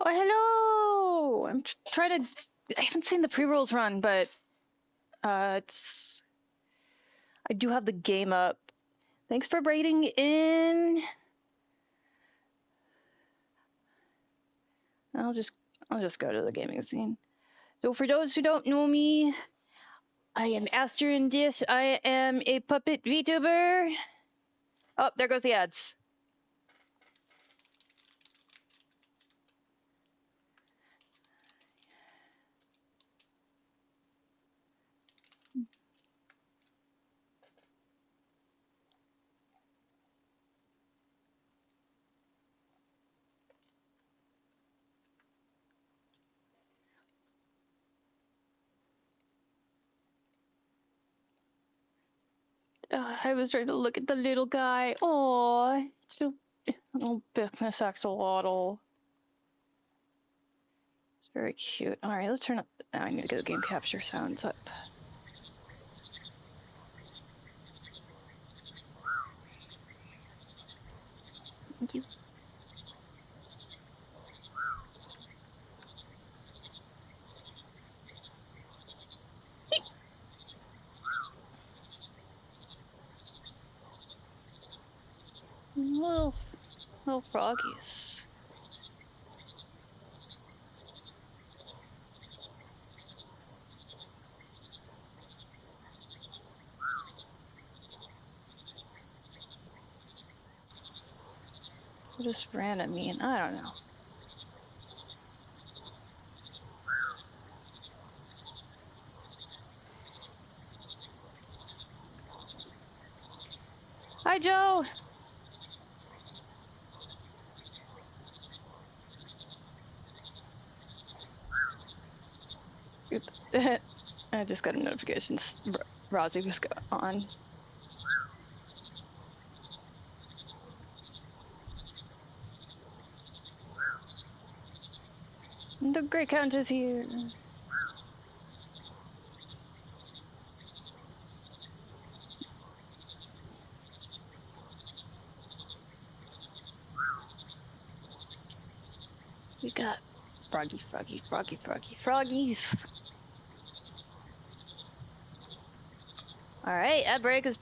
Oh, hello! I'm trying to. I haven't seen the pre-rolls run, but it's. I do have the game up. Thanks for braiding in. I'll just go to the gaming scene. So for those who don't know me, I am Aster in this. I am a puppet VTuber. Oh, there goes the ads. I was trying to look at the little guy. Aww, little business axolotl. It's very cute. All right, let's turn up. I need to get the game capture sounds up. Thank you. Little froggies. What does random mean? I don't know. Hi, Joe! I just got a notification. Rosie was on. The Great Count is here. We got froggies. All right, ad break is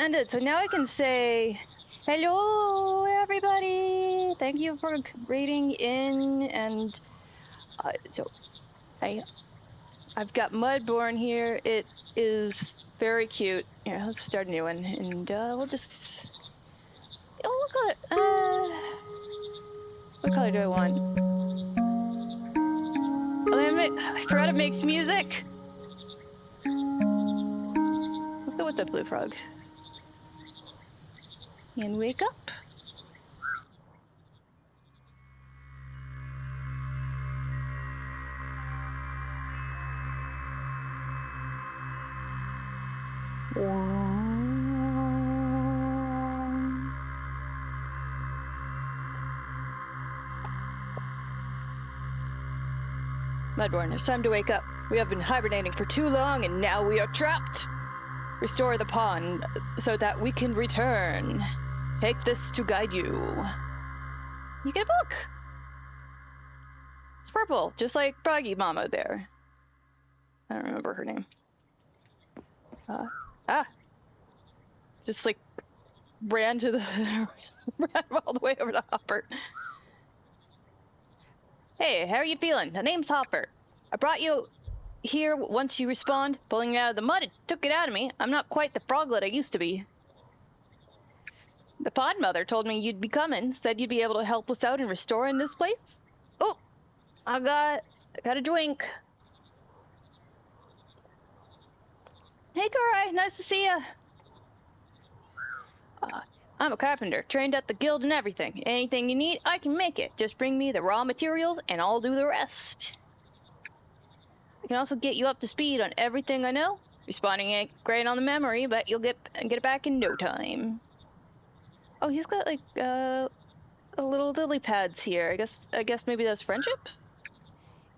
ended. So now I can say, hello, everybody. Thank you for rating in. And so I've got Mudborne here. It is very cute. Here, let's start a new one. And we'll just... Oh, look at what color do I want? I forgot it makes music. Let's go with the blue frog. And wake up. Mudborne, it's time to wake up. We have been hibernating for too long and now we are trapped. Restore the pond so that we can return. Take this to guide you. You get a book. It's purple, just like Froggy Mama there. I don't remember her name. Just like ran to the ran all the way over to Hopper. Hey, how are you feeling? The name's Hopper. I brought you here once you respawned, pulling it out of the mud. It took it out of me. I'm not quite the froglet I used to be. The pod mother told me you'd be coming, said you'd be able to help us out in restoring this place. Oh, I got a drink. Hey, Korai, nice to see you. I'm a carpenter, trained at the guild and everything. Anything you need, I can make it. Just bring me the raw materials and I'll do the rest. I can also get you up to speed on everything I know. Respawning ain't great on the memory, but you'll get it back in no time. Oh, he's got like a little lily pads here. I guess maybe that's friendship?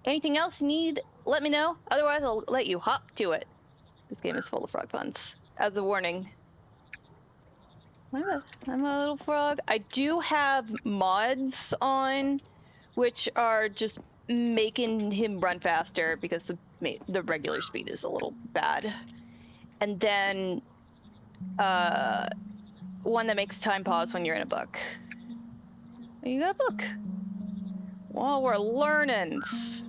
Anything else you need, let me know. Otherwise, I'll let you hop to it. This game is full of frog puns. As a warning. I'm a little frog. I do have mods on which are just making him run faster because the regular speed is a little bad. And then one that makes time pause when you're in a book. You got a book. Well, we're learning. This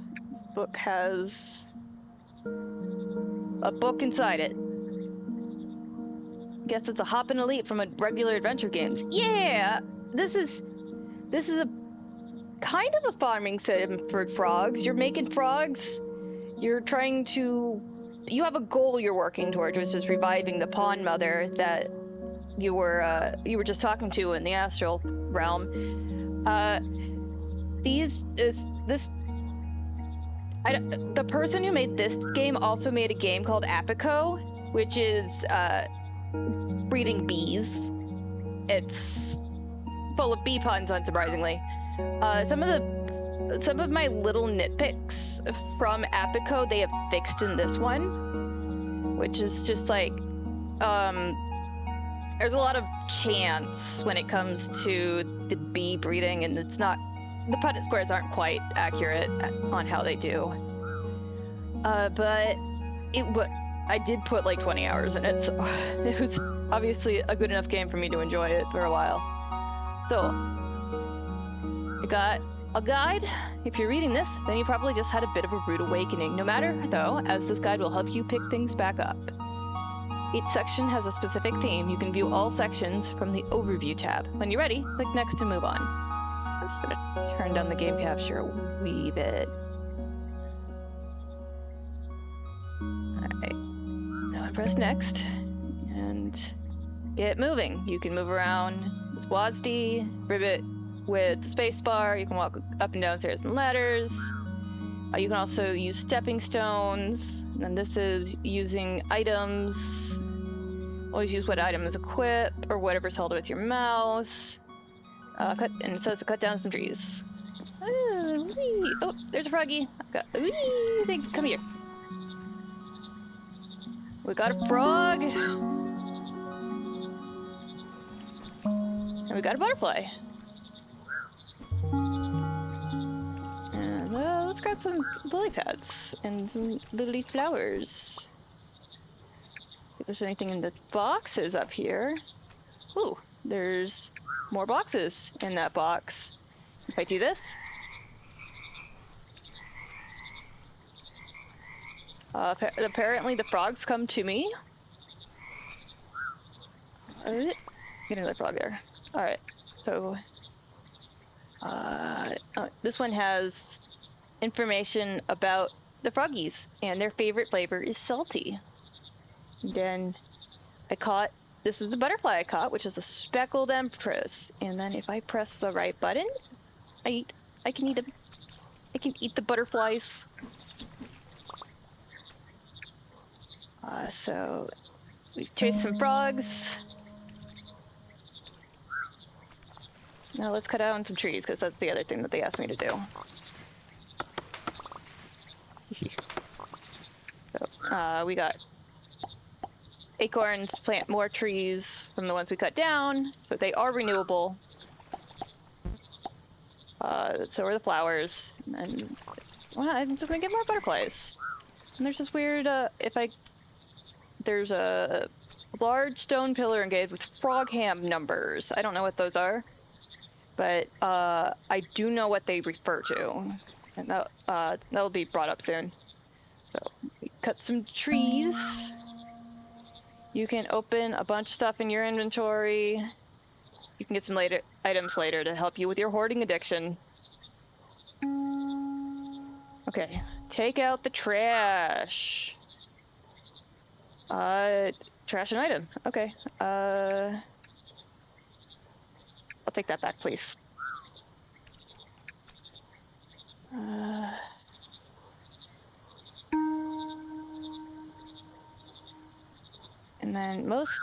book has a book inside it. Guess it's a hop and a leap from a regular adventure games. Yeah, this is a kind of a farming sim for frogs. You're making frogs. You're trying to. You have a goal you're working towards, which is reviving the pond mother that you were just talking to in the astral realm. The person who made this game also made a game called Apico, which is breeding bees. It's full of bee puns, unsurprisingly. Some of my little nitpicks from Apico they have fixed in this one, which is just like there's a lot of chance when it comes to the bee breeding, and it's not. The Punnett squares aren't quite accurate on how they do. But I did put like 20 hours in it, so it was obviously a good enough game for me to enjoy it for a while. So, I got a guide. If you're reading this, then you probably just had a bit of a rude awakening. No matter, though, as this guide will help you pick things back up. Each section has a specific theme. You can view all sections from the Overview tab. When you're ready, click Next to move on. I'm just gonna turn down the game capture a wee bit. Alright. Now I press Next and get moving. You can move around with WASD, ribbit with the spacebar. You can walk up and down stairs and ladders. You can also use stepping stones. And this is using items. Always use what item is equipped or whatever's held with your mouse. And it says to cut down some trees. Oh, there's a froggy. Come here. We got a frog. And we got a butterfly. And let's grab some lily pads and some lily flowers. If there's anything in the boxes up here. Ooh, there's more boxes in that box. If I do this. Apparently the frogs come to me. Get another frog there. Alright, so this one has information about the froggies, and their favorite flavor is salty. And then this is the butterfly I caught, which is a speckled empress. And then if I press the right button, I can eat them. I can eat the butterflies. So we've chased some frogs. Now let's cut down some trees, because that's the other thing that they asked me to do. So, we got acorns, plant more trees from the ones we cut down, so they are renewable. So are the flowers. And well, I'm just gonna get more butterflies. And there's this weird, there's a large stone pillar engaged with frog ham numbers. I don't know what those are, but I do know what they refer to, and that'll be brought up soon. So we cut some trees. You can open a bunch of stuff in your inventory. You can get some items later to help you with your hoarding addiction. Okay, take out the trash. Trash an item. Okay. I'll take that back, please. And then most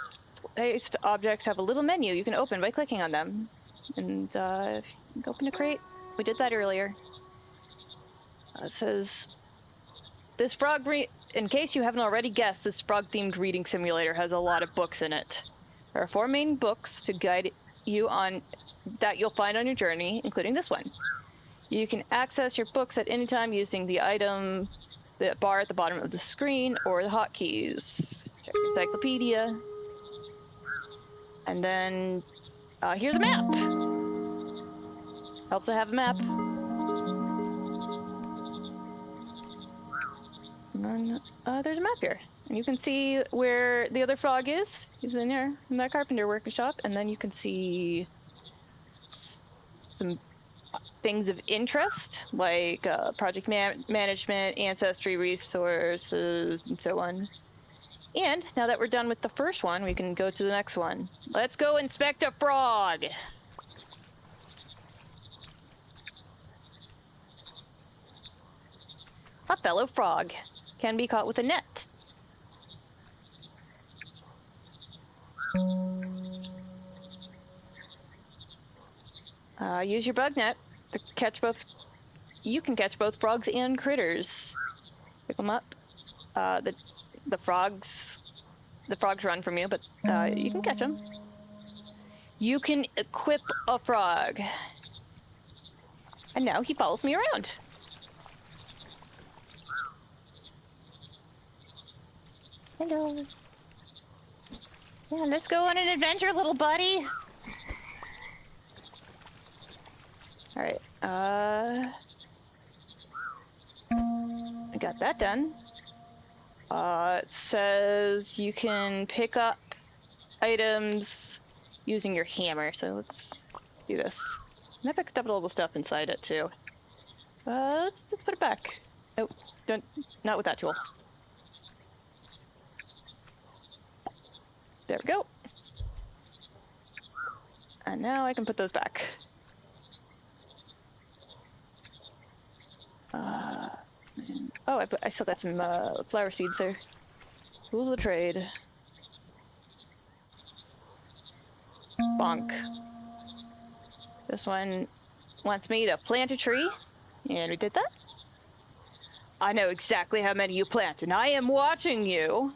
placed objects have a little menu you can open by clicking on them. And if you can open a crate, we did that earlier. It says, this frog, in case you haven't already guessed, this frog-themed reading simulator has a lot of books in it. There are 4 main books to guide you on that you'll find on your journey, including this one. You can access your books at any time using the bar at the bottom of the screen, or the hotkeys. Check your encyclopedia. And then here's a map. Helps to have a map. And then there's a map here. And you can see where the other frog is. He's in there, in that carpenter workshop. And then you can see some things of interest, like project management, ancestry resources, and so on. And now that we're done with the first one, we can go to the next one. Let's go inspect a frog! A fellow frog can be caught with a net. Use your bug net to catch both. You can catch both frogs and critters. Pick them up. The frogs run from you, but you can catch them. You can equip a frog. And now he follows me around. Hello. Yeah, let's go on an adventure, little buddy. All right. I got that done. It says you can pick up items using your hammer. So let's do this. And I picked up all the stuff inside it too. Let's put it back. Oh, not with that tool. There we go. And now I can put those back. Oh, I still got some flower seeds there. Rules of the trade. Bonk. This one wants me to plant a tree, and we did that. I know exactly how many you plant, and I am watching you.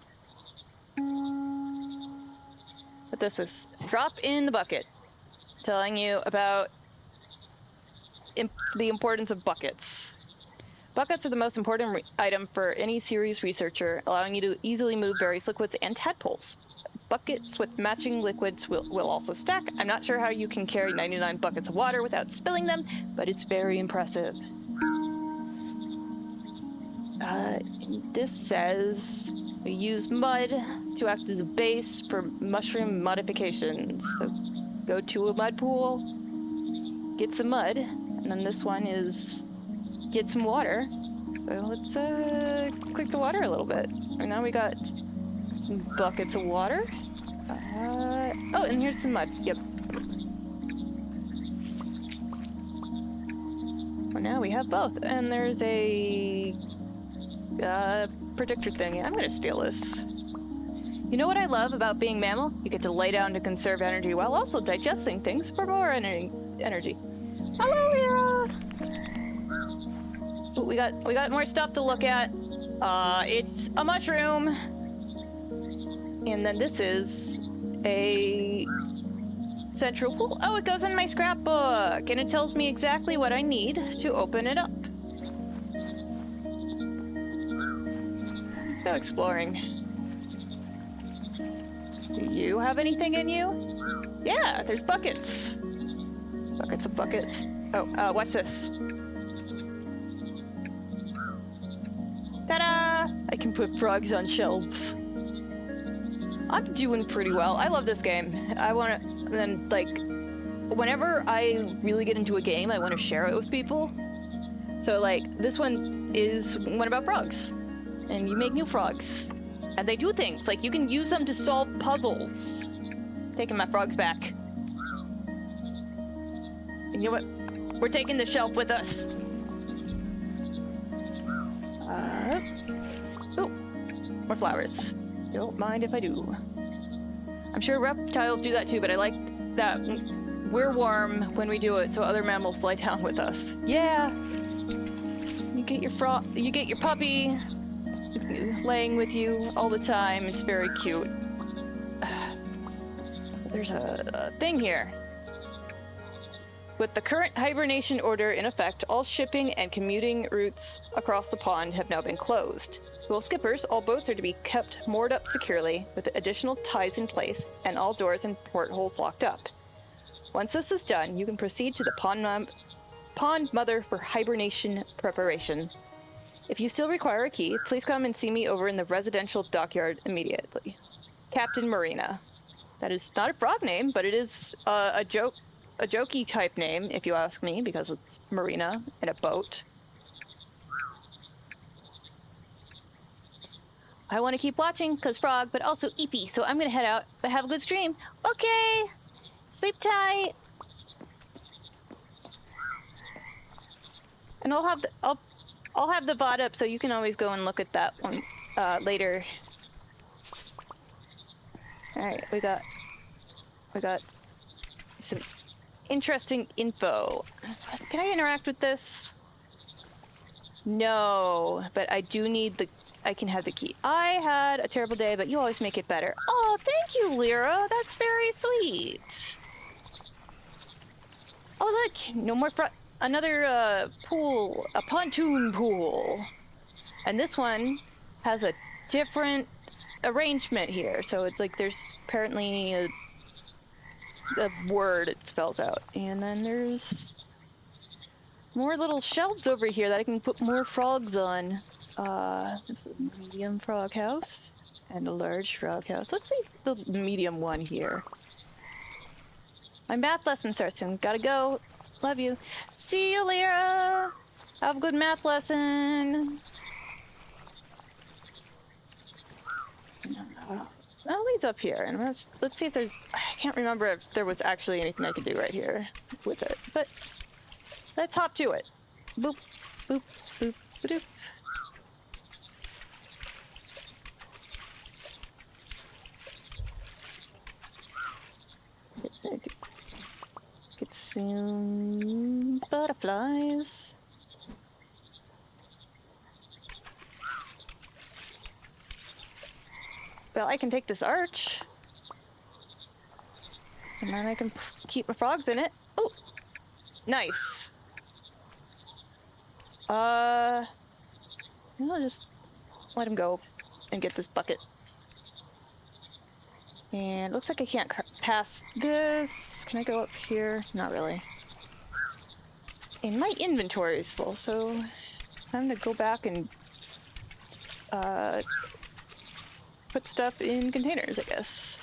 But this is drop in the bucket, telling you about the importance of buckets. Buckets are the most important item for any serious researcher, allowing you to easily move various liquids and tadpoles. Buckets with matching liquids will also stack. I'm not sure how you can carry 99 buckets of water without spilling them, but it's very impressive. This says we use mud to act as a base for mushroom modifications. So go to a mud pool, get some mud, and then this one is get some water. So let's click the water a little bit. And now we got some buckets of water. Oh, and here's some mud. Yep. Well, now we have both. And there's a predictor thing. I'm gonna steal this. You know what I love about being mammal? You get to lay down to conserve energy while also digesting things for more energy. Hello, Lyra! Ooh, we got more stuff to look at. It's a mushroom. And then this is a central pool. Oh, it goes in my scrapbook, and it tells me exactly what I need to open it up. Let's go exploring. Do you have anything in you? Yeah, there's buckets. Buckets of buckets. Oh, watch this. Ta-da! I can put frogs on shelves. I'm doing pretty well. I love this game. I want to, then like, whenever I really get into a game, I want to share it with people. So like, this one is one about frogs. And you make new frogs. And they do things, like you can use them to solve puzzles. Taking my frogs back. And you know what? We're taking the shelf with us. Oh, more flowers. Don't mind if I do. I'm sure reptiles do that too, but I like that we're warm when we do it, so other mammals lie down with us. Yeah. You get your puppy laying with you all the time. It's very cute. There's a thing here. With the current hibernation order in effect, all shipping and commuting routes across the pond have now been closed. Rule skippers, all boats are to be kept moored up securely with additional ties in place and all doors and portholes locked up. Once this is done, you can proceed to the pond mother for hibernation preparation. If you still require a key, please come and see me over in the residential dockyard immediately. Captain Marina. That is not a frog name, but it is a jokey type name, if you ask me, because it's Marina and a boat. I want to keep watching because frog, but also eepy, so I'm gonna head out. But have a good stream. Okay, sleep tight. And I'll have the VOD up, so you can always go and look at that one later. All right, we got some interesting info. Can I interact with this? No, but I do need I can have the key. I had a terrible day, but you always make it better. Oh, thank you, Lyra. That's very sweet. Oh, look, no more another pool, a pontoon pool. And this one has a different arrangement here. So it's like there's apparently a word it spells out. And then there's more little shelves over here that I can put more frogs on. This is a medium frog house and a large frog house. Let's see the medium one here. My math lesson starts soon. Gotta go. Love you. See you, Lyra. Have a good math lesson. That leads up here, and let's see if there's. I can't remember if there was actually anything I could do right here with it, but let's hop to it. Boop, boop, boop, boop. Get some butterflies. Well, I can take this arch. And then I can keep my frogs in it. Oh, nice. I'll just let him go and get this bucket. And it looks like I can't pass this. Can I go up here? Not really. And my inventory is full, so I'm gonna go back and put stuff in containers, I guess.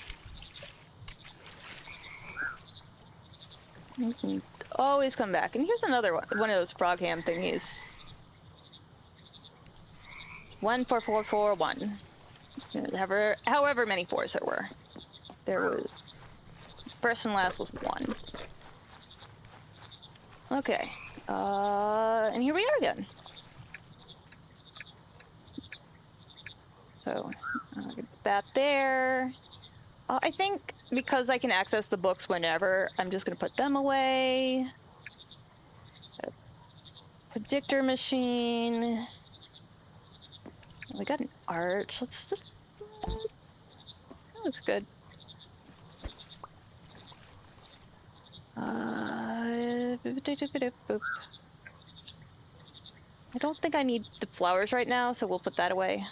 You can always come back. And here's another one of those frog ham thingies. 14441. However many fours there were. There was first and last was 1. Okay. And here we are again. So get that there. I think because I can access the books whenever, I'm just gonna put them away. Predictor machine. We got an arch. That looks good. I don't think I need the flowers right now, so we'll put that away.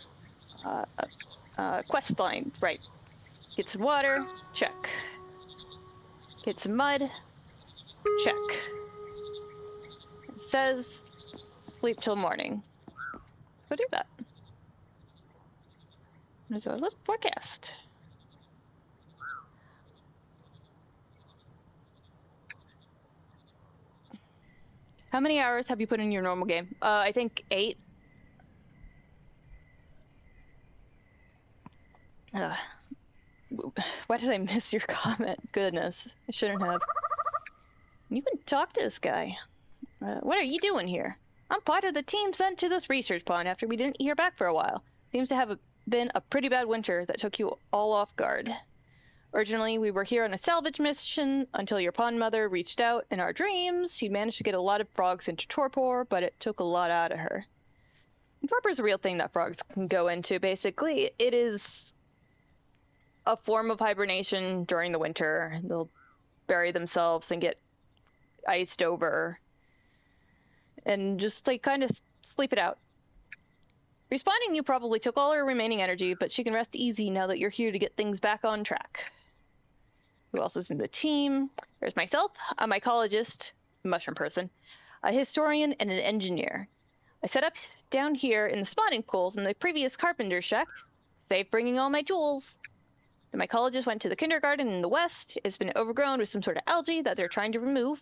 Quest line, right. Get some water, check. Get some mud, check. It says sleep till morning. Let's go do that. There's a little forecast. How many hours have you put in your normal game? I think 8. Why did I miss your comment? Goodness, I shouldn't have. You can talk to this guy. What are you doing here? I'm part of the team sent to this research pond after we didn't hear back for a while. Seems to have been a pretty bad winter that took you all off guard. Originally, we were here on a salvage mission until your pond mother reached out in our dreams. She managed to get a lot of frogs into torpor, but it took a lot out of her. Torpor's a real thing that frogs can go into, basically. It is a form of hibernation during the winter. They'll bury themselves and get iced over, and just like kind of sleep it out. Responding, you probably took all her remaining energy, but she can rest easy now that you're here to get things back on track. Who else is in the team? There's myself, a mycologist, mushroom person, a historian, and an engineer. I set up down here in the spawning pools in the previous carpenter shack, safe bringing all my tools. The mycologist went to the kindergarten in the west. It's been overgrown with some sort of algae that they're trying to remove.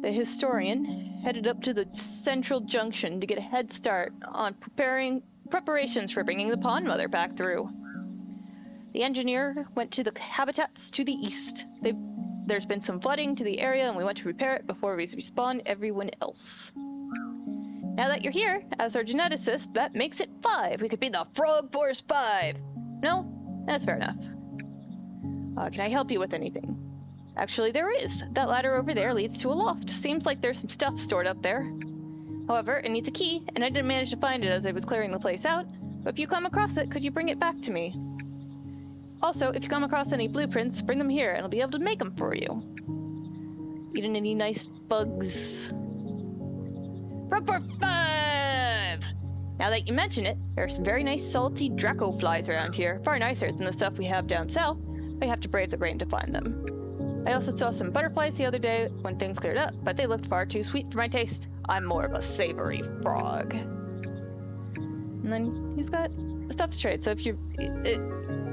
The historian headed up to the central junction to get a head start on preparations for bringing the pond mother back through. The engineer went to the habitats to the east. There's been some flooding to the area, and we want to repair it before we respawn everyone else. Now that you're here, as our geneticist, that makes it 5. We could be the Frog Force 5. No? That's fair enough. Can I help you with anything? Actually, there is. That ladder over there leads to a loft. Seems like there's some stuff stored up there. However, it needs a key, and I didn't manage to find it as I was clearing the place out. But if you come across it, could you bring it back to me? Also, if you come across any blueprints, bring them here, and I'll be able to make them for you. Eating any nice bugs? Frog for 5! Now that you mention it, there are some very nice salty Draco flies around here, far nicer than the stuff we have down south. I have to brave the rain to find them. I also saw some butterflies the other day when things cleared up, but they looked far too sweet for my taste. I'm more of a savory frog. And then he's got stuff to trade, so if you...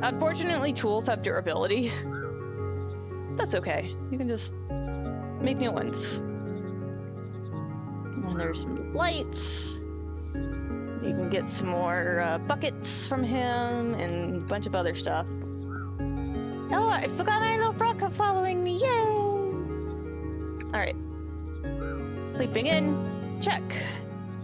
unfortunately, tools have durability. That's okay. You can just make new ones. And there's some lights. You can get some more buckets from him and a bunch of other stuff. Oh, I still got my little frog following me. Yay! Alright. Sleeping in. Check.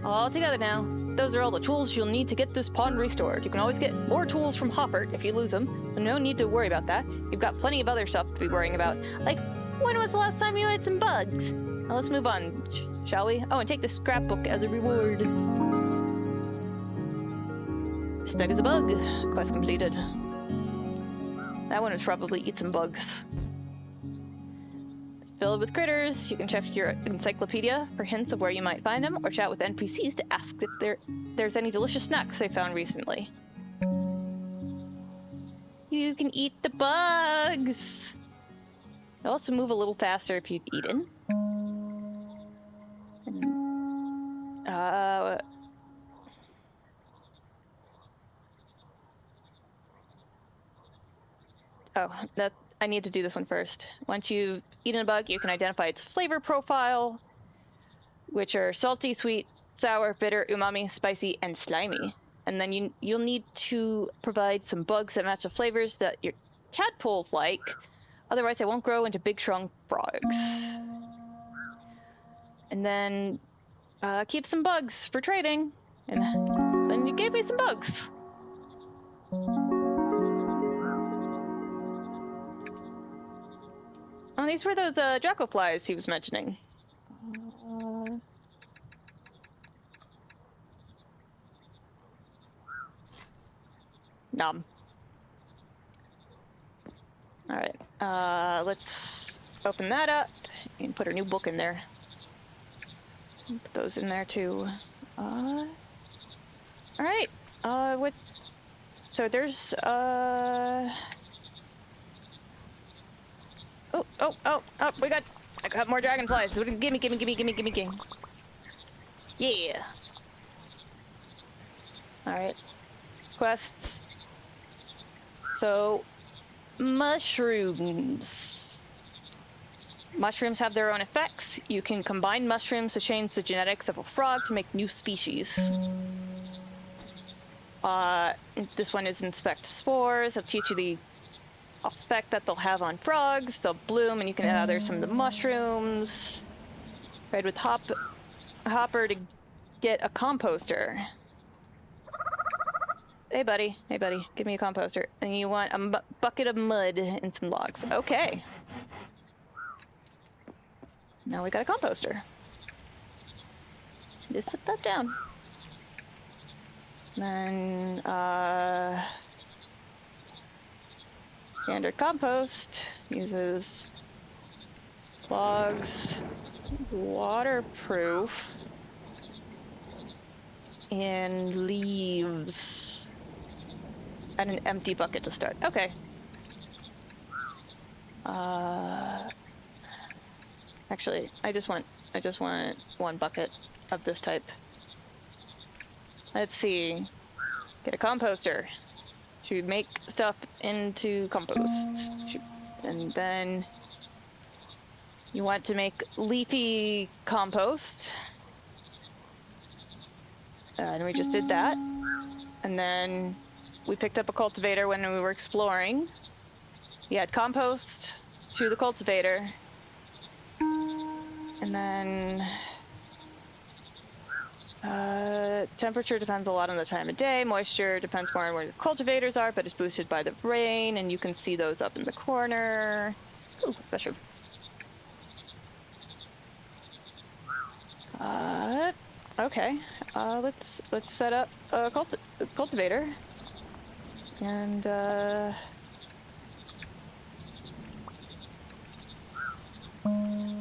All together now. Those are all the tools you'll need to get this pond restored. You can always get more tools from Hopper if you lose them, so no need to worry about that. You've got plenty of other stuff to be worrying about. Like, when was the last time you ate some bugs? Now let's move on, shall we? Oh, and take the scrapbook as a reward. Snug as a bug. Quest completed. That one was probably eat some bugs. It's filled with critters. You can check your encyclopedia for hints of where you might find them, or chat with NPCs to ask if there's any delicious snacks they found recently. You can eat the bugs! You'll also move a little faster if you've eaten. I need to do this one first. Once you've eaten a bug, you can identify its flavor profile, which are salty, sweet, sour, bitter, umami, spicy, and slimy. And then you'll need to provide some bugs that match the flavors that your tadpoles like. Otherwise, they won't grow into big, strong frogs. And then keep some bugs for trading. And then you gave me some bugs. Oh, these were those Draco flies he was mentioning. Nom. Alright, let's open that up and put our new book in there. Put those in there too. Alright, what... So there's, Oh, I got more dragonflies. Gimme. Yeah. Alright. Quests. So, mushrooms. Mushrooms have their own effects. You can combine mushrooms to change the genetics of a frog to make new species. This one is inspect spores. It'll teach you the effect that they'll have on frogs. They'll bloom, and you can gather some of the mushrooms. Trade with Hopper to get a composter. Hey buddy, give me a composter. And you want a bucket of mud and some logs. Okay. Now we got a composter. Just set that down. Then, standard compost uses logs Waterproof. And leaves. And an empty bucket to start. Okay. Actually, I just want one bucket of this type. Let's see. Get a composter to make stuff into compost. And then you want to make leafy compost. And we just did that. And then we picked up a cultivator when we were exploring. You add compost to the cultivator. And then temperature depends a lot on the time of day. Moisture depends more on where the cultivators are, but it's boosted by the rain, and you can see those up in the corner. Ooh, mushroom. Okay. Let's set up a cultivator, and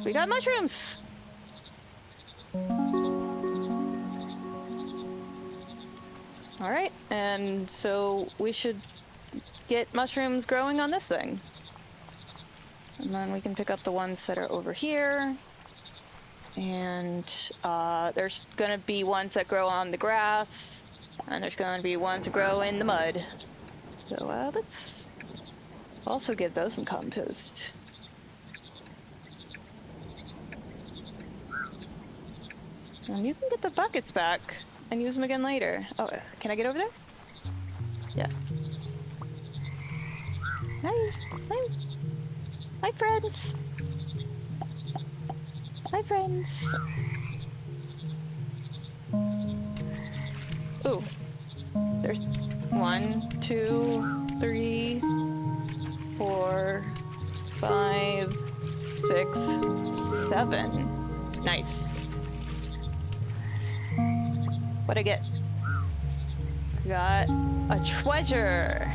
we got mushrooms. All right, and so we should get mushrooms growing on this thing. And then we can pick up the ones that are over here. And there's gonna be ones that grow on the grass, and there's gonna be ones that grow in the mud. So let's also give those some compost. And you can get the buckets back and use them again later. Oh, can I get over there? Yeah. Hi. Hi. Hi, friends. Hi, friends. Ooh. There's 1, 2, 3, 4, 5, 6, 7. Nice. What'd I get? Got a treasure.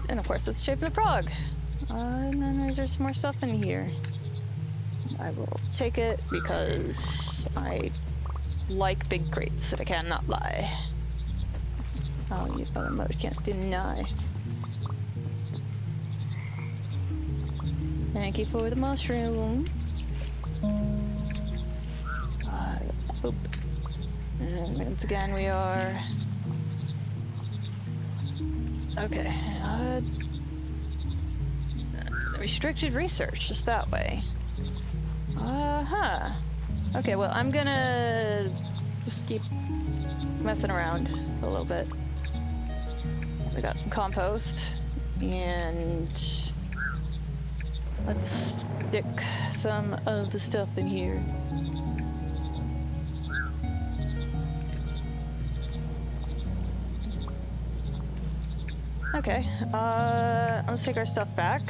And of course, it's shaped of a frog. And then there's some more stuff in here. I will take it because I like big crates, I cannot lie. Oh, you other mode can't deny. Thank you for the mushroom. Oop. And once again, we are... Okay. Restricted research, just that way. Okay, well, I'm gonna just keep messing around a little bit. We got some compost, and let's stick some of the stuff in here. Okay, let's take our stuff back.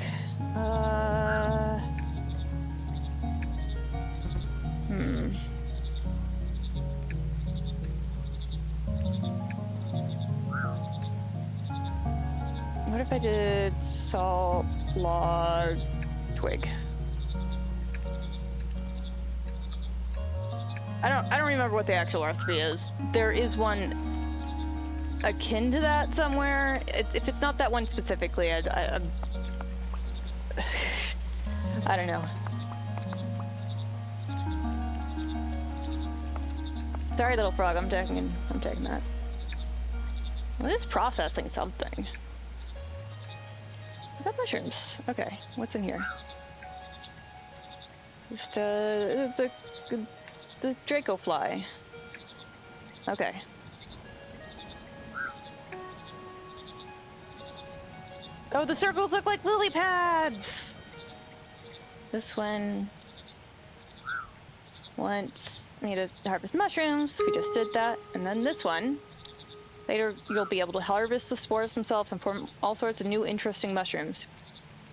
What if I did salt, log, twig? I don't remember what the actual recipe is. There is one akin to that somewhere. If it's not that one specifically, I don't know. Sorry, little frog. I'm taking that. Well, it is processing something. I got mushrooms. Okay, what's in here? Just the Draco fly. Okay. Oh, the circles look like lily pads! This one wants me to harvest mushrooms. We just did that. And then this one. Later, you'll be able to harvest the spores themselves and form all sorts of new interesting mushrooms.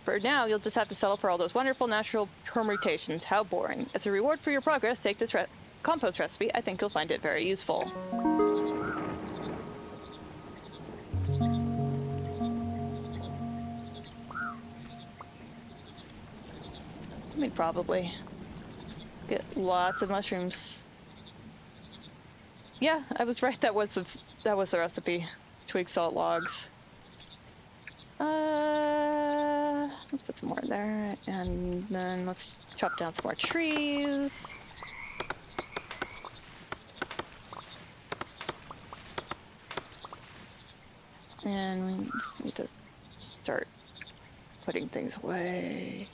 For now, you'll just have to settle for all those wonderful natural permutations. How boring. As a reward for your progress, take this compost recipe. I think you'll find it very useful. mean, probably. Get lots of mushrooms. Yeah, I was right. That was the recipe. Twig salt logs. Let's put some more in there, and then let's chop down some more trees. And we just need to start putting things away.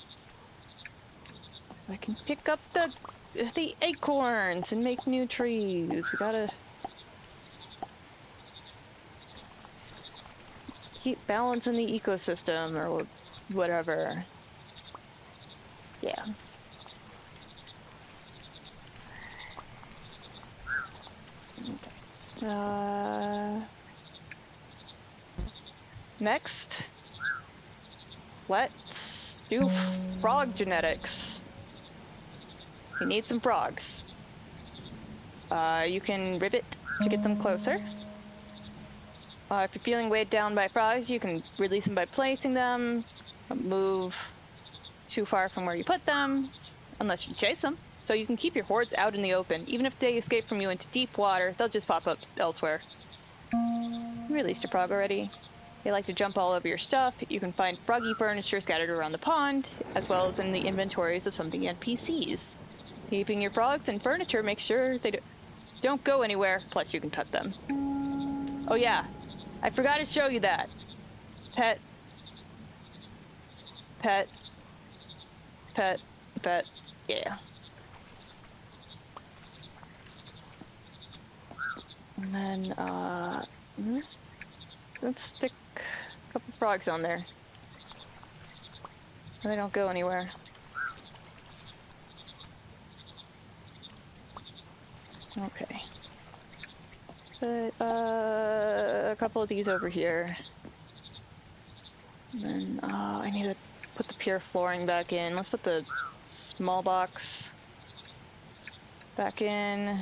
So I can pick up the acorns and make new trees. We gotta keep balancing the ecosystem or whatever. Yeah. Okay. Next, let's do frog genetics. We need some frogs. You can rivet to get them closer. If you're feeling weighed down by frogs, you can release them by placing them. Move too far from where you put them, unless you chase them. So you can keep your hordes out in the open. Even if they escape from you into deep water, they'll just pop up elsewhere. You released a frog already. They like to jump all over your stuff. You can find froggy furniture scattered around the pond, as well as in the inventories of some of the NPCs. Keeping your frogs and furniture makes sure they don't go anywhere, plus you can pet them. Oh yeah, I forgot to show you that. Pet. Pet. Pet. Pet. Yeah. And then, let's stick a couple frogs on there. They don't go anywhere. Okay. But, a couple of these over here. And then, I need to put the pure flooring back in. Let's put the small box back in.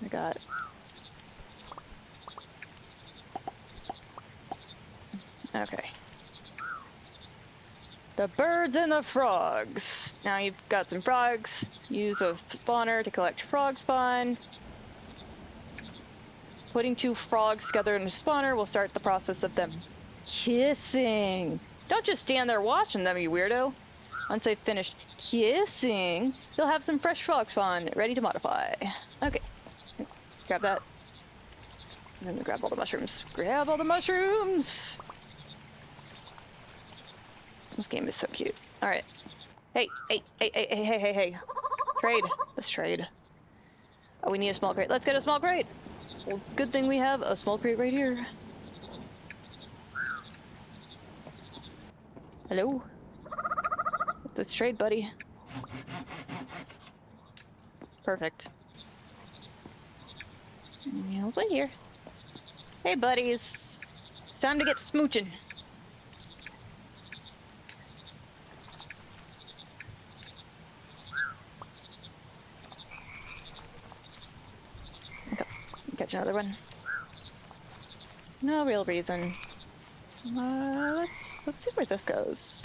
I got... Okay. The birds and the frogs. Now you've got some frogs. Use a spawner to collect frog spawn. Putting two frogs together in a spawner will start the process of them kissing. Don't just stand there watching them, you weirdo. Once they've finished kissing, you'll have some fresh frog spawn ready to modify. Okay. Grab that. And then grab all the mushrooms. Grab all the mushrooms! This game is so cute. Alright. Hey. Trade. Let's trade. Oh, we need a small crate. Let's get a small crate! Well, good thing we have a small crate right here. Hello? Let's trade, buddy. Perfect. Yeah, wait here. Hey, buddies. It's time to get smooching. Okay, catch another one. No real reason. Let's see where this goes.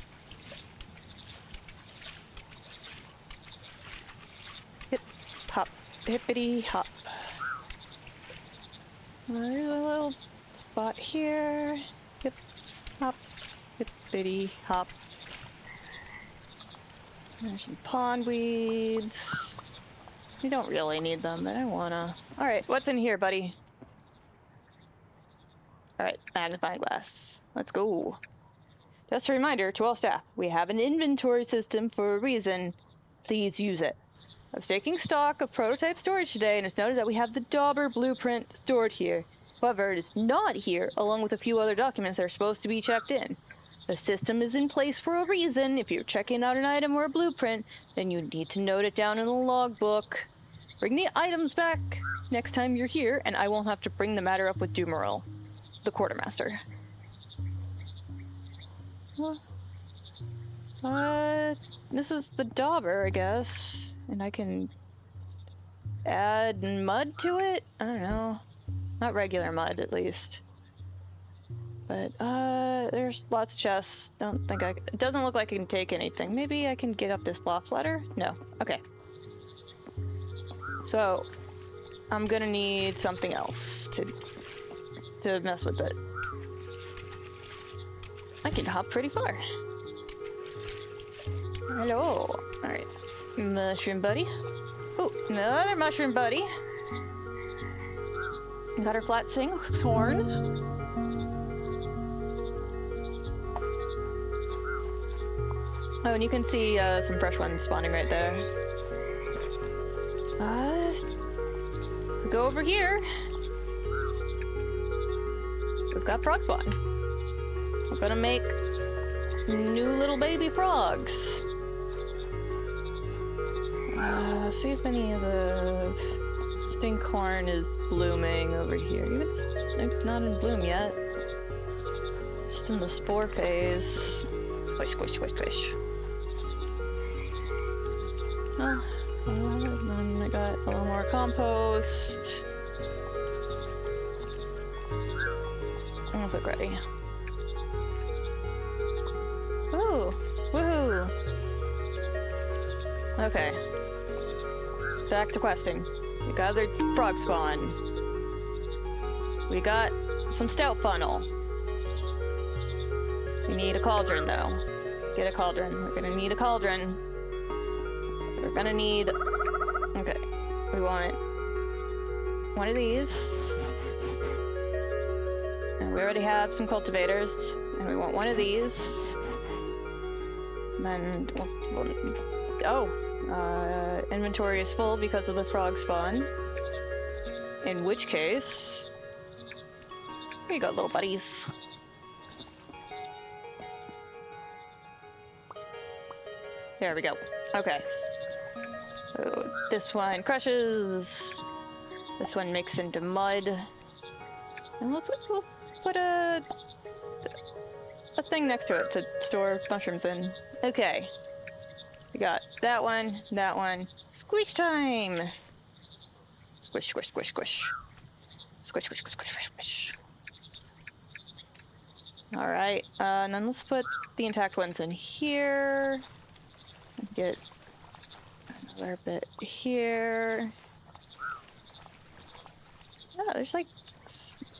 Hip, hop, hippity hop. There's a little spot here. Hip, hop, hippity hop. There's some pond weeds. We don't really need them, but I wanna. Alright, what's in here, buddy? Alright, magnifying glass. Let's go. Just a reminder to all staff, we have an inventory system for a reason. Please use it. I was taking stock of prototype storage today, and it's noted that we have the Dauber blueprint stored here. However, it is not here, along with a few other documents that are supposed to be checked in. The system is in place for a reason. If you're checking out an item or a blueprint, then you need to note it down in the logbook. Bring the items back next time you're here, and I won't have to bring the matter up with Dumeril, the quartermaster. This is the Dauber, I guess. And I can add mud to it? I don't know. Not regular mud, at least. But, there's lots of chests. Don't think it doesn't look like I can take anything. Maybe I can get up this loft ladder? No. Okay. So, I'm gonna need something else to mess with it. I can hop pretty far. Hello. Alright. Mushroom buddy. Ooh, another mushroom buddy. Got our flat horn. Oh, and you can see some fresh ones spawning right there. Go over here. We've got frog spawn. We're gonna make new little baby frogs. See if any of the stinkhorn is blooming over here. It's not in bloom yet. Just in the spore phase. Squish, squish, squish, squish. Oh, and then I got a little more compost. Almost look ready. Ooh, woohoo! Okay. Back to questing. We got other frog spawn. We got some stout funnel. We need a cauldron though. Get a cauldron. We're gonna need a cauldron. We're gonna need... Okay. We want one of these. And we already have some cultivators. And we want one of these. And then inventory is full because of the frog spawn. In which case, here you go, little buddies. There we go. Okay. So this one crushes. This one makes into mud. And we'll put a thing next to it to store mushrooms in. Okay. We got that one, that one. Squish time! Squish, squish, squish, squish. Squish, squish, squish, squish, squish, squish. Alright, and then let's put the intact ones in here. Get another bit here. Yeah, there's like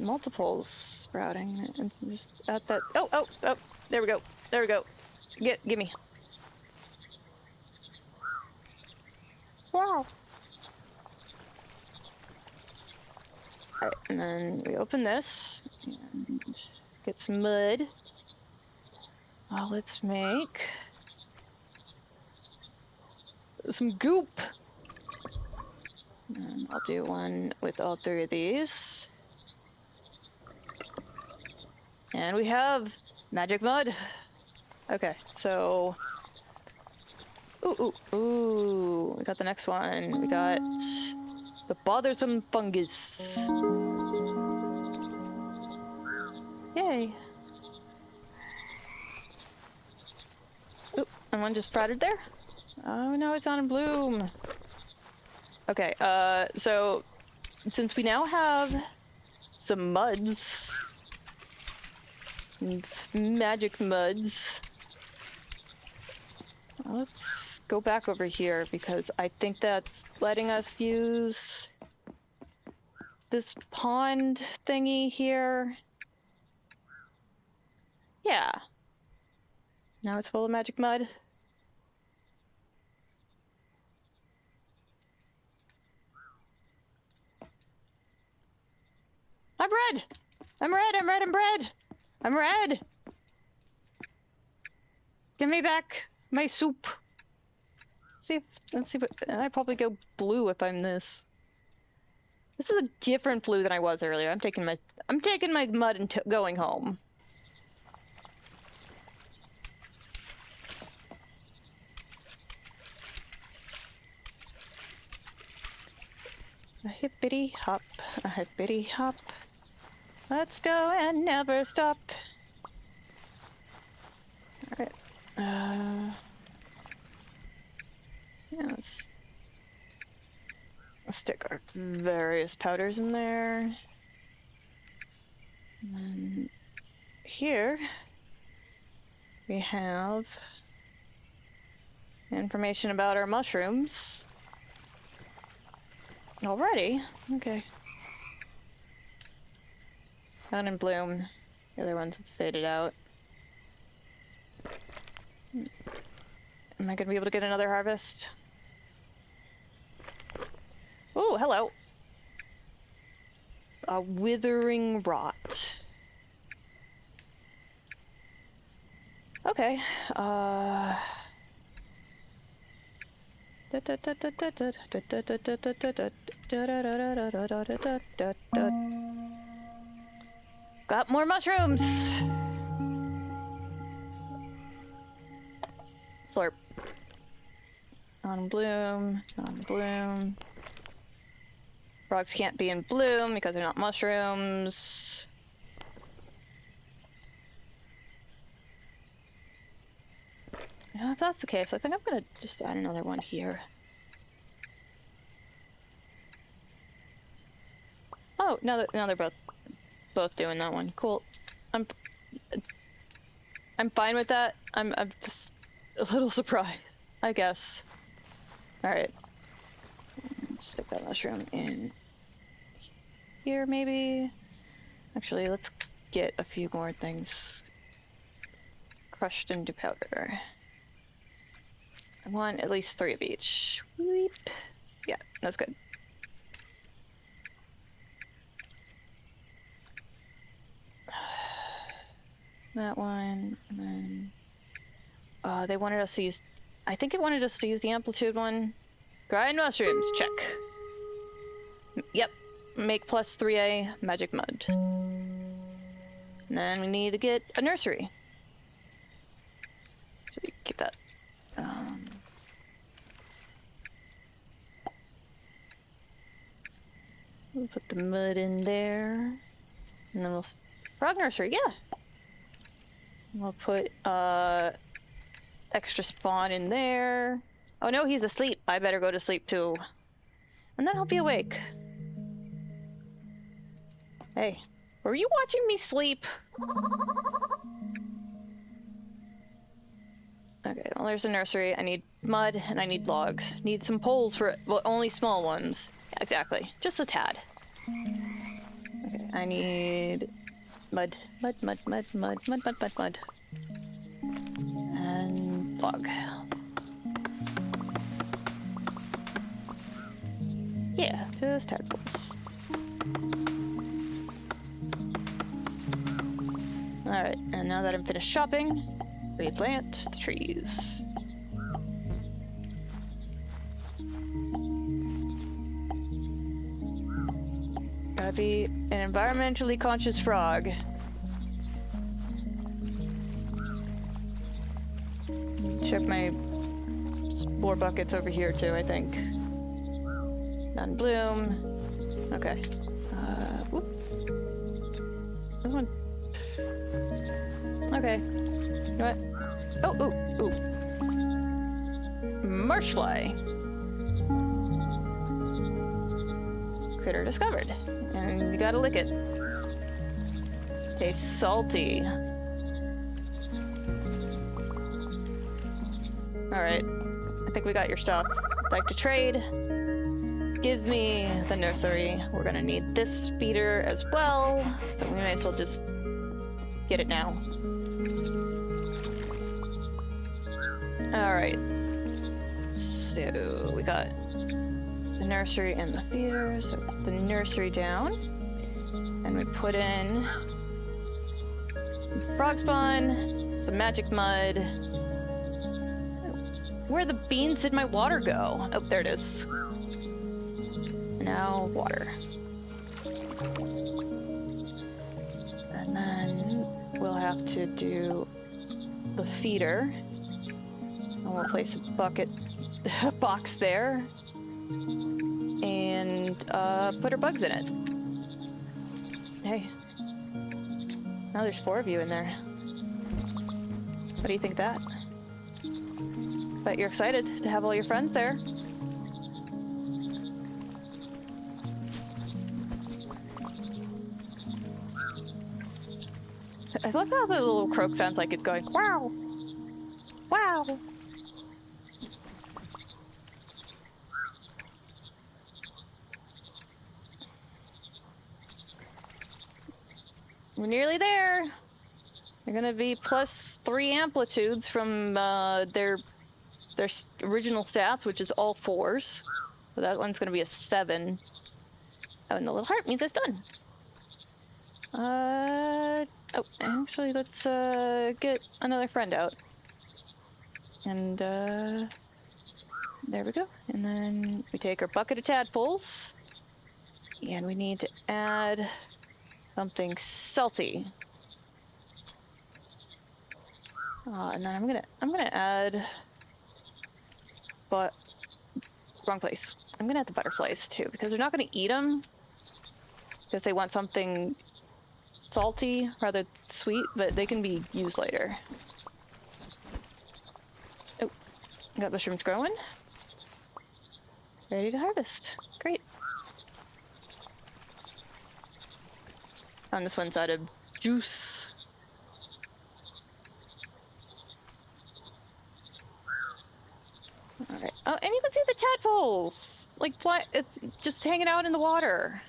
multiples sprouting. It's just at that. Oh, there we go. There we go. Gimme. Wow. Alright, and then we open this and get some mud. Let's make some goop. And I'll do one with all three of these. And we have magic mud. Okay, so... Ooh, we got the next one. We got the bothersome fungus. Yay. Oop, and one just sprouted there? Oh no, it's not in bloom. Okay, so since we now have some muds, magic muds, let's go back over here because I think that's letting us use this pond thingy here. Yeah. Now it's full of magic mud. I'm red! I'm red! I'm red! I'm red! I'm red! Give me back my soup. Let's see what I probably go blue if I'm this. This is a different blue than I was earlier. I'm taking my mud and going home. A hippity hop, a hippity hop. Let's go and never stop. Alright. Yeah, let's stick our various powders in there. And then here we have information about our mushrooms. Already? Okay. Found in bloom. The other ones have faded out. Am I gonna be able to get another harvest? Ooh, hello. A withering rot. Okay. Got more mushrooms! Slurp. On bloom, on bloom. Frogs can't be in bloom because they're not mushrooms. Yeah, if that's the case, I think I'm gonna just add another one here. Oh, now they're both doing that one. Cool. I'm fine with that. I'm just a little surprised, I guess. All right. Let's stick that mushroom in here, maybe. Actually, let's get a few more things crushed into powder. I want at least 3 of each. Weep. Yeah, that's good. That one, and then they wanted us to use. I think it wanted us to use the amplitude one. Grind mushrooms, check. Yep, make plus 3A magic mud. And then we need to get a nursery. So we keep that. We'll put the mud in there, and then we'll frog nursery. Yeah. We'll put extra spawn in there. Oh no, he's asleep. I better go to sleep too. And then I'll be awake. Hey, were you watching me sleep? Okay, well there's a nursery. I need mud and I need logs. Need some poles for, well, only small ones. Yeah, exactly, just a tad. Okay, I need mud. And log. Yeah, just tadpoles. Alright, and now that I'm finished shopping, replant the trees. Gotta be an environmentally conscious frog. Check my spore buckets over here too, I think. None bloom. Okay. Whoop. Okay. You know what? Oh, ooh. Marshfly. Critter discovered. And you gotta lick it. Tastes salty. Alright. I think we got your stuff. Like to trade? Give me the nursery. We're gonna need this feeder as well, but we may as well just get it now. Alright. So we got the nursery and the feeder, so put the nursery down. And we put in frog spawn, some magic mud. Where the beans did my water go? Oh, there it is. Now water. And then we'll have to do the feeder. And we'll place a box there. And put our bugs in it. Hey. Now there's 4 of you in there. What do you think of that? Bet you're excited to have all your friends there. I love how the little croak sounds like it's going, wow! Wow! We're nearly there! They're gonna be +3 amplitudes from their original stats, which is all 4s. So that one's gonna be a 7. Oh, and the little heart means it's done. Oh, actually, let's get another friend out. And there we go. And then we take our bucket of tadpoles, and we need to add something salty. And then I'm gonna add, but wrong place. I'm gonna add the butterflies too, because they're not gonna eat them, because they want something salty rather than sweet, but they can be used later. Oh, got mushrooms growing. Ready to harvest. Great. And this one's out of juice. All right. Oh, and you can see the tadpoles, like just hanging out in the water.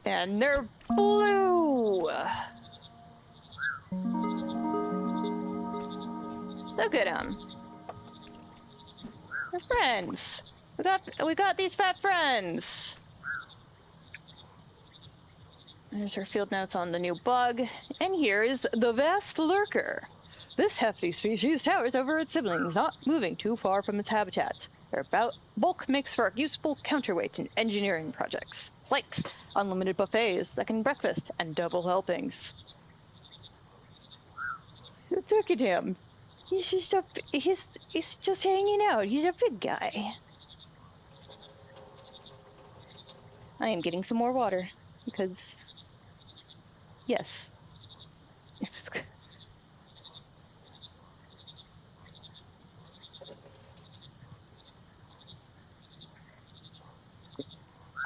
And they're blue. Look at them. They're friends. We got these fat friends. There's her field notes on the new bug. And here is the vast lurker. This hefty species towers over its siblings, not moving too far from its habitat. Their bulk makes for a useful counterweight in engineering projects. Flakes, unlimited buffets, second breakfast, and double helpings. Look at him. He's just hanging out. He's a big guy. I am getting some more water because, yes.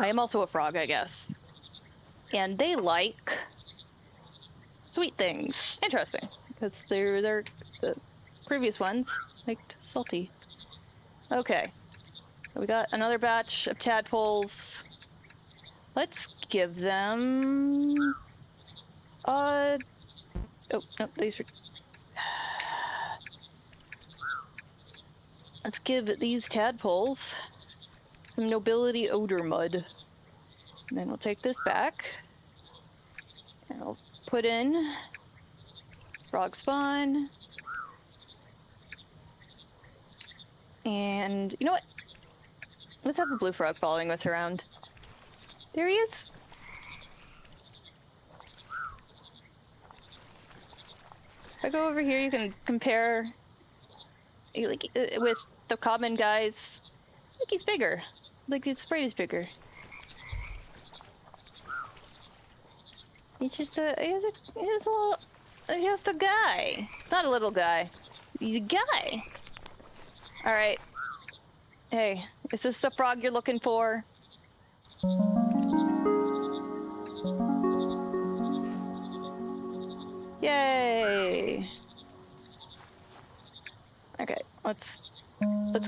I am also a frog, I guess. And they like sweet things. Interesting, because the previous ones liked salty. Okay, so we got another batch of tadpoles. Let's give them oh no, these are let's give these tadpoles some nobility odor mud. And then we'll take this back and I'll put in frog spawn. And you know what? Let's have a blue frog following us around. There he is. If I go over here, you can compare with the common guys. I think he's bigger. Like the sprite is bigger. He's just he's just a guy. Not a little guy. He's a guy. All right. Hey, is this the frog you're looking for? Yay! Okay, let's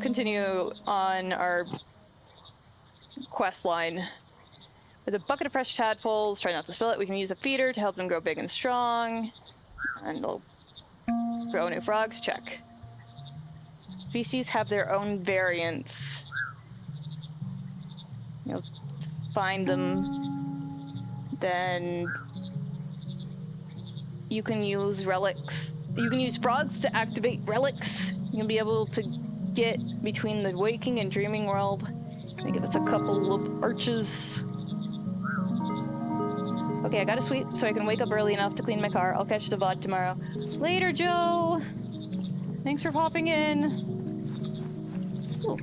continue on our quest line. With a bucket of fresh tadpoles, try not to spill it. We can use a feeder to help them grow big and strong. And they'll grow new frogs, check. Species have their own variants. You'll find them, then you can use relics. You can use frogs to activate relics. You'll be able to get between the waking and dreaming world. They give us a couple of arches. Okay, I gotta sweep so I can wake up early enough to clean my car. I'll catch the VOD tomorrow. Later, Joe! Thanks for popping in. Ooh.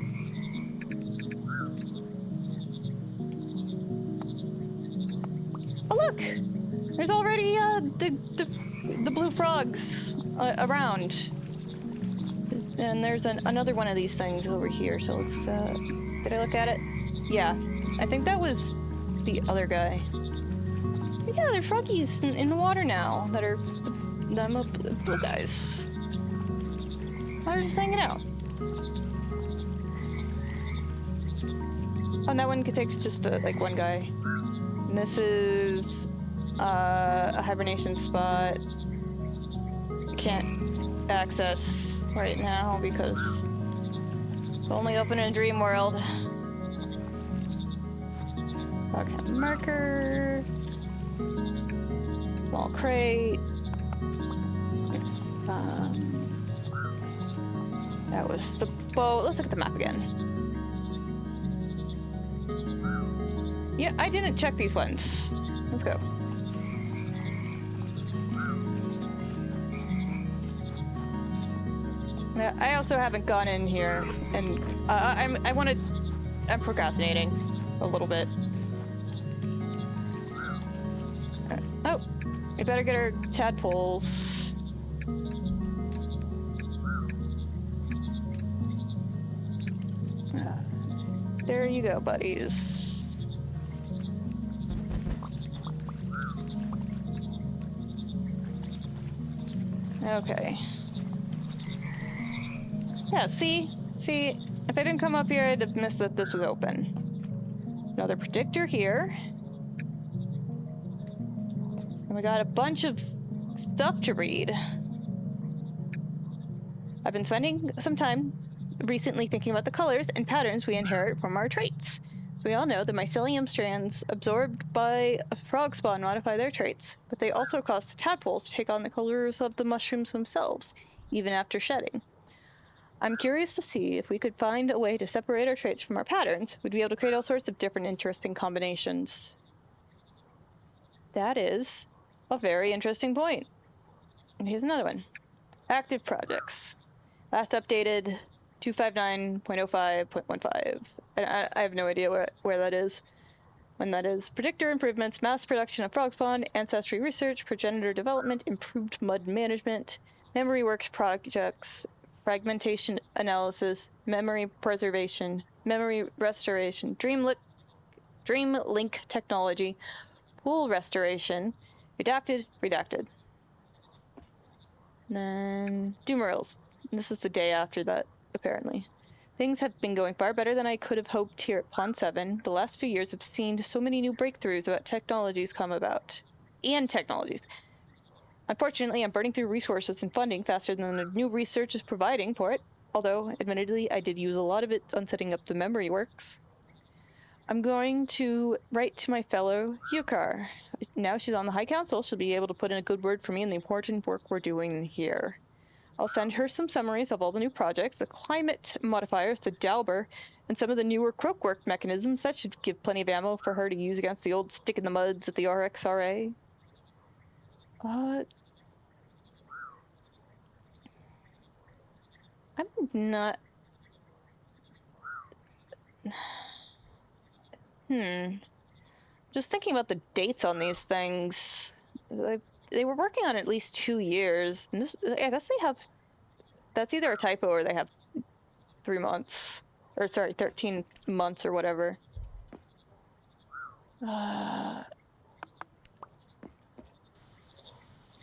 Oh look! There's already the blue frogs around. And there's another one of these things over here, so let's, did I look at it? Yeah, I think that was the other guy. Yeah, there are froggies in the water now that are the blue guys. They're just hanging out. Oh, and that one takes just like one guy. And this is a hibernation spot. Can't access right now because it's only open in Dream World. Okay, marker. Small crate. That was the boat. Let's look at the map again. Yeah, I didn't check these ones. Let's go. Yeah, I also haven't gone in here, and I'm procrastinating a little bit. Oh, we better get our tadpoles. There you go, buddies. Okay. Yeah, see, if I didn't come up here, I'd have missed that this was open. Another predictor here. And we got a bunch of stuff to read. I've been spending some time recently thinking about the colors and patterns we inherit from our traits. As we all know, the mycelium strands absorbed by a frog spawn modify their traits, but they also cause the tadpoles to take on the colors of the mushrooms themselves, even after shedding. I'm curious to see if we could find a way to separate our traits from our patterns. We'd be able to create all sorts of different interesting combinations. That is a very interesting point. And here's another one. Active projects. Last updated 259.05.15. I have no idea where that is. When that is. Predictor improvements, mass production of frog spawn, ancestry research, progenitor development, improved mud management, memory works projects, fragmentation analysis, memory preservation, memory restoration, dream link technology, pool restoration, redacted. And then Doomerils. This is the day after that, apparently. Things have been going far better than I could have hoped here at Pond 7. The last few years have seen so many new breakthroughs about technologies come about. And technologies. Unfortunately, I'm burning through resources and funding faster than the new research is providing for it. Although, admittedly, I did use a lot of it on setting up the memory works. I'm going to write to my fellow Yukar. Now she's on the High Council, she'll be able to put in a good word for me in the important work we're doing here. I'll send her some summaries of all the new projects, the climate modifiers, the Dauber, and some of the newer croak work mechanisms. That should give plenty of ammo for her to use against the old stick in the muds at the RXRA. I'm not... Just thinking about the dates on these things. They were working on at least 2 years. And I guess they have... That's either a typo or they have 3 months. Or, sorry, 13 months or whatever. And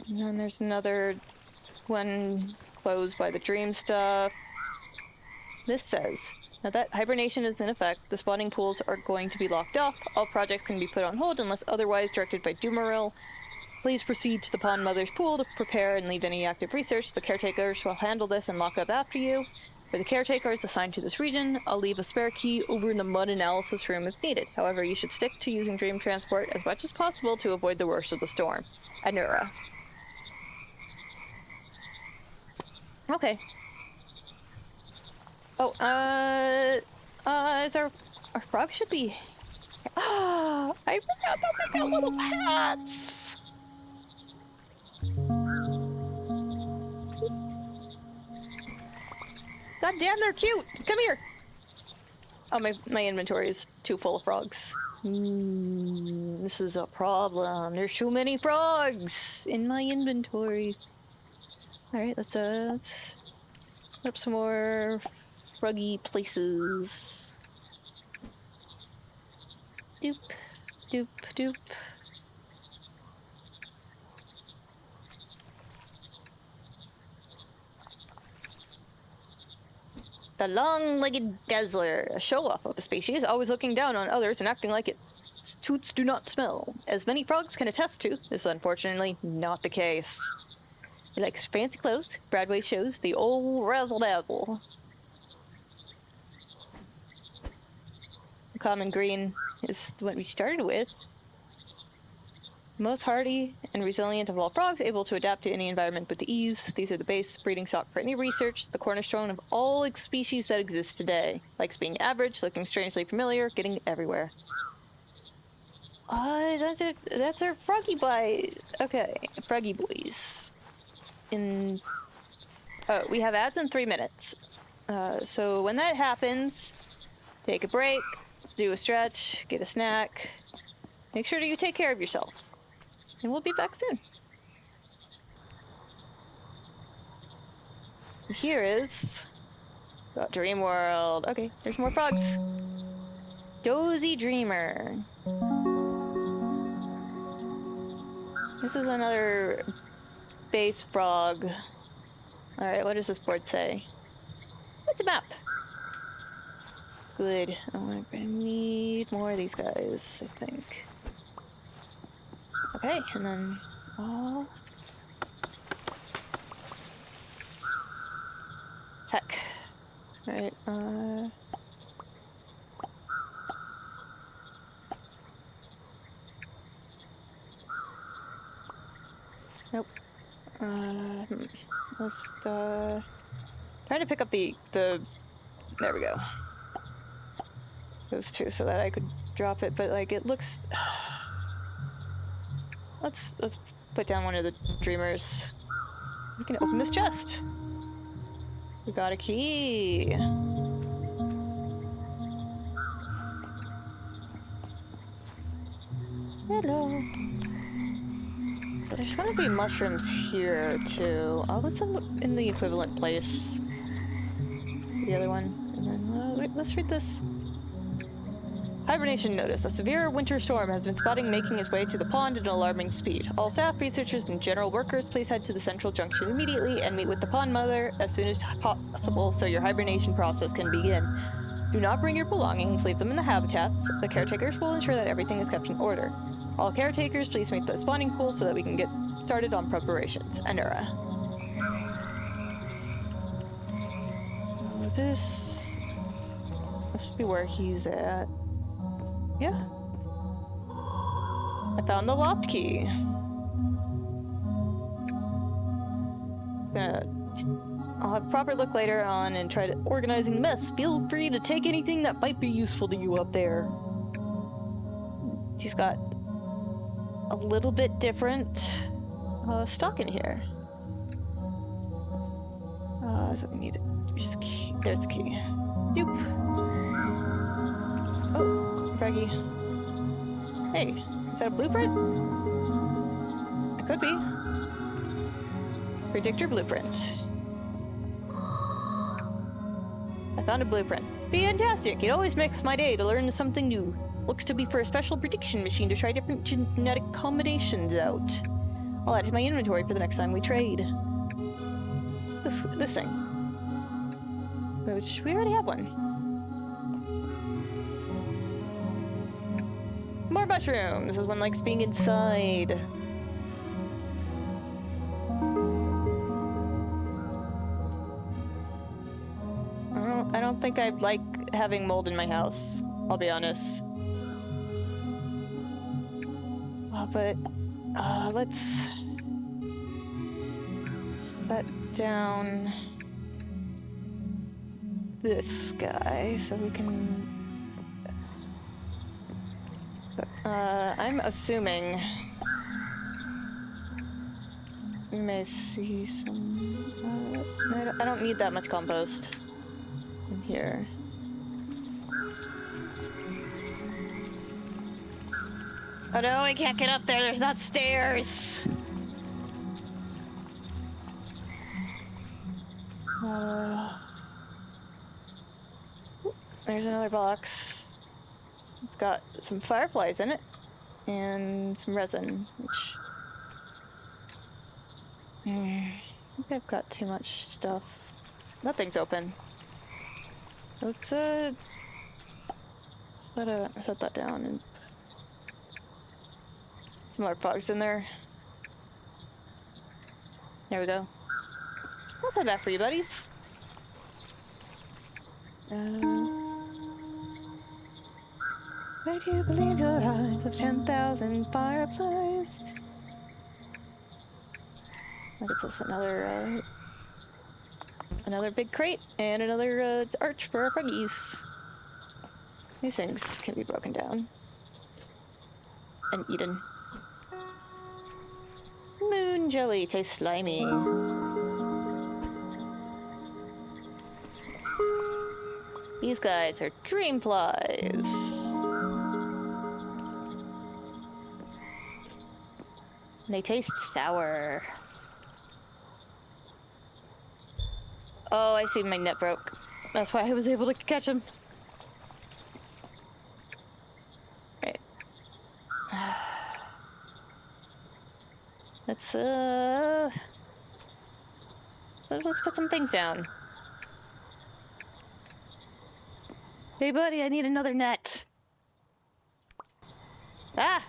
then there's another one closed by the dream stuff. This says, now that hibernation is in effect, the spawning pools are going to be locked off. All projects can be put on hold unless otherwise directed by Doomeril. Please proceed to the Pond Mother's pool to prepare and leave any active research. The caretakers will handle this and lock up after you. For the caretakers assigned to this region, I'll leave a spare key over in the mud analysis room if needed. However, you should stick to using dream transport as much as possible to avoid the worst of the storm. Anura. Okay. Oh, is our frog should be... Ah, I forgot about they got little hats! God damn, they're cute! Come here! Oh, my inventory is too full of frogs. This is a problem. There's too many frogs in my inventory. Alright, let's Up some more froggy places. Doop, doop, doop. The long-legged dazzler, a show-off of a species, always looking down on others and acting like its toots do not smell. As many frogs can attest to, this is unfortunately not the case. He likes fancy clothes, Broadway shows, the old razzle-dazzle. The common green is what we started with. Most hardy and resilient of all frogs, able to adapt to any environment with ease. These are the base breeding stock for any research, the cornerstone of all species that exist today. Likes being average, looking strangely familiar, getting everywhere. That's our froggy boy. Okay, froggy boys. Oh, we have ads in 3 minutes. So when that happens, take a break, do a stretch, get a snack. Make sure that you take care of yourself. And we'll be back soon. Here is Dream World. Okay, there's more frogs. Dozy Dreamer. This is another base frog. Alright, what does this board say? It's a map. Good. Oh, we're gonna need more of these guys, I think. Okay, and then... Oh... Heck. Alright, Nope. Let's, try to pick up the... There we go. Those two so that I could drop it, but, like, it looks... Let's put down one of the dreamers. We can open this chest. We got a key. Hello. So there's gonna be mushrooms here too. I'll put some in the equivalent place. The other one. And then, wait, let's read this. Hibernation notice. A severe winter storm has been spotting making its way to the pond at an alarming speed. All staff, researchers, and general workers, please head to the central junction immediately and meet with the pond mother as soon as possible so your hibernation process can begin. Do not bring your belongings, leave them in the habitats. The caretakers will ensure that everything is kept in order. All caretakers, please meet the spawning pool so that we can get started on preparations. Anura. So this must be where he's at. Yeah. I found the loft key. I'll have a proper look later on and try to organizing the mess. Feel free to take anything that might be useful to you up there. He's got a little bit different stock in here. So we need it. There's the key. There's the key. Doop. Oh, froggy. Hey, is that a blueprint? It could be. Predictor blueprint. I found a blueprint. Fantastic! It always makes my day to learn something new. Looks to be for a special prediction machine to try different genetic combinations out. I'll add it to my inventory for the next time we trade. This thing. Which, we already have one. More mushrooms, as one likes being inside. I don't think I like having mold in my house, I'll be honest. But let's set down this guy so we can... I'm assuming we may see some... I don't need that much compost in here. Oh no, I can't get up there, there's not stairs! There's another box. It's got some fireflies in it and some resin, which I think I've got too much stuff. That thing's open. Let's set that down and some more bugs in there. There we go. I'll head back for you, buddies. Where do you believe your eyes of 10,000 fireflies? I guess that's another big crate and another arch for our froggies. These things can be broken down and eaten. Moon jelly tastes slimy. These guys are dream flies. They taste sour. Oh, I see, my net broke. That's why I was able to catch him. Right. Let's put some things down. Hey buddy, I need another net. Ah!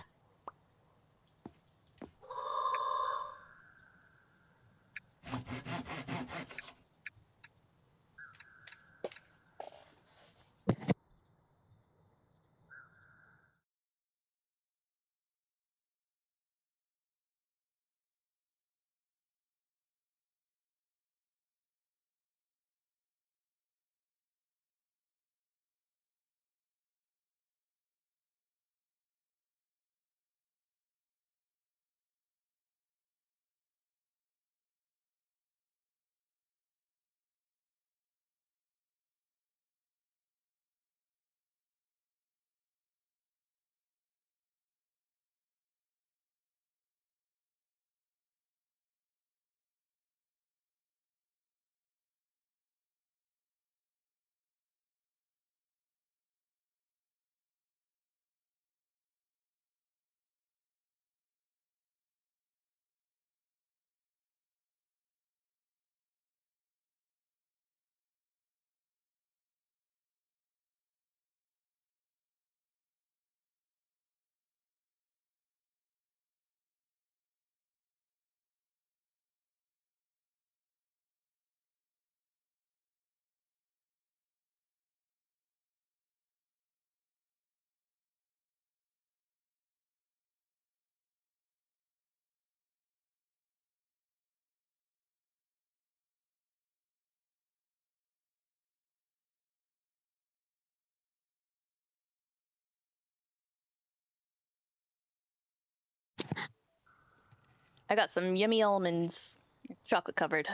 I got some yummy almonds. Chocolate covered.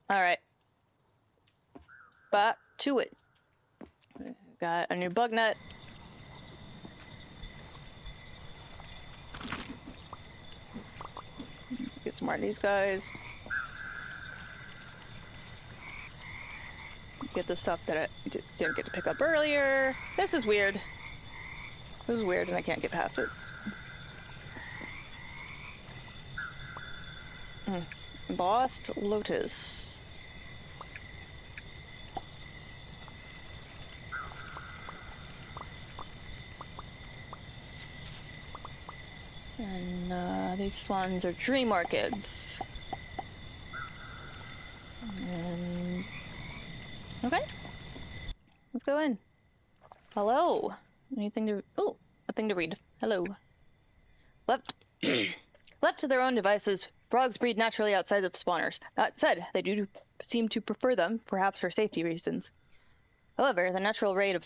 Alright. Back to it. Got a new bug net. Get some more of these guys. Get the stuff that I didn't get to pick up earlier. This is weird. This is weird and I can't get past it. Embossed lotus. And these ones are dream orchids. And okay, let's go in. Hello. Anything to? Oh, a thing to read. Hello. Left to their own devices, frogs breed naturally outside of spawners. That said, they do seem to prefer them, perhaps for safety reasons. However, the natural rate of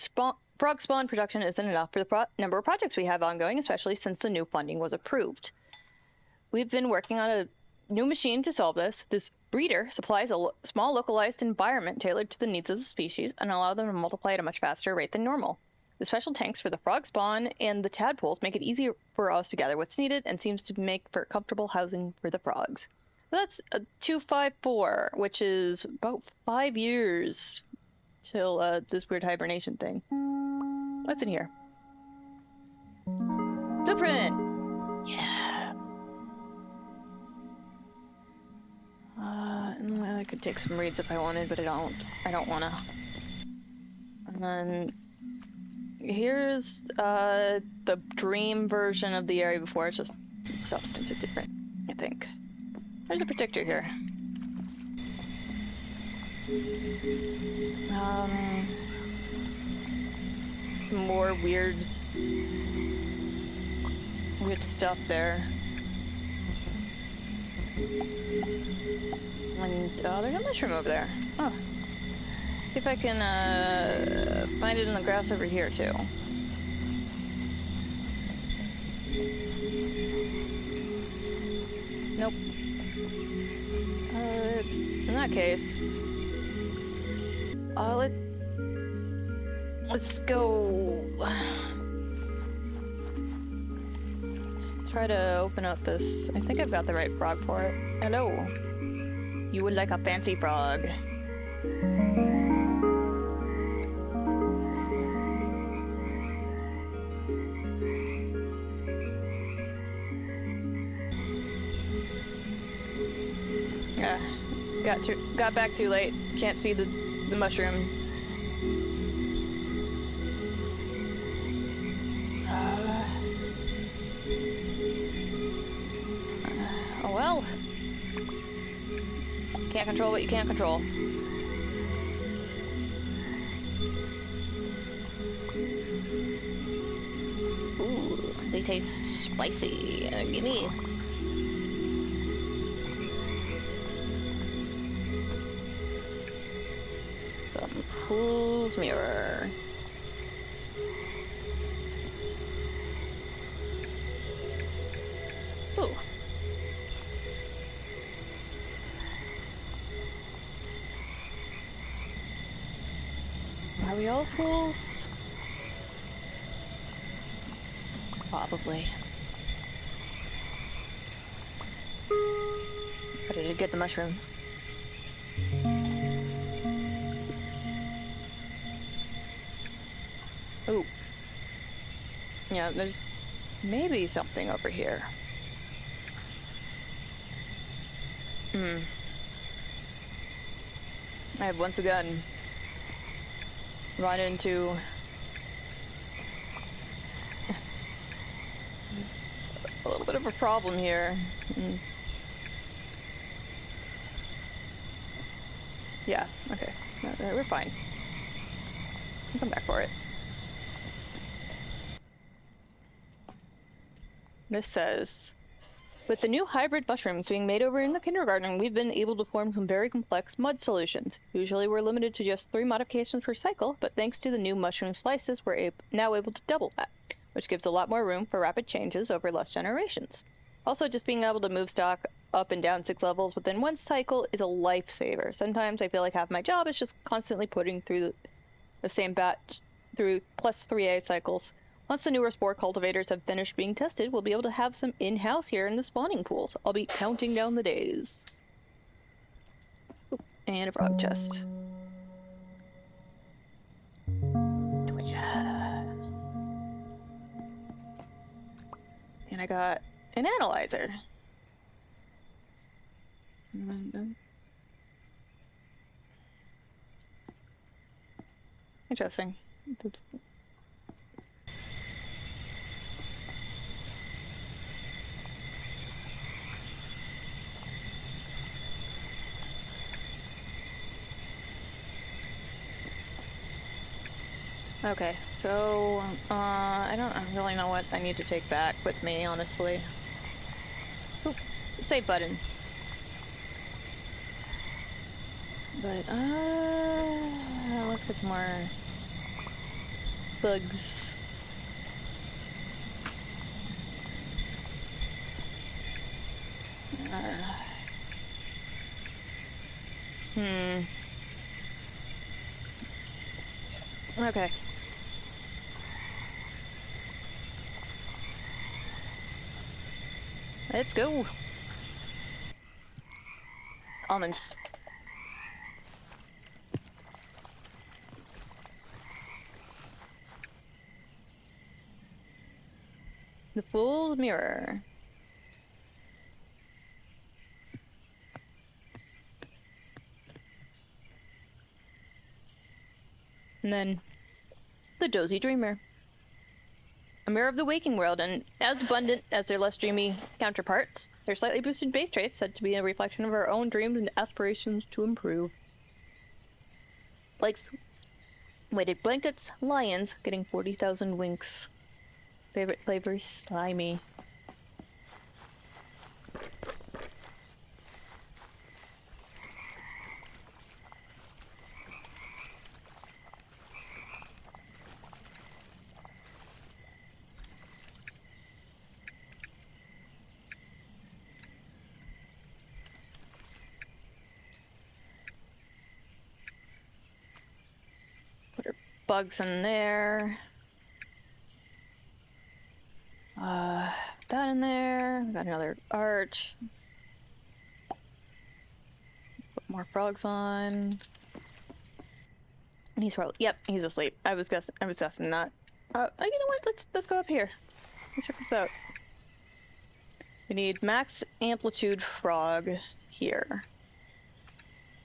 frog spawn production isn't enough for the number of projects we have ongoing, especially since the new funding was approved. We've been working on a new machine to solve this. This breeder supplies a small localized environment tailored to the needs of the species and allow them to multiply at a much faster rate than normal. The special tanks for the frog spawn and the tadpoles make it easier for us to gather what's needed and seems to make for comfortable housing for the frogs. That's a 254, which is about 5 years till this weird hibernation thing. What's in here? Blueprint! Yeah. I could take some reads if I wanted, but I don't. I don't wanna. And then here's the dream version of the area before. It's just some substantive different, I think. There's a predictor here. Some more weird stuff there. And there's a mushroom over there. Oh. See if I can find it in the grass over here too. Nope. In that case, let's go. Let's try to open up this. I think I've got the right frog for it. Hello. You would like a fancy frog. Yeah, got back too late. Can't see the mushroom. Oh well. Can't control what you can't control. Ooh, they taste spicy. Gimme. Some Fool's Mirror. Ooh. Are we all fools? Probably. But I did get the mushroom. Ooh. Yeah, there's maybe something over here. I have once again run into a little bit of a problem here. Yeah, okay. We're fine. I'll come back for it. This says, with the new hybrid mushrooms being made over in the kindergarten, we've been able to form some very complex mud solutions. Usually we're limited to just 3 modifications per cycle, but thanks to the new mushroom slices, we're now able to double that, which gives a lot more room for rapid changes over less generations. Also, just being able to move stock up and down 6 levels within 1 cycle is a lifesaver. Sometimes I feel like half my job is just constantly putting through the same batch through plus 3A cycles. Once the newer spore cultivators have finished being tested, we'll be able to have some in-house here in the spawning pools. I'll be counting down the days. And a frog chest. And I got an analyzer. Interesting. Okay, so I don't really know what I need to take back with me, honestly. Ooh, save button. But let's get some more bugs. Okay. Let's go. Almonds. The Fool's Mirror. And then the Dozy Dreamer. A mirror of the waking world, and as abundant as their less dreamy counterparts, their slightly boosted base traits said to be a reflection of our own dreams and aspirations to improve. Like weighted blankets, lions, getting 40,000 winks. Favorite flavor, slimy. Put our bugs in there. That in there. We got another arch. Put more frogs on. And he's probably, yep, he's asleep. I was guessing that. You know what? Let's go up here. Let's check this out. We need max amplitude frog here.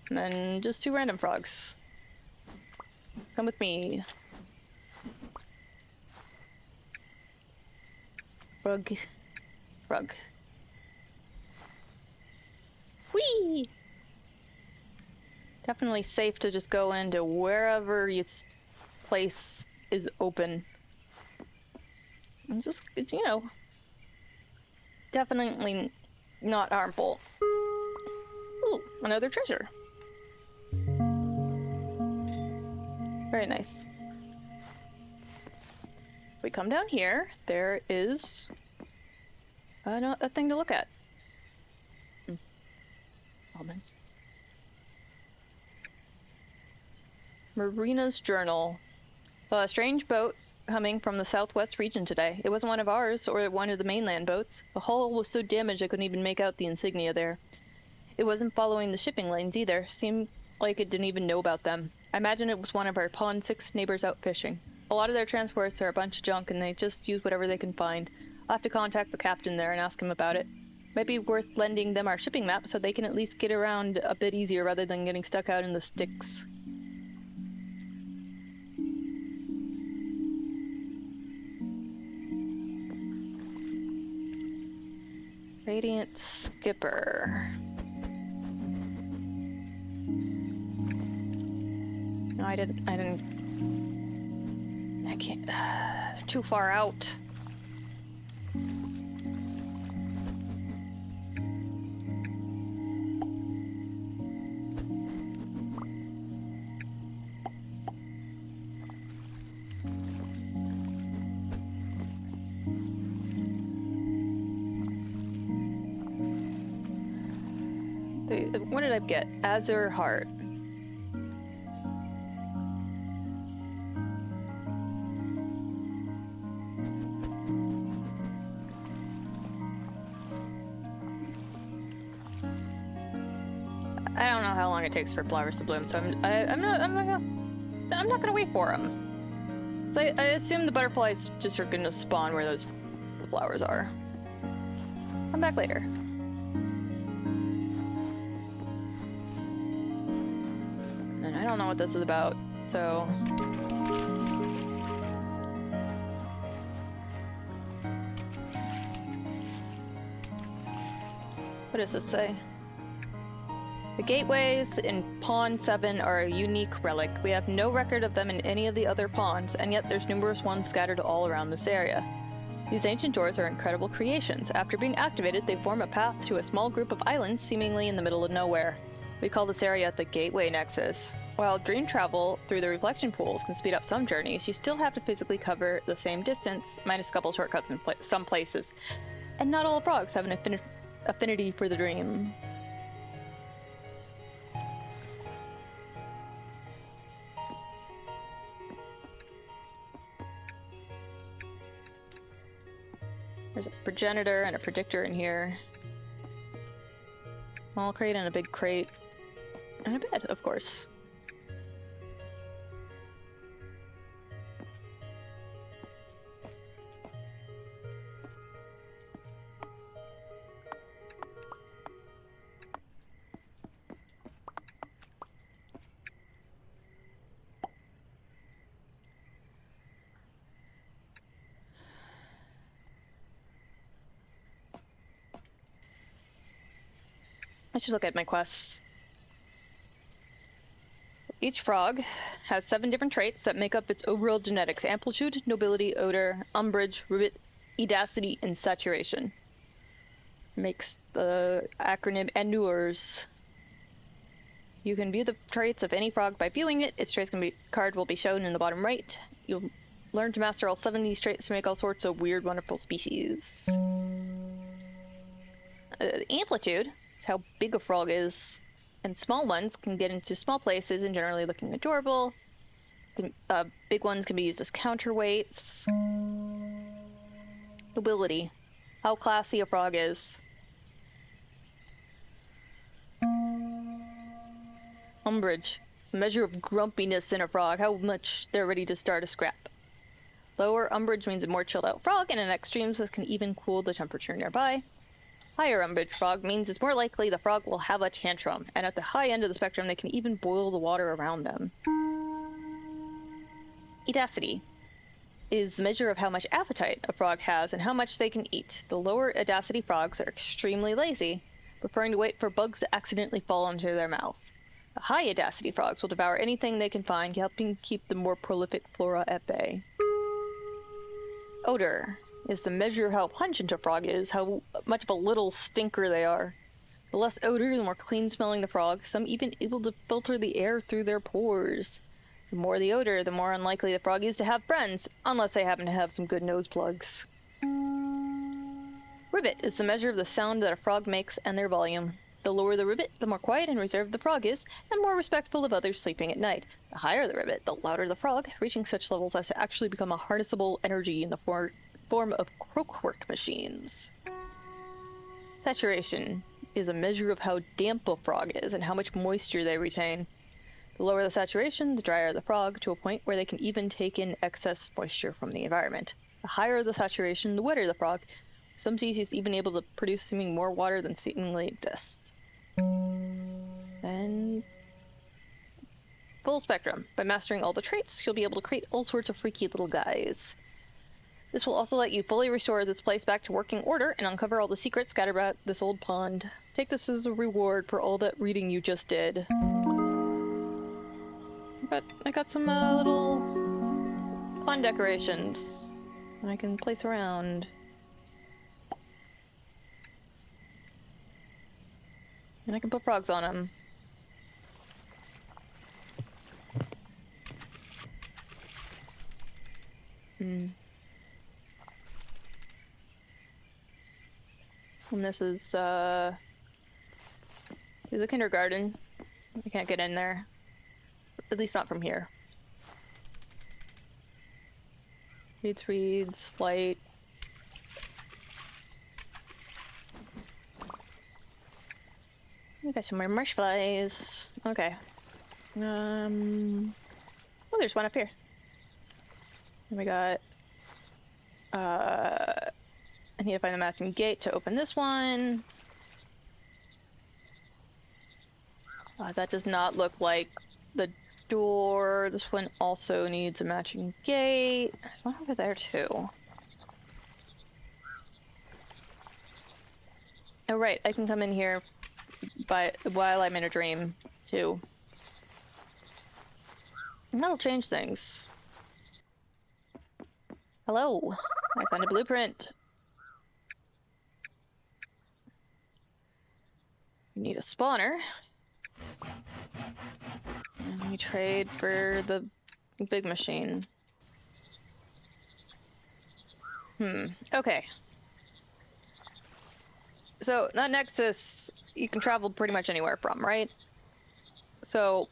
And then just 2 random frogs. Come with me. Frog. Frog. Whee! Definitely safe to just go into wherever your place is open. And just, you know, definitely not harmful. Ooh, another treasure. Very nice. If we come down here, there is a thing to look at. Almonds. Marina's journal. A strange boat coming from the southwest region today. It wasn't one of ours or one of the mainland boats. The hull was so damaged I couldn't even make out the insignia there. It wasn't following the shipping lanes either. Seemed like it didn't even know about them. I imagine it was one of our Pond 6 neighbors out fishing. A lot of their transports are a bunch of junk and they just use whatever they can find. I'll have to contact the captain there and ask him about it. Might be worth lending them our shipping map so they can at least get around a bit easier rather than getting stuck out in the sticks. Radiant Skipper. No, I can't. They're too far out. What did I get? Azure Heart. I don't know how long it takes for flowers to bloom, so I'm not gonna wait for them. So I assume the butterflies just are gonna spawn where those flowers are. Come back later. And I don't know what this is about, so. What does this say? The gateways in Pond 7 are a unique relic. We have no record of them in any of the other ponds, and yet there's numerous ones scattered all around this area. These ancient doors are incredible creations. After being activated, they form a path to a small group of islands seemingly in the middle of nowhere. We call this area the Gateway Nexus. While dream travel through the reflection pools can speed up some journeys, you still have to physically cover the same distance, minus a couple shortcuts in some places. And not all frogs have an affinity for the dream. There's a progenitor and a predictor in here. Small crate and a big crate. And a bed, of course. Let's just look at my quests. Each frog has 7 different traits that make up its overall genetics: amplitude, nobility, odor, umbrage, rivet, edacity, and saturation. Makes the acronym Ennurs. You can view the traits of any frog by viewing it. Its traits card will be shown in the bottom right. You'll learn to master all 7 of these traits to make all sorts of weird, wonderful species. Amplitude is how big a frog is. And small ones can get into small places and generally looking adorable. Big ones can be used as counterweights. Nobility. How classy a frog is. Umbrage. It's a measure of grumpiness in a frog, how much they're ready to start a scrap. Lower umbrage means a more chilled out frog, and in extremes this can even cool the temperature nearby. Higher umbrage frog means it's more likely the frog will have a tantrum, and at the high end of the spectrum they can even boil the water around them. Edacity is the measure of how much appetite a frog has and how much they can eat. The lower edacity frogs are extremely lazy, preferring to wait for bugs to accidentally fall into their mouths. The high edacity frogs will devour anything they can find, helping keep the more prolific flora at bay. Odor is the measure of how pungent a frog is, how much of a little stinker they are. The less odor, the more clean-smelling the frog, some even able to filter the air through their pores. The more the odor, the more unlikely the frog is to have friends, unless they happen to have some good nose plugs. Rivet is the measure of the sound that a frog makes and their volume. The lower the rivet, the more quiet and reserved the frog is, and more respectful of others sleeping at night. The higher the rivet, the louder the frog, reaching such levels as to actually become a harnessable energy in the form of croakwork machines. Saturation is a measure of how damp a frog is and how much moisture they retain. The lower the saturation, the drier the frog, to a point where they can even take in excess moisture from the environment. The higher the saturation, the wetter the frog, some species even able to produce seeming more water than seemingly exists. And full spectrum. By mastering all the traits, you'll be able to create all sorts of freaky little guys. This will also let you fully restore this place back to working order and uncover all the secrets scattered about this old pond. Take this as a reward for all that reading you just did. I got some little pond decorations I can place around. And I can put frogs on them. And this is the kindergarten. I can't get in there. At least not from here. Reeds, light. We got some more marsh flies. Okay. Oh, there's one up here. And we got, I need to find the matching gate to open this one. That does not look like the door. This one also needs a matching gate. There's one over there too. Oh right, I can come in here while I'm in a dream too. And that'll change things. Hello, I found a blueprint. We need a spawner. And we trade for the big machine. Okay. So, that Nexus, you can travel pretty much anywhere from, right? So,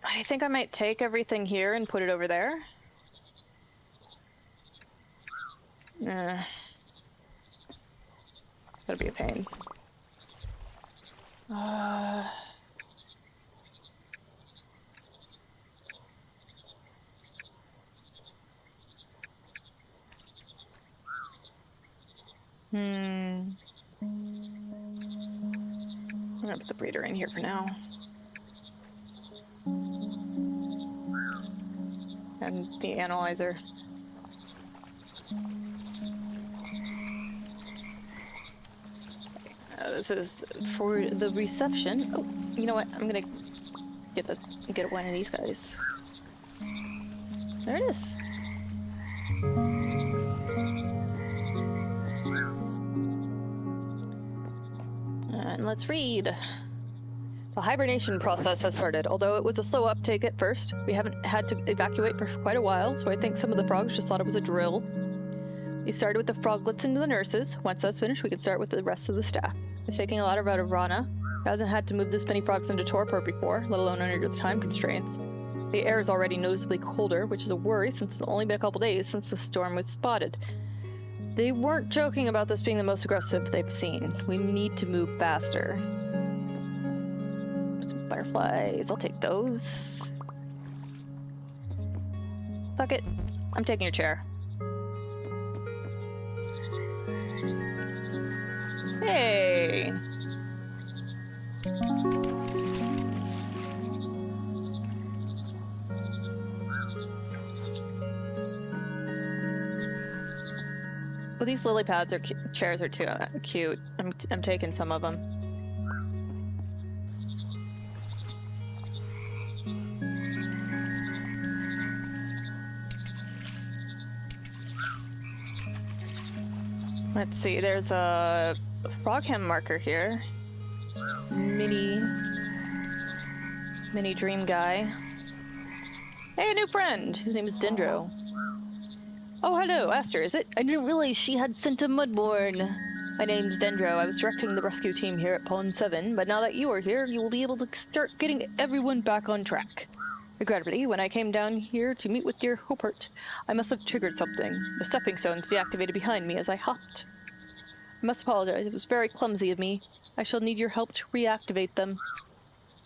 I think I might take everything here and put it over there. gonna be a pain. I'm gonna put the breeder in here for now. And the analyzer. This is for the reception. Oh, you know what? I'm gonna get one of these guys. There it is. And let's read. The hibernation process has started. Although it was a slow uptake at first, we haven't had to evacuate for quite a while, so I think some of the frogs just thought it was a drill. We started with the froglets and the nurses. Once that's finished, we can start with the rest of the staff. It's taking a lot out of Rana. He hasn't had to move this many frogs into torpor before, let alone under the time constraints. The air is already noticeably colder, which is a worry since it's only been a couple days since the storm was spotted. They weren't joking about this being the most aggressive they've seen. We need to move faster. Some butterflies, I'll take those. Fuck it, I'm taking your chair. Hey! Well, these lily pads or chairs are too cute. I'm taking some of them. Let's see, there's a Frogham marker here. Mini dream guy. Hey, a new friend! His name is Dendro. Oh, hello, Aster, is it? I didn't realize she had sent a Mudborne. My name's Dendro. I was directing the rescue team here at Pawn 7, but now that you are here, you will be able to start getting everyone back on track. Regrettably, when I came down here to meet with dear Hopert, I must have triggered something. The stepping stones deactivated behind me as I hopped. I must apologize. It was very clumsy of me. I shall need your help to reactivate them.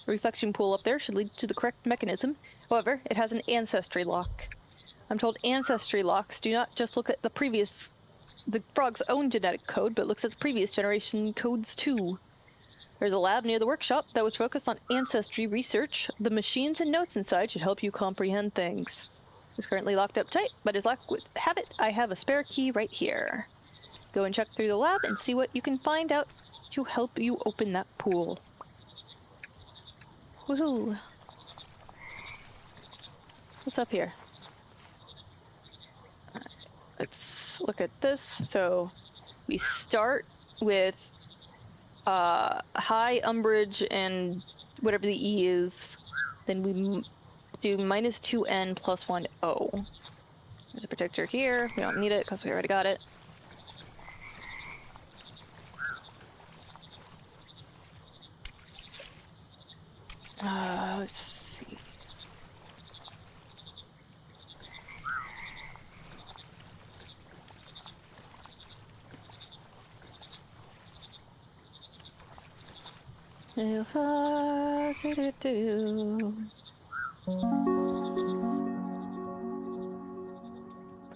The reflection pool up there should lead to the correct mechanism. However, it has an ancestry lock. I'm told ancestry locks do not just look at the frog's own genetic code, but looks at the previous generation codes too. There's a lab near the workshop that was focused on ancestry research. The machines and notes inside should help you comprehend things. It's currently locked up tight, but as luck would have it, I have a spare key right here. Go and check through the lab and see what you can find out to help you open that pool. Woohoo! What's up here? Let's look at this. So we start with high umbrage and whatever the E is. Then we do -2N plus 1 O. There's a protector here. We don't need it because we already got it. Let's see.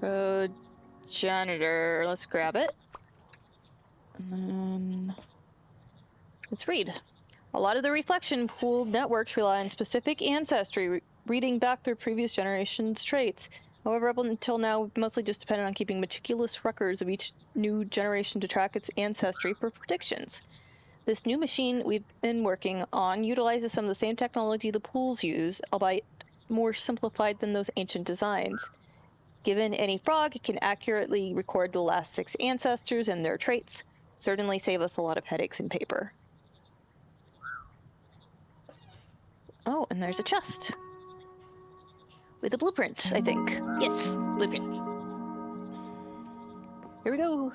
Progenitor. Let's grab it. And then let's read. A lot of the reflection pool networks rely on specific ancestry, reading back their previous generation's traits. However, up until now, we've mostly just depended on keeping meticulous records of each new generation to track its ancestry for predictions. This new machine we've been working on utilizes some of the same technology the pools use, albeit more simplified than those ancient designs. Given any frog, it can accurately record the last 6 ancestors and their traits. Certainly save us a lot of headaches and paper. Oh, and there's a chest. With a blueprint, I think. Yes, blueprint. Here we go.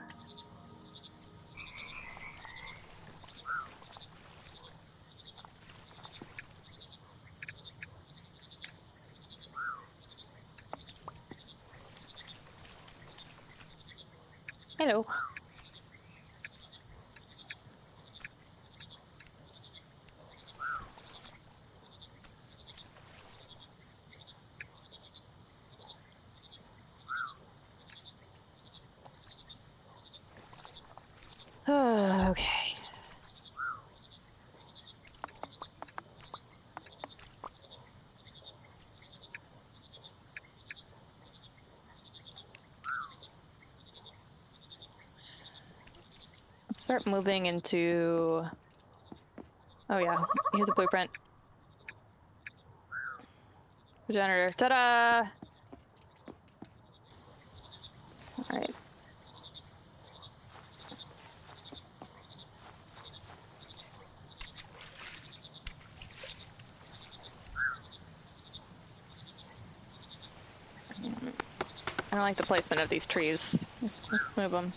Hello. Okay. Start moving into... Oh yeah, here's a blueprint. Generator. Ta-da! Alright. I don't like the placement of these trees. Let's move them.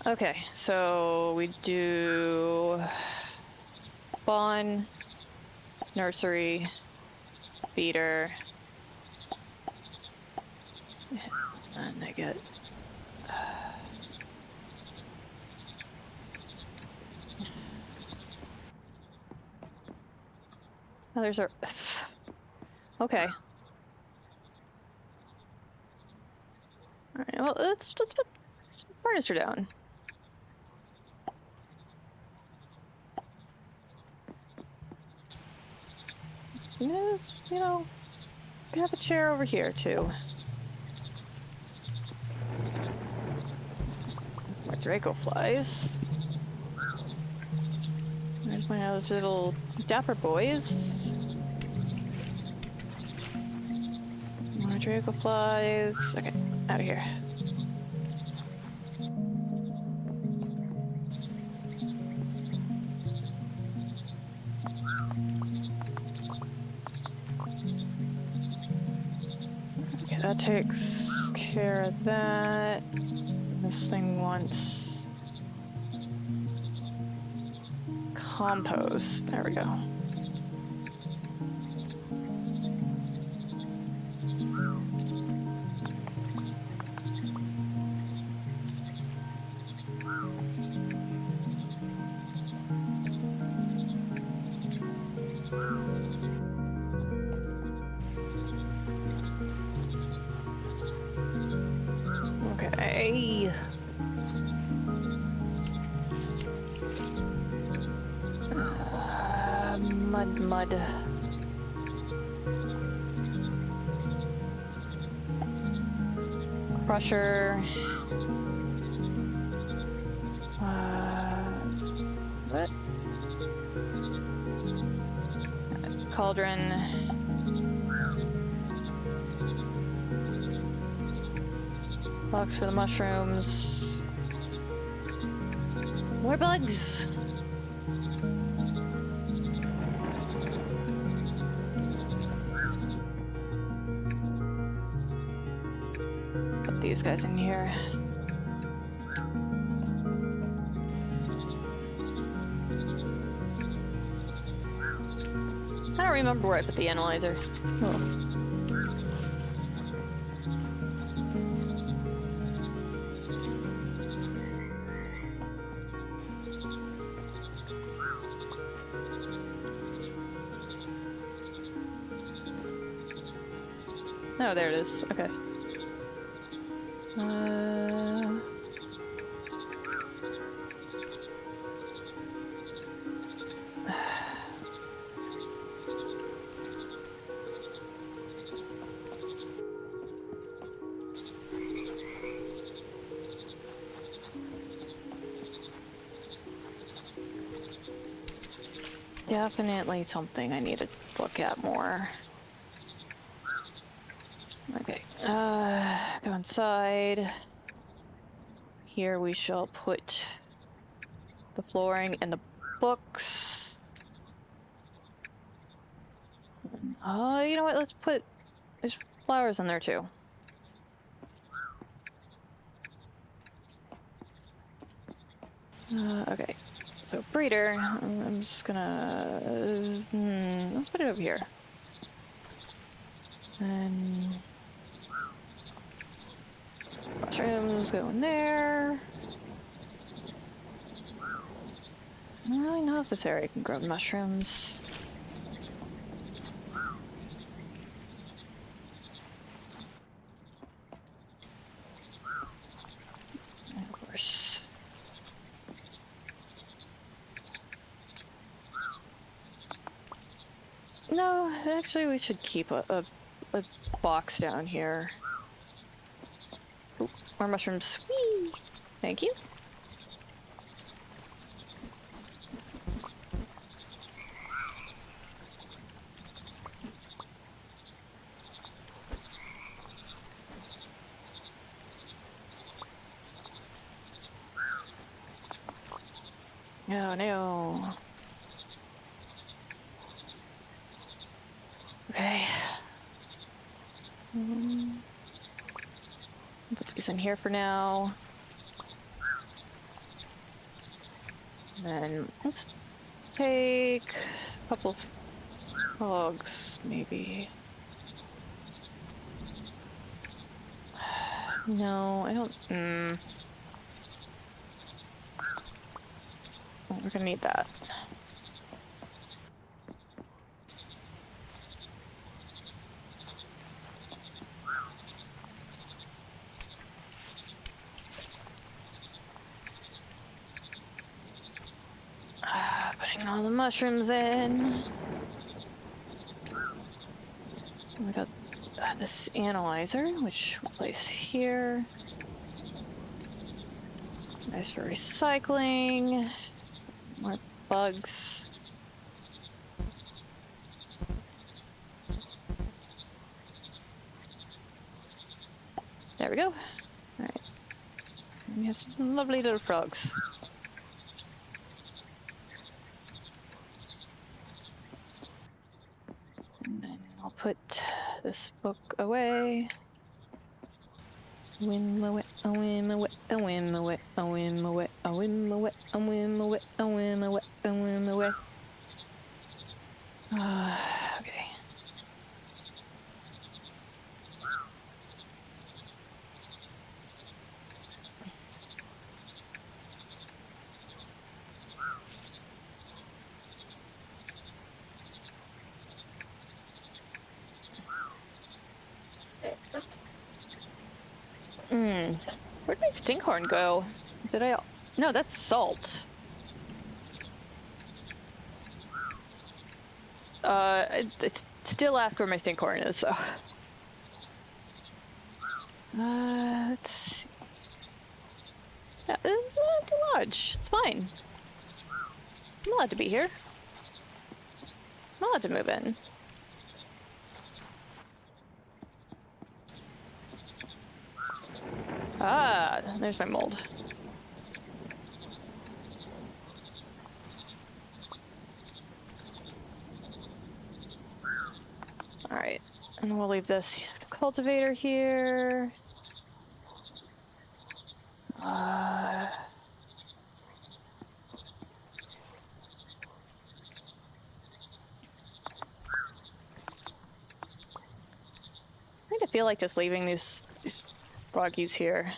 Okay, so we do spawn, nursery, feeder, and I get... Oh, there's our... Okay. Alright, well, let's put some furniture down. You know, we have a chair over here, too. More Draco flies. There's my other little dapper boys. More Draco flies. Okay, out of here. Okay, that takes care of that. This thing wants compost. There we go. Okay. Mud. Crusher. What? Cauldron. Box for the mushrooms. More bugs! Put these guys in here. I don't remember where I put the analyzer. Oh. Oh, there it is. Okay. Definitely something I need to look at more. Okay, go inside. Here we shall put the flooring and the books. Oh, you know what? Let's put there's flowers in there too. Okay, so breeder. I'm just gonna let's put it over here. And mushrooms go in there. I don't really know if this area can grow mushrooms. No, actually we should keep a box down here. Ooh, more mushrooms. Whee! Thank you. No, no. Okay. Put these in here for now. And then let's take a couple of frogs, maybe. No, I don't. Oh, we're gonna need that. Putting all the mushrooms in. We got this analyzer, which we'll place here. Nice for recycling. More bugs. There we go. All right. We have some lovely little frogs. And then I'll put this book away. Wim away, a wim away, a wim away, a wim away, a wim away, a wim away, a wim away, a wim away. Okay. Where'd my stinkhorn go? Did I? No, that's salt. Still ask where my stinkhorn is, so. Let's see. Yeah, this is not too large. It's fine. I'm allowed to be here. I'm allowed to move in. Ah, there's my mold. Alright, and we'll leave this the cultivator here. I kind of feel like just leaving these froggies here.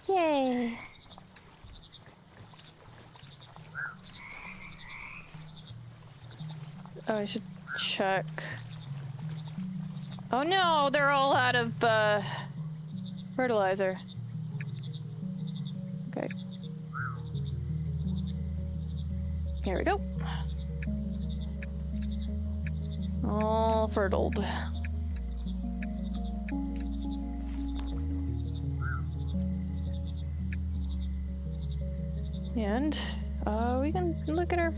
Yay! Oh, I should check. Oh no, they're all out of fertilizer. Okay. Here we go. All fertiled. And we can look at our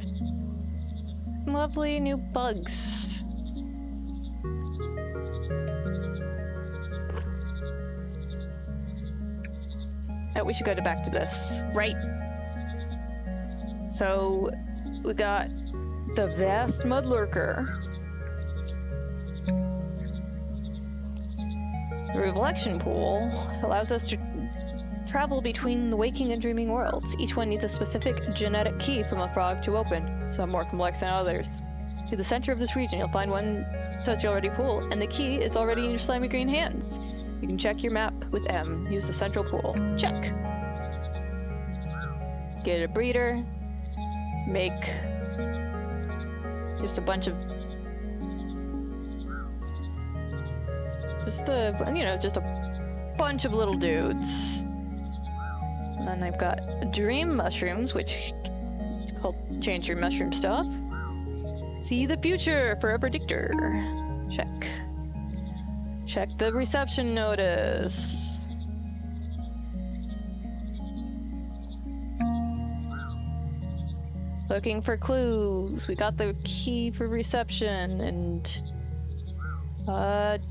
lovely new bugs. Oh, we should go back to this, right? So we got the vast mudlurker. The reflection pool allows us to travel between the waking and dreaming worlds. Each one needs a specific genetic key from a frog to open, some more complex than others. To the center of this region, you'll find one such already pool, and the key is already in your slimy green hands. You can check your map with M. Use the central pool. Check! Get a breeder. Make just a bunch of... just a bunch of little dudes. And then I've got dream mushrooms, which help change your mushroom stuff. See the future for a predictor. Check. Check the reception notice. Looking for clues. We got the key for reception and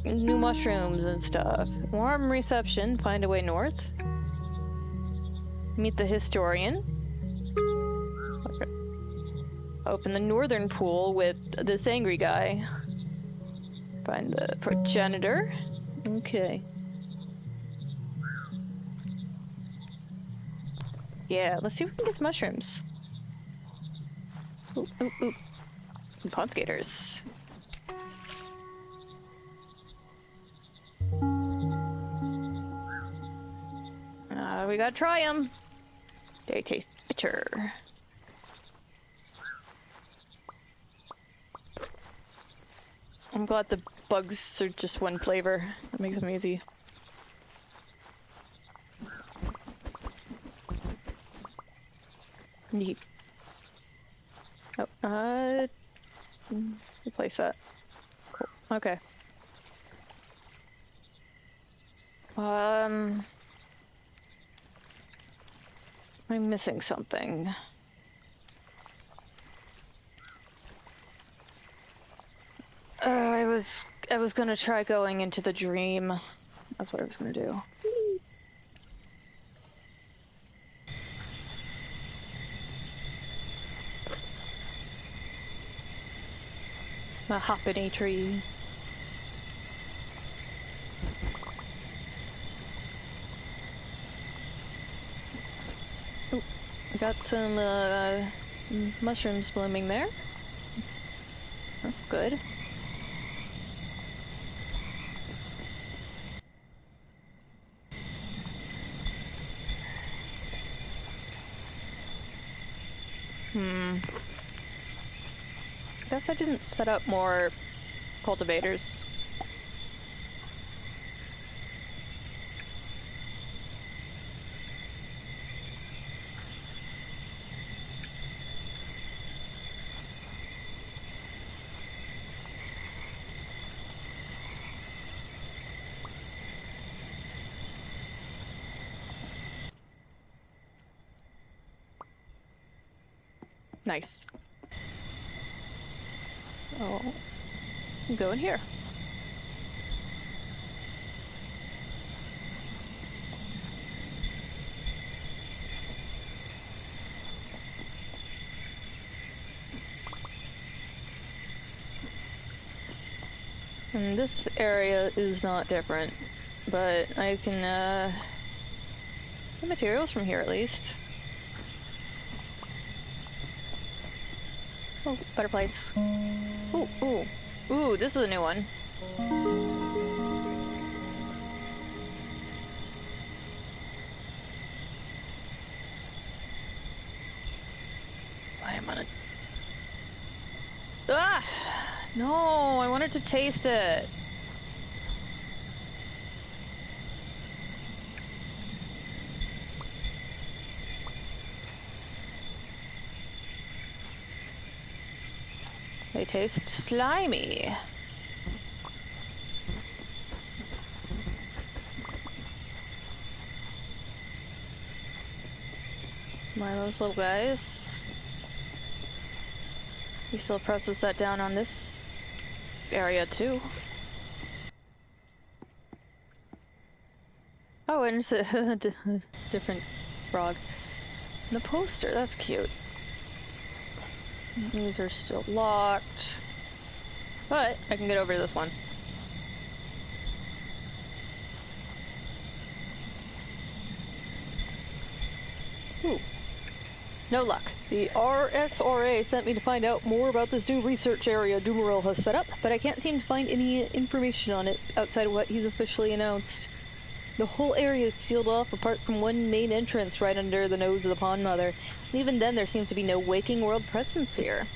new mushrooms and stuff. Warm reception. Find a way north. Meet the historian. Open the northern pool with this angry guy. Find the progenitor. Okay. Yeah, let's see if we can get some mushrooms. Ooh, ooh, ooh. Some pond skaters. We gotta try them. They taste bitter. I'm glad the bugs are just one flavor. That makes them easy. Neat. Oh, replace that. Cool. Okay. I'm missing something. I was gonna try going into the dream. That's what I was gonna do. A hoppity tree. Oh, I got some mushrooms blooming there. That's good. Guess I didn't set up more cultivators. Nice. Oh, go in here. And this area is not different, but I can get materials from here at least. Oh, butterflies. Ooh, ooh. Ooh, this is a new one. I am on a... Ah! No, I wanted to taste it. They taste slimy. Those little guys. You still process that down on this area too. Oh, and it's a different frog. And the poster, that's cute. These are still locked. But I can get over to this one. Ooh. No luck. The RXRA sent me to find out more about this new research area Dumeril has set up, but I can't seem to find any information on it outside of what he's officially announced. The whole area is sealed off apart from one main entrance right under the nose of the Pond Mother. And even then, there seems to be no waking world presence here.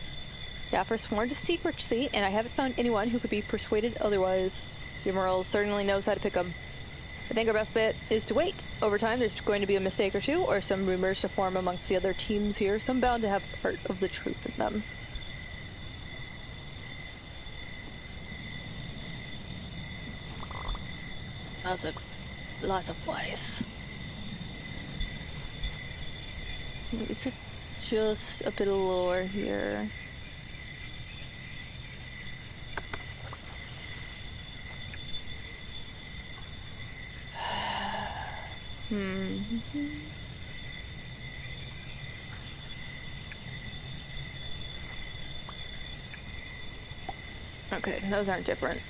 Staff are sworn to secrecy, and I haven't found anyone who could be persuaded otherwise. Dumeril certainly knows how to pick 'em. I think our best bet is to wait. Over time, there's going to be a mistake or two, or some rumors to form amongst the other teams here, some bound to have part of the truth in them. Lots of flies. Is it just a bit lower here? Okay, those aren't different.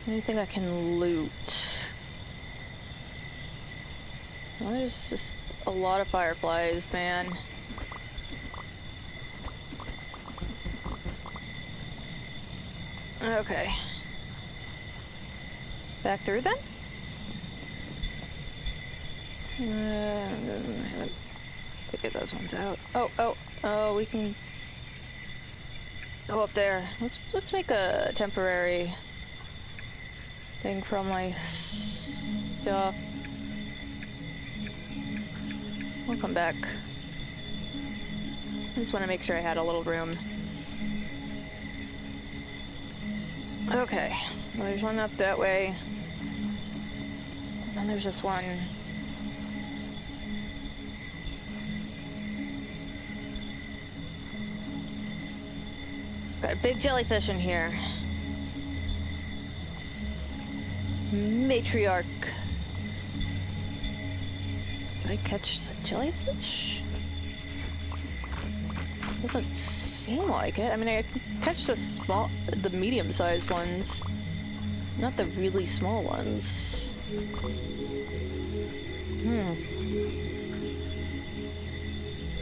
Anything I can loot? Well, there's just a lot of fireflies, man. Okay. Back through then? I haven't figured those ones out. Oh, we can go up there. Let's make a temporary thing from my stuff. We'll come back. I just want to make sure I had a little room. Okay, well, there's one up that way. And there's this one. It's got a big jellyfish in here. Matriarch. Did I catch the jellyfish? Doesn't seem like it. I mean, I can catch the medium-sized ones, not the really small ones.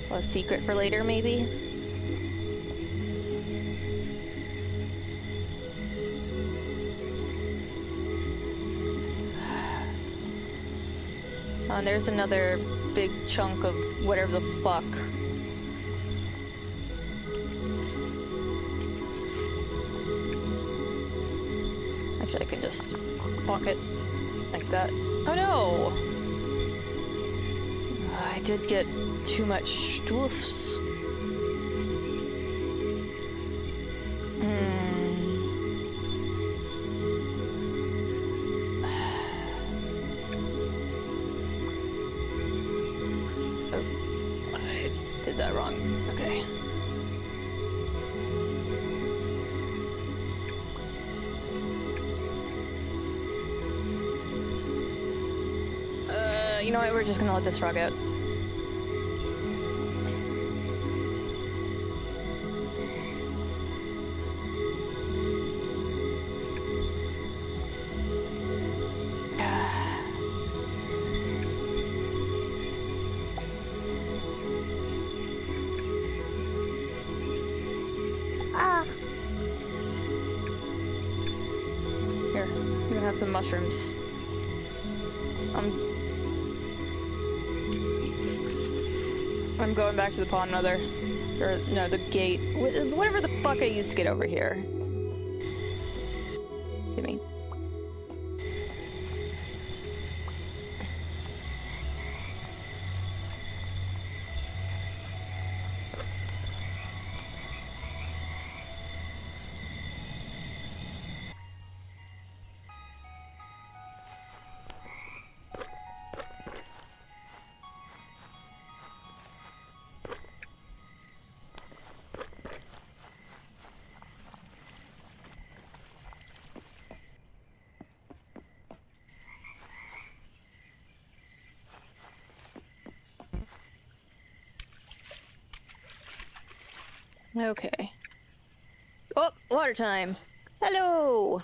Well, a secret for later, maybe? Oh, and there's another big chunk of whatever the fuck. Actually, I can just walk it like that. Oh no! I did get too much stuffs. Oh, I did that wrong. Okay. You know what? We're just gonna let this frog out. Here, I'm gonna have some mushrooms. I'm going back to the pond, mother. Or, no, the gate. Whatever the fuck I used to get over here. Give me. Okay. Oh, water time. Hello.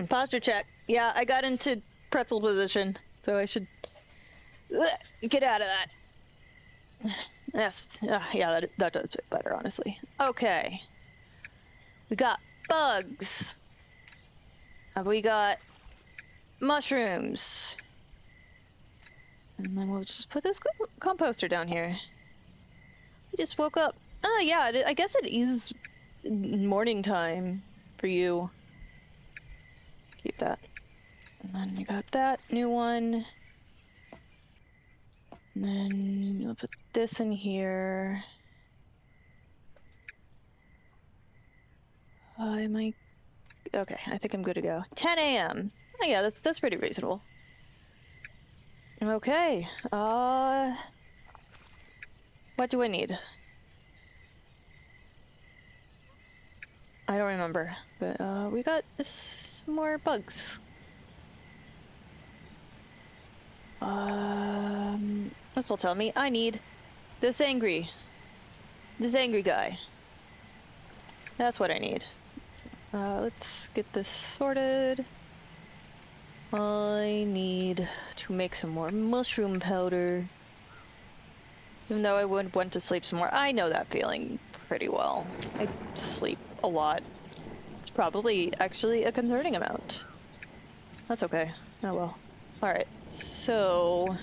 Posture check. Yeah, I got into pretzel position, so I should get out of that. Yes. Yeah, that does it better, honestly. Okay. We got bugs. We got mushrooms. And then we'll just put this composter down here. We just woke up. Oh, yeah, I guess it is morning time for you. Keep that. And then we got that new one. And then we'll put this in here. Am I... Okay, I think I'm good to go. 10 a.m. Oh yeah, that's pretty reasonable. Okay, what do I need? I don't remember, but we got some more bugs. This will tell me I need this angry guy. That's what I need. Let's get this sorted. I need to make some more mushroom powder. Even though I would want to sleep some more. I know that feeling pretty well. I sleep a lot. It's probably actually a concerning amount. That's okay. Oh well. Alright, so...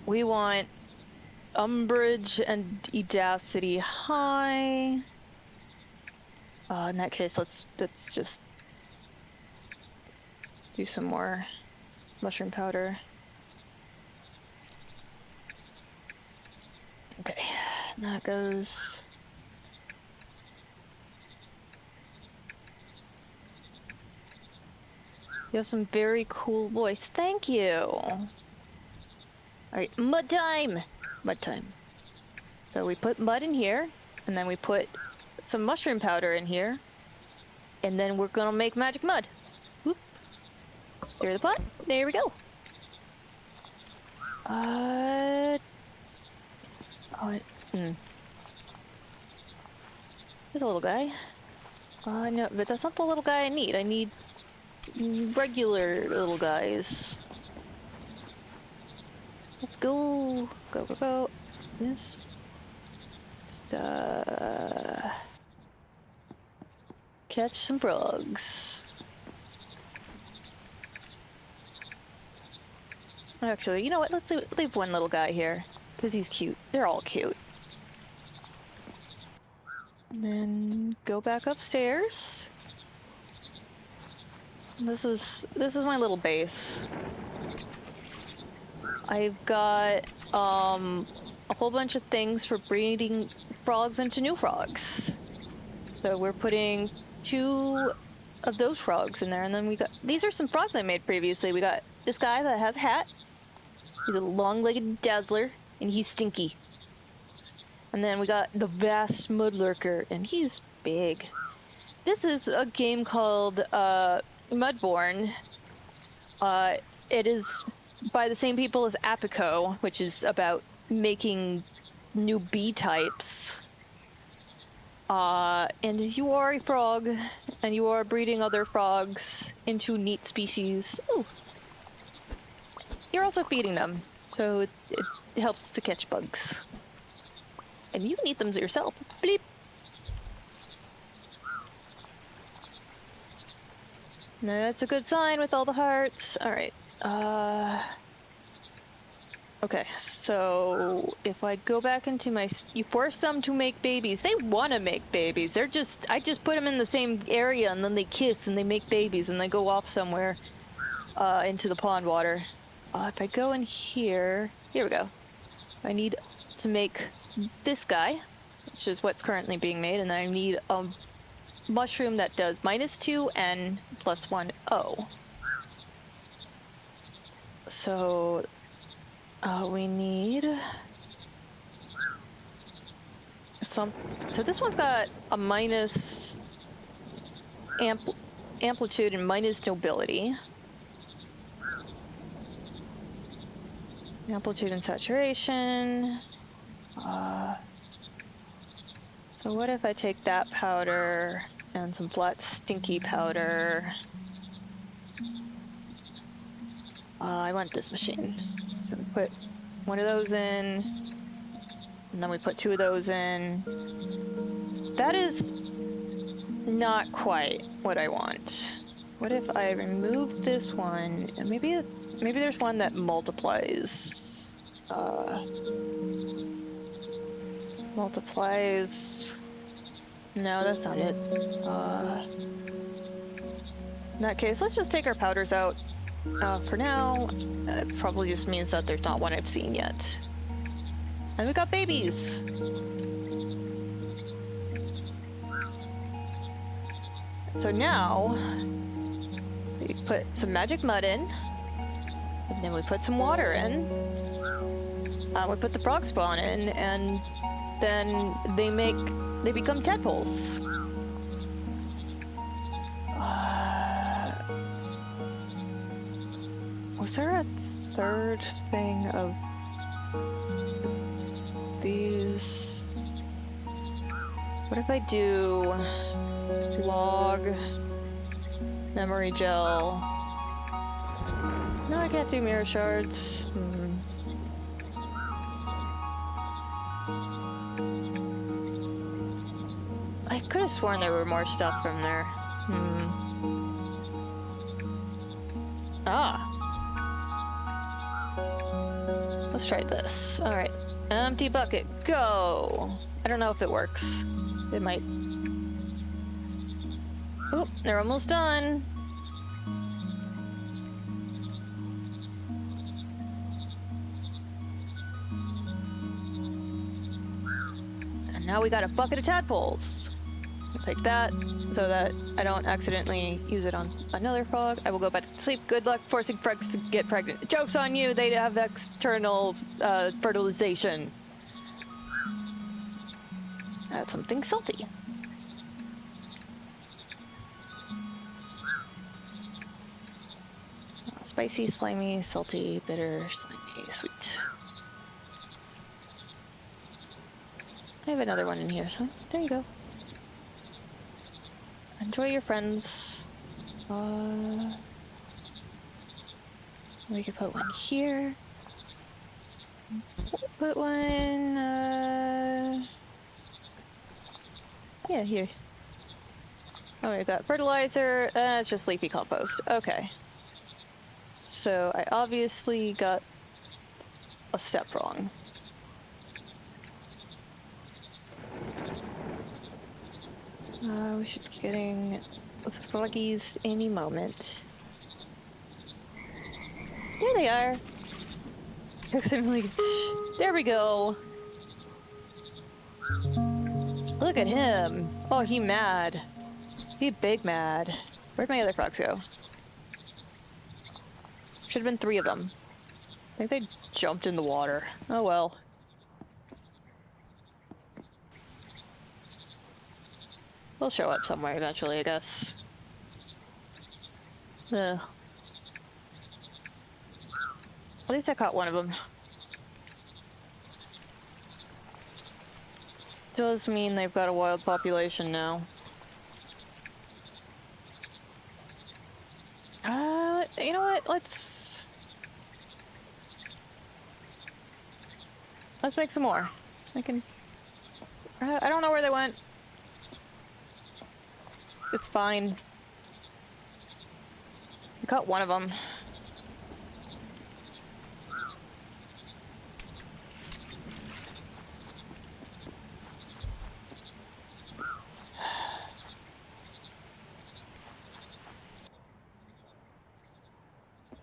we want umbrage and edacity high. In that case, let's just do some more mushroom powder. Okay, that goes. You have some very cool voice. Thank you. All right, mud time. Mud time. So we put mud in here, and then we put some mushroom powder in here, and then we're gonna make magic mud. Whoop. Stir the pot. There we go. There's a little guy. No, but that's not the little guy I need. I need regular little guys. Let's go. Go, go, go. This. Just, catch some frogs. Actually, you know what? Let's leave one little guy here. Because he's cute. They're all cute. And then go back upstairs. This is my little base. I've got a whole bunch of things for breeding frogs into new frogs. So we're putting 2 of those frogs in there, and then we got these are some frogs I made previously. We got this guy that has a hat. He's a long-legged dazzler, and he's stinky. And then we got the vast mudlurker, and he's big. This is a game called Mudborne. It is by the same people as Apico, which is about making new bee types. And you are a frog, and you are breeding other frogs into neat species. Ooh. You're also feeding them, so it helps to catch bugs. And you can eat them yourself. Bleep! No, that's a good sign with all the hearts. Alright, okay, so if I go back into my... You force them to make babies. They want to make babies. They're just... I just put them in the same area, and then they kiss, and they make babies, and they go off somewhere into the pond water. If I go in here... Here we go. I need to make this guy, which is what's currently being made, and then I need a mushroom that does -2 and +1 O. So we need some. So this one's got a minus amplitude and minus nobility. Amplitude and saturation. So what if I take that powder and some flat stinky powder? I want this machine. So we put one of those in, and then we put 2 of those in. That is not quite what I want. What if I remove this one? And maybe there's one that multiplies. Multiplies. No, that's not it. In that case, let's just take our powders out. For now, it probably just means that there's not one I've seen yet. And we got babies! So now, we put some magic mud in, and then we put some water in. We put the frog spawn in, and then they become tadpoles. Was there a third thing of these? What if I do log, memory gel? No, I can't do mirror shards. I could have sworn there were more stuff from there. Ah. Let's try this. Alright. Empty bucket. Go! I don't know if it works. It might. Oh, they're almost done. And now we got a bucket of tadpoles. I'll take that so that I don't accidentally use it on another frog. I will go back to sleep. Good luck forcing frogs to get pregnant. Joke's on you, they have external fertilization. That's something salty. Spicy, slimy, salty, bitter, slimy, sweet. I have another one in here, so there you go. Enjoy your friends. We could put one here. Put one, yeah, here. Oh, we got fertilizer. It's just leafy compost. Okay. So I obviously got a step wrong. We should be getting the froggies any moment. There they are. There we go. Look at him. Oh, he mad. He big mad. Where'd my other frogs go? Should have been 3 of them. I think they jumped in the water. Oh well. They'll show up somewhere eventually, I guess. Ugh. At least I caught one of them. Does mean they've got a wild population now. You know what? Let's make some more. I can. I don't know where they went. It's fine. I caught one of them.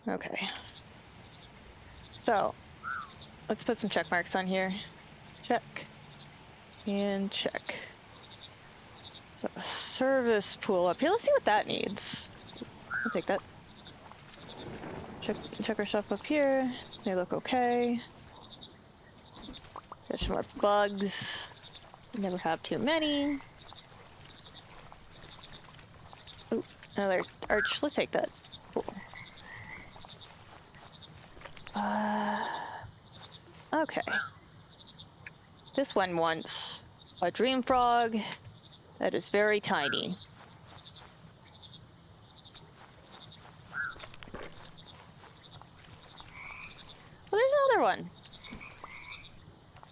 Okay. So, let's put some check marks on here. Check. And check. So, service pool up here. Let's see what that needs. I'll take that. Check our stuff up here. They look okay. There's some more bugs. Never have too many. Ooh, another arch. Let's take that. Cool. Okay. This one wants a dream frog that is very tiny. Well, there's another one.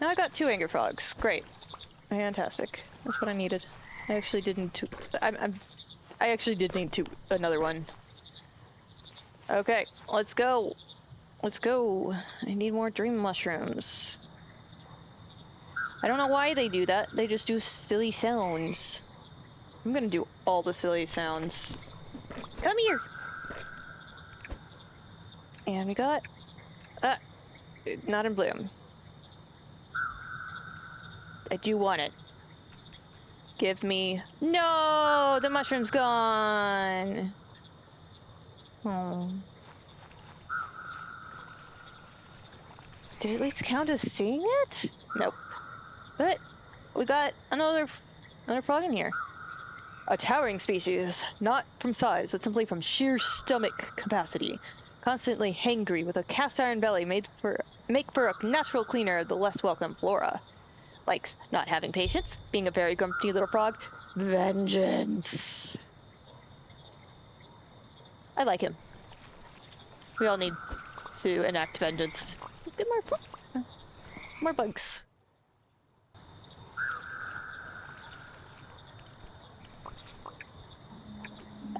Now I got 2 angry frogs. Great. Fantastic. That's what I needed. I actually didn't. I actually did need another one. Okay, let's go. Let's go. I need more dream mushrooms. I don't know why they do that. They just do silly sounds. I'm gonna do all the silly sounds. Come here. And we got not in bloom. I do want it. Give me... No! The mushroom's gone! Oh. Did it at least count as seeing it? Nope. But we got another frog in here. A towering species, not from size, but simply from sheer stomach capacity. Constantly hangry, with a cast iron belly make for a natural cleaner of the less welcome flora. Likes not having patience, being a very grumpy little frog. Vengeance. I like him. We all need to enact vengeance. Let's get more bugs.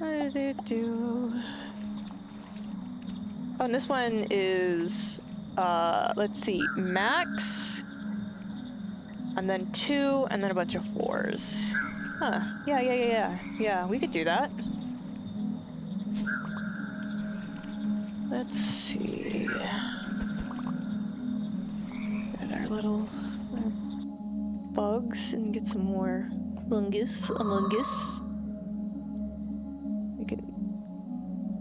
Oh, and this one is, let's see, max, and then 2, and then a bunch of 4s. Huh, yeah, we could do that. Let's see. Get our little bugs and get some more fungus among us. We could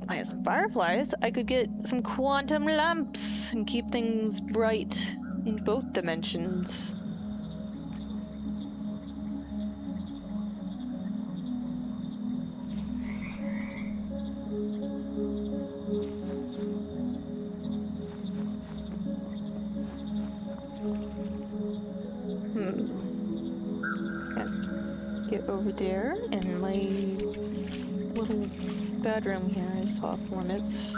buy some fireflies. I could get some quantum lamps and keep things bright in both dimensions. Can't get over there, and my little bedroom here is off limits.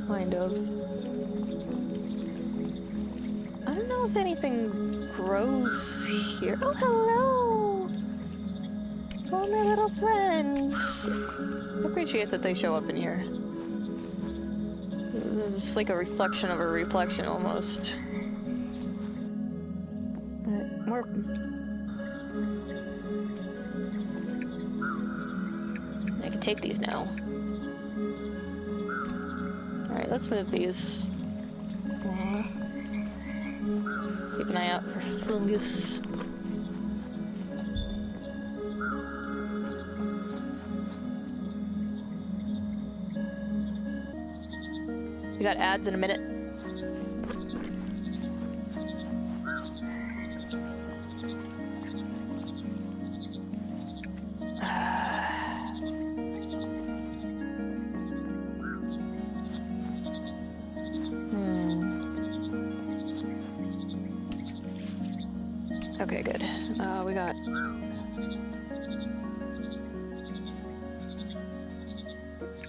Kind of. I don't know if anything grows here. Oh, hello! Oh, my little friends! I appreciate that they show up in here. It's like a reflection of a reflection, almost. More... I can take these now. Alright, let's move these. Keep an eye out for fungus. We got ads in a minute. Okay, good. We got...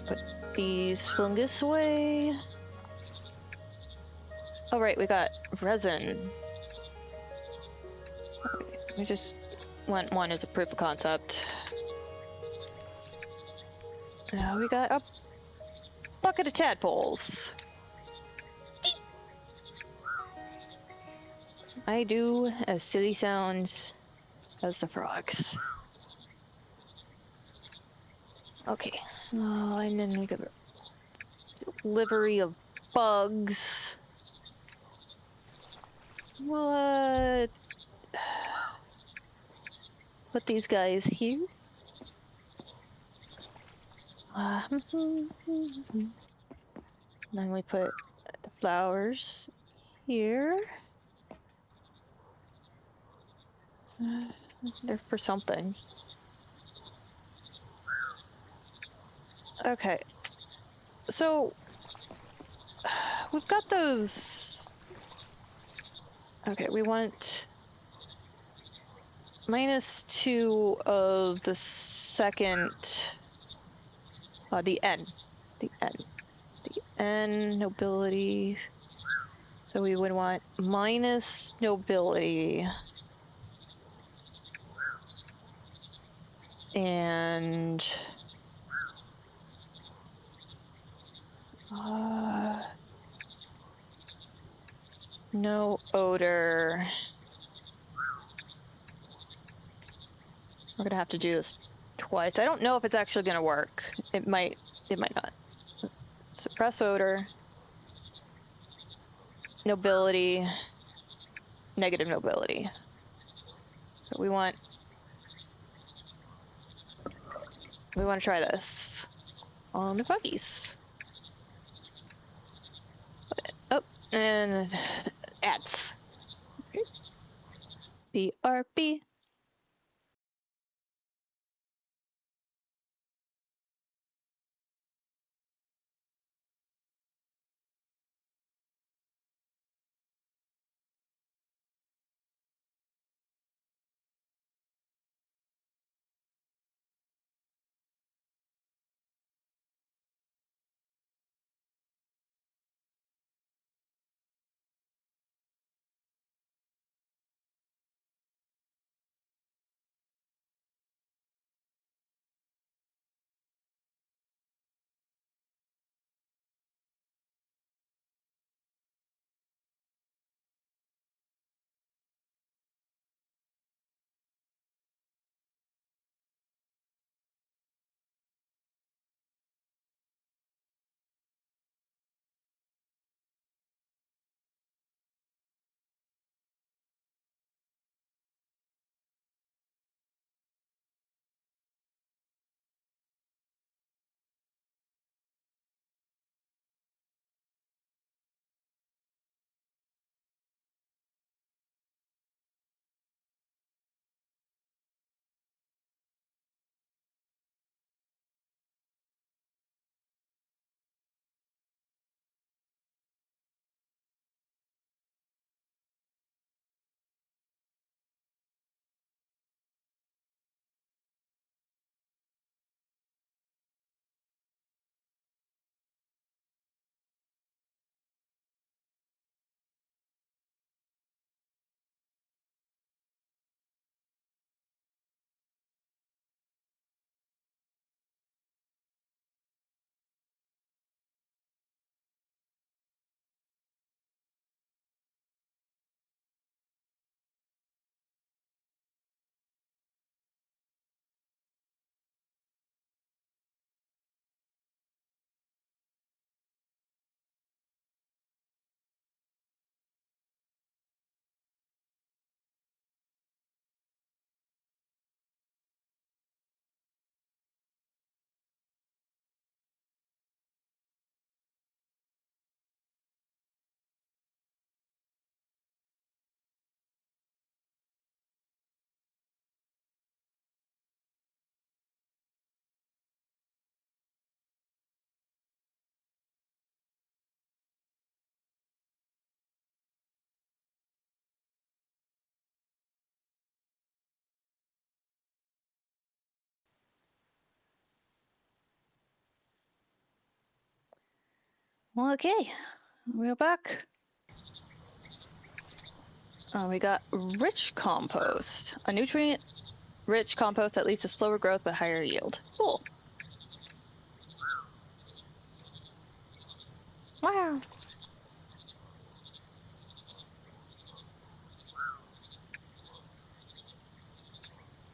Put these fungus away. Oh, right, we got resin. Okay, we just want one as a proof of concept. Now we got a bucket of tadpoles. I do as silly sounds as the frogs. Okay. Oh, and then we got a livery of bugs. What? Put these guys here. Then we put the flowers here. They're for something. Okay. So, we've got those... Okay, we want... -2 of the second... the N. The N nobility. So we would want minus nobility. And... no odor. We're gonna have to do this twice. I don't know if it's actually gonna work. It might not. Suppress odor. Nobility. Negative nobility. So we want We want to try this on the buggies. Oh, and ads. BRB. Well, okay, we're back. We got rich compost, a nutrient-rich compost that leads to slower growth but higher yield. Cool. Wow.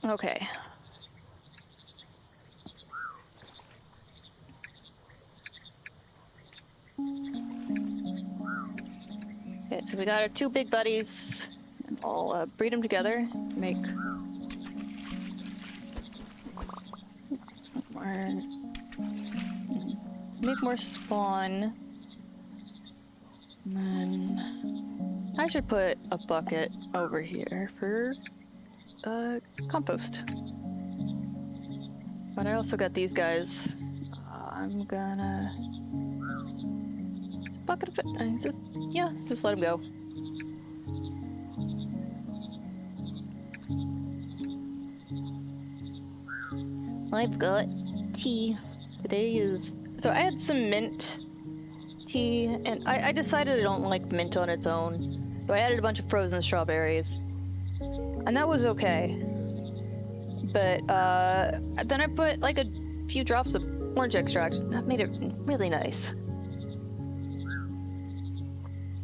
Okay. Okay, so we got our two big buddies. I'll breed them together. Make more spawn. And then I should put a bucket over here for compost. But I also got these guys. I'm gonna bucket of it. Just let them go. I've got tea. Today is so I had some mint tea, and I decided I don't like mint on its own, so I added a bunch of frozen strawberries, and that was okay. But then I put like a few drops of orange extract. That made it really nice.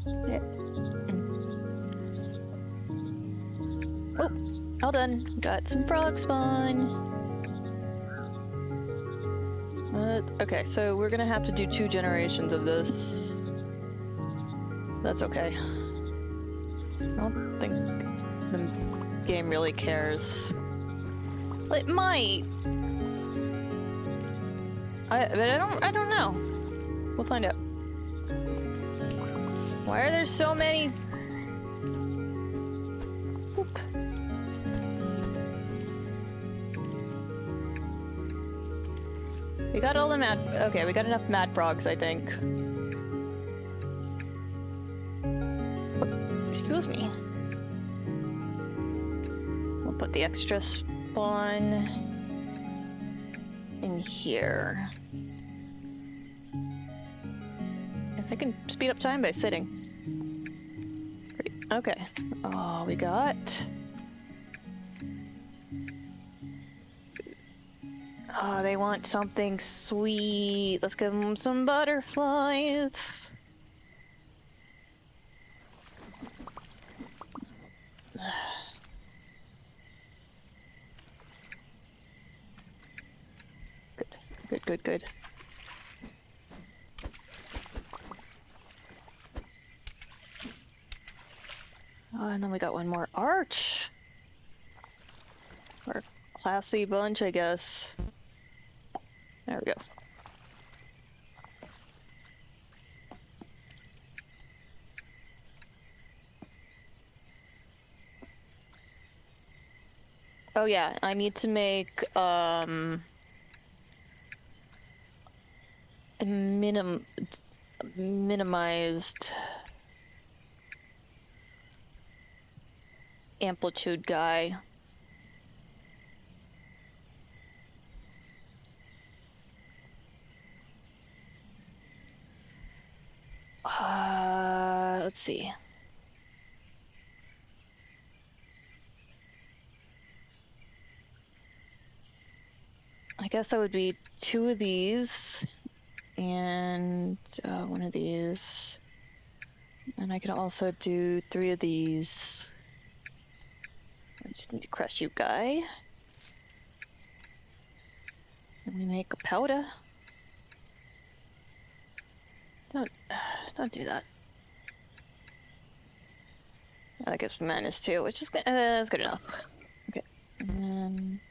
Yeah. Oh, all done. Got some frog spawn. Okay, so we're gonna have to do 2 generations of this. That's okay. I don't think the game really cares. Well, it might. But I don't know. We'll find out. Why are there so many? Oop. We got all the mad. Okay, we got enough mad frogs, I think. Excuse me. We'll put the extra spawn in here. If I can speed up time by sitting. Great. Okay. Oh, we got. Oh, they want something sweet. Let's give them some butterflies. Good. Oh, and then we got one more arch. We're a classy bunch, I guess. There we go. Oh yeah, I need to make a minimized amplitude guy. Let's see. I guess that would be 2 of these and 1 of these. And I could also do 3 of these. I just need to crush you, guy. And we make a powder. Don't do that. That gives me -2, which is good. That's good enough. Okay, and then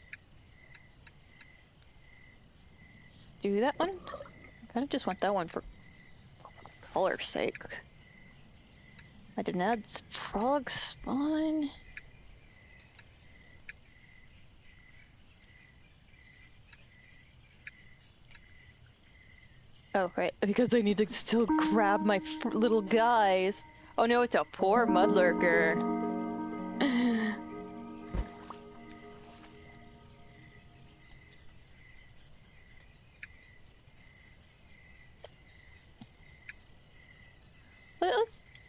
let's do that one. I kind of just want that one for color's sake. I didn't add frog spawn. Oh, right, because I need to still grab my little guys. Oh no, it's a poor mudlurker.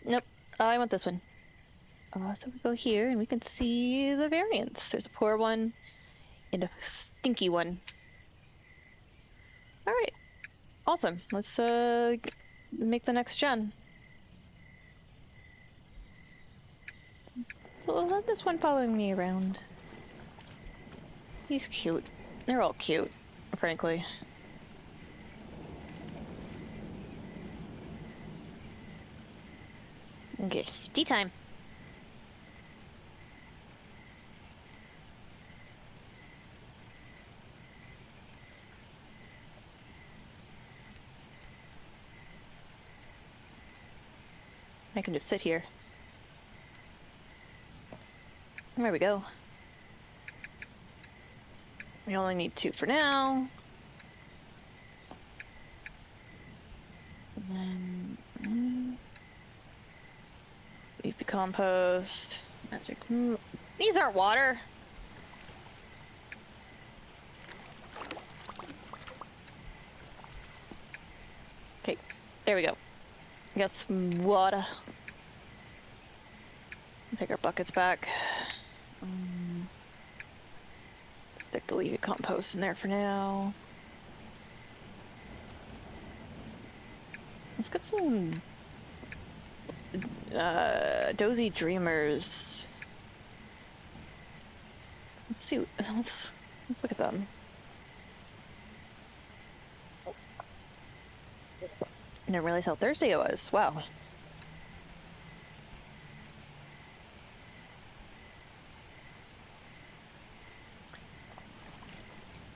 Nope, I want this one. So we go here and we can see the variants. There's a poor one and a stinky one. All right, awesome. Let's make the next gen. So we'll have this one following me around. He's cute. They're all cute, frankly. Okay, tea time. I can just sit here. There we go. We only need 2 for now. And then leave the compost. Magic. These aren't water. Okay, there we go. We got some water. Take our buckets back. Stick the leafy compost in there for now. Let's get some dozy dreamers. Let's see. Let's look at them. I didn't realize how Thursday it was. Wow.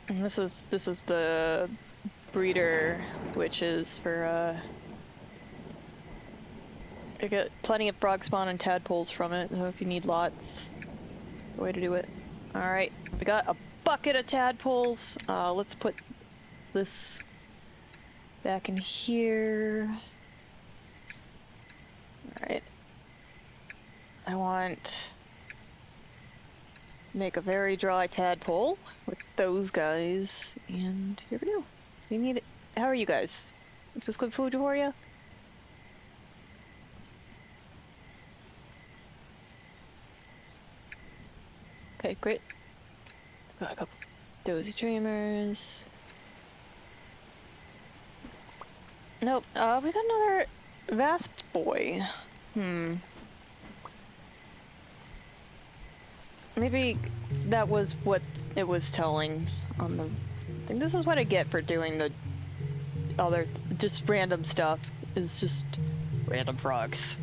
And this is the breeder witches for I get plenty of frog spawn and tadpoles from it, so if you need lots, the way to do it. Alright, we got a bucket of tadpoles. Let's put this back in here. Alright. I want make a very dry tadpole with those guys, and here we go. We need it. How are you guys? Is this good food for you? Okay, great. Got a couple dozy dreamers. Nope. We got another vast boy. Maybe that was what it was telling on the thing. This is what I get for doing the other just random stuff. Is just random frogs.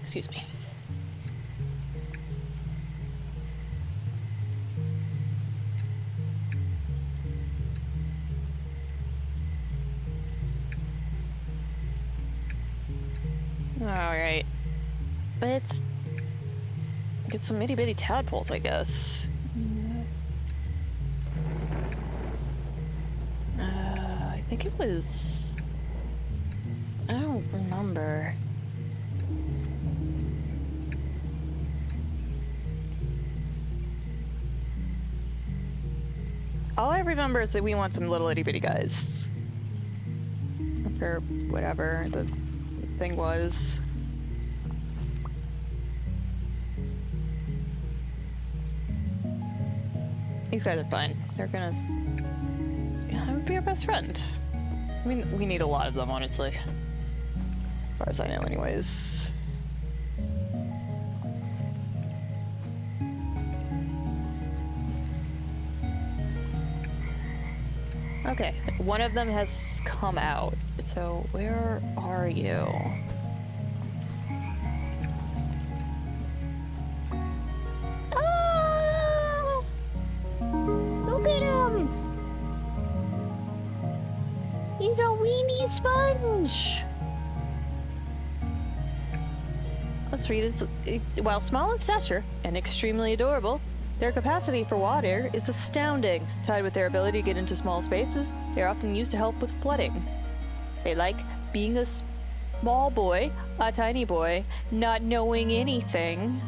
Excuse me. Alright. Let's get some itty bitty tadpoles, I guess. I think it was... I don't remember. All I remember is that we want some little itty bitty guys. For whatever the thing was. These guys are fine. They're gonna be our best friend. I mean, we need a lot of them, honestly. As far as I know, anyways. Okay, one of them has come out. So, where are you? Oh! Look at him! He's a weenie sponge! Let's read it. While small in stature and extremely adorable, their capacity for water is astounding. Tied with their ability to get into small spaces, they are often used to help with flooding. They like being a small boy, a tiny boy, not knowing anything.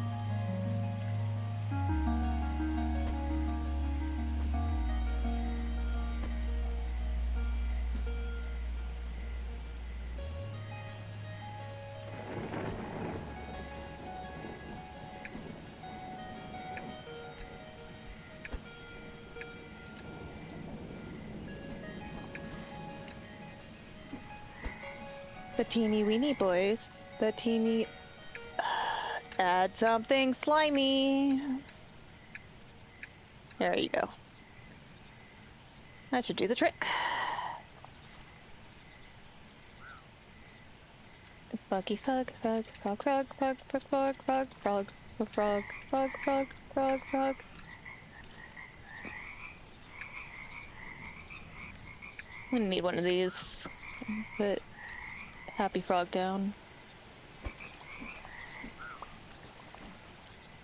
The teeny weeny boys. The teeny... add something slimy. There you go. That should do the trick. Froggy frog, frog, frog, frog, frog, frog, frog, frog, frog, frog, frog, frog, frog, frog, frog. I'm gonna need one of these. Put Happy Frog down.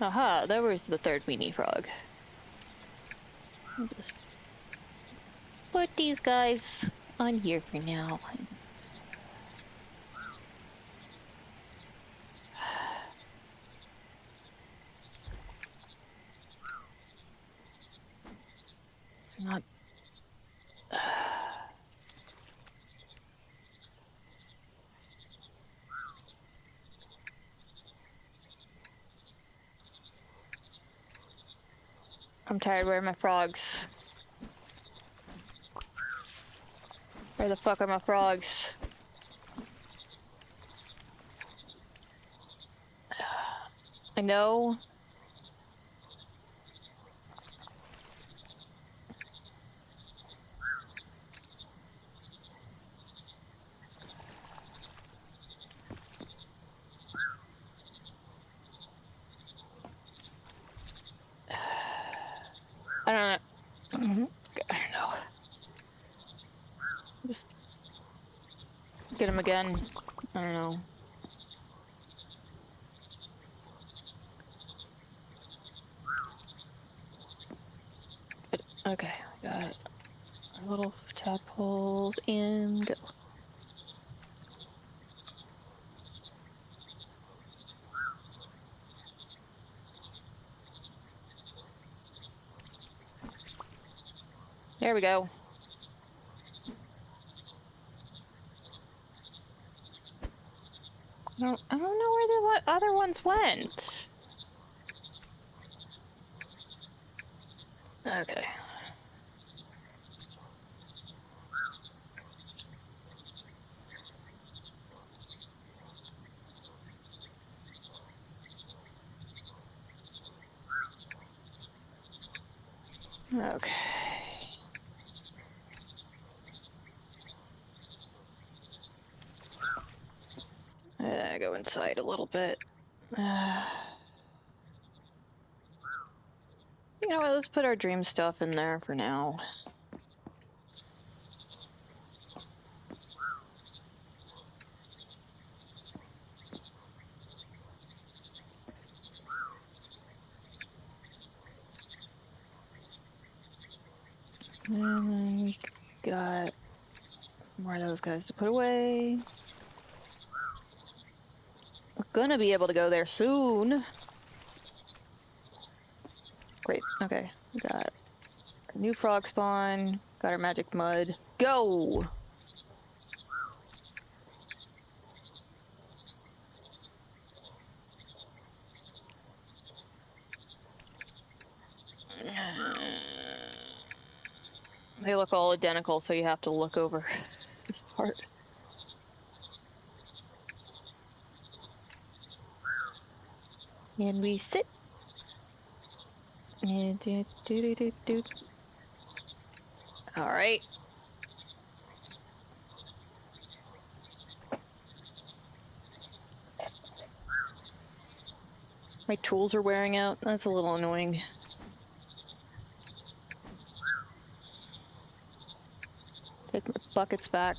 Aha, there was the third weenie frog. I'll just put these guys on here for now. Not... I'm tired. Where are my frogs? Where the fuck are my frogs? I know. Just get him again. I don't know. Okay, got it. Our little tadpoles and go. There we go. I don't know where the other ones went. Okay. Okay. Go inside a little bit. You know what? Let's put our dream stuff in there for now. And then we got more of those guys to put away. We're gonna be able to go there soon. Great. Okay. We got our new frog spawn. Got our magic mud. Go! They look all identical, so you have to look over this part. And we sit. And do. All right. My tools are wearing out. That's a little annoying. Take my buckets back.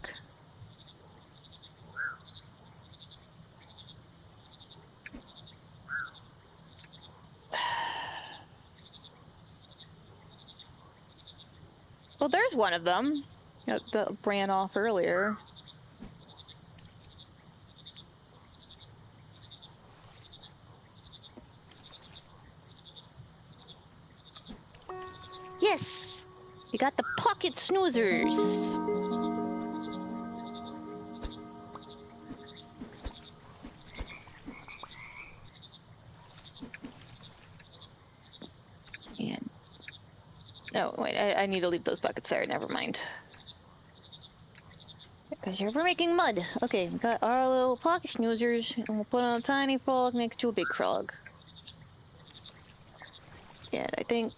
Well, there's one of them that ran off earlier. Yes! You got the pocket snoozers! And... oh, wait, I need to leave those buckets there. Never mind. Because you're making mud. Okay, we got our little pocket snoozers, and we'll put on a tiny frog next to a big frog. Yeah, I think...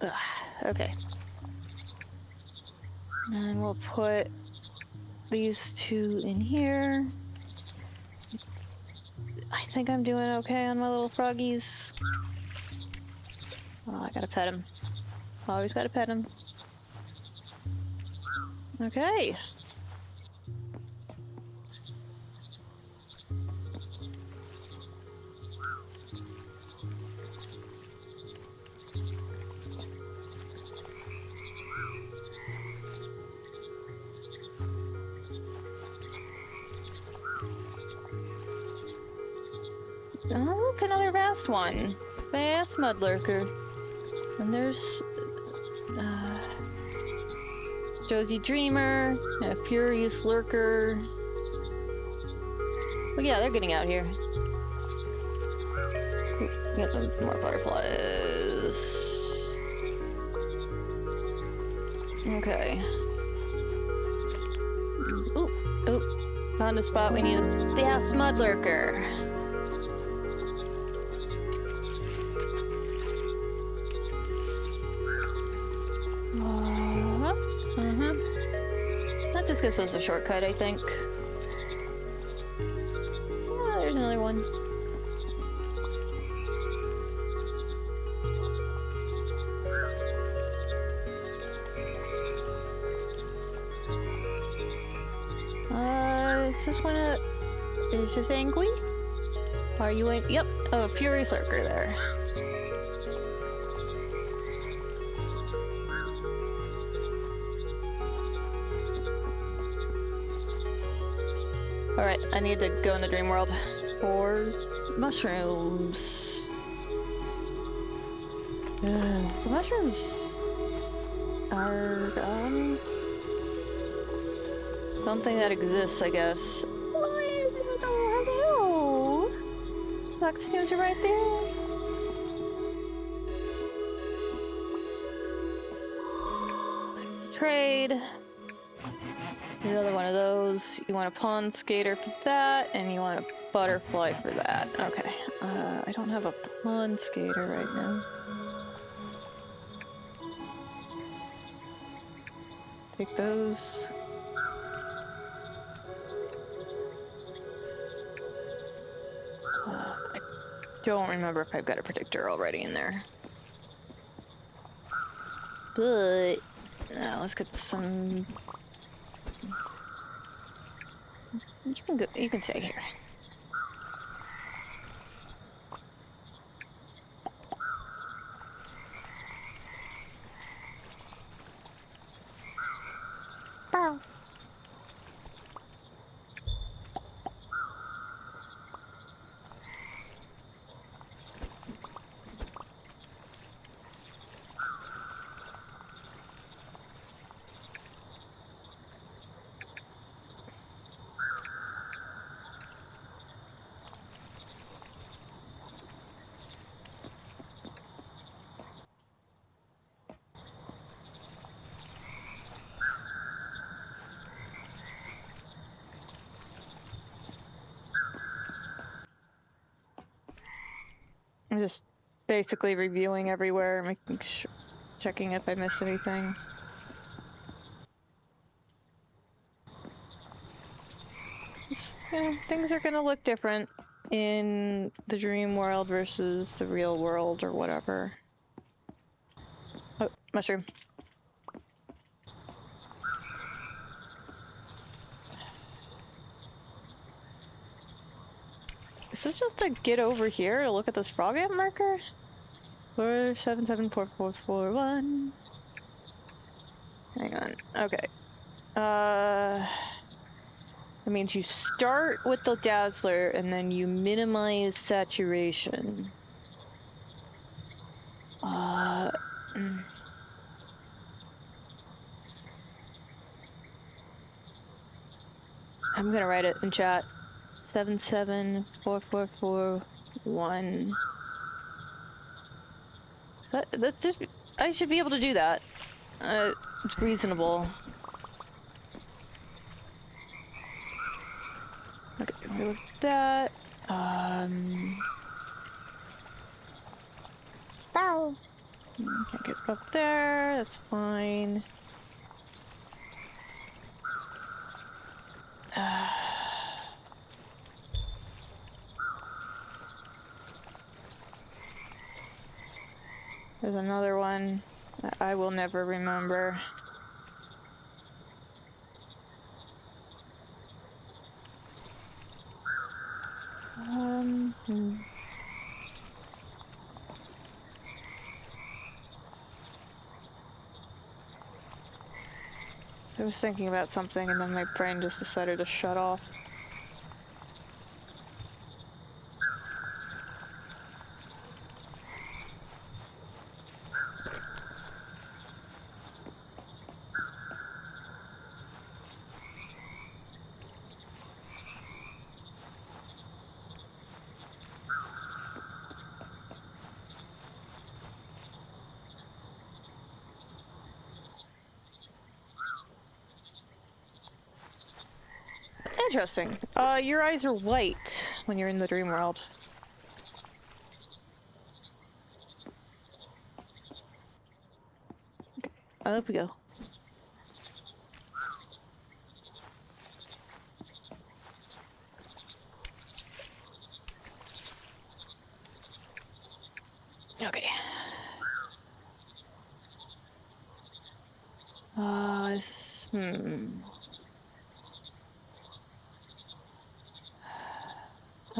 ugh, okay. And we'll put these two in here. I think I'm doing okay on my little froggies. Oh, I gotta pet him. Always gotta pet him. Okay. Oh, look, another vast one. Vast mudlurker. And there's Josie Dreamer and a furious lurker. But yeah, they're getting out here. We got some more butterflies. Okay. Ooh, found a spot. We need a vast mudlurker. That just gets us a shortcut, I think. Oh, there's another one. Is this one a... Is this angry? Are you in... Yep, a furious lurker there. Alright, I need to go in the dream world for mushrooms. The mushrooms are something that exists, I guess. Hello! Black snoozer right there. Let's trade. Another one of those. You want a pond skater for that, and you want a butterfly for that. Okay. I don't have a pond skater right now. Take those. I don't remember if I've got a predictor already in there. But let's get some. You can go. You can stay here. Bow. I'm just basically reviewing everywhere, making sure, checking if I missed anything. You know, things are gonna look different in the dream world versus the real world or whatever. Oh, mushroom. Is this just to get over here to look at this frog ant marker? 4774441. Hang on. Okay. That means you start with the dazzler and then you minimize saturation. I'm gonna write it in chat. 7744441. That's just. I should be able to do that. It's reasonable. Okay, remove that. Ow! Can't get up there. That's fine. There's another one that I will never remember. I was thinking about something and then my brain just decided to shut off. Interesting. Your eyes are white when you're in the dream world. Okay, up we go. Okay.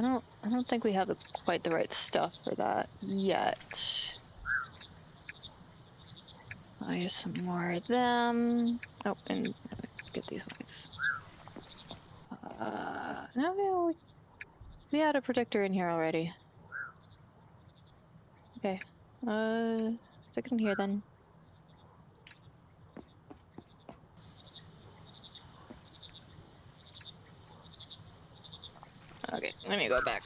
I don't think we have quite the right stuff for that yet. Oh, here's some more of them. Oh, and get these ones. No, we had a protector in here already. Okay. Stick it in here then. Okay, let me go back.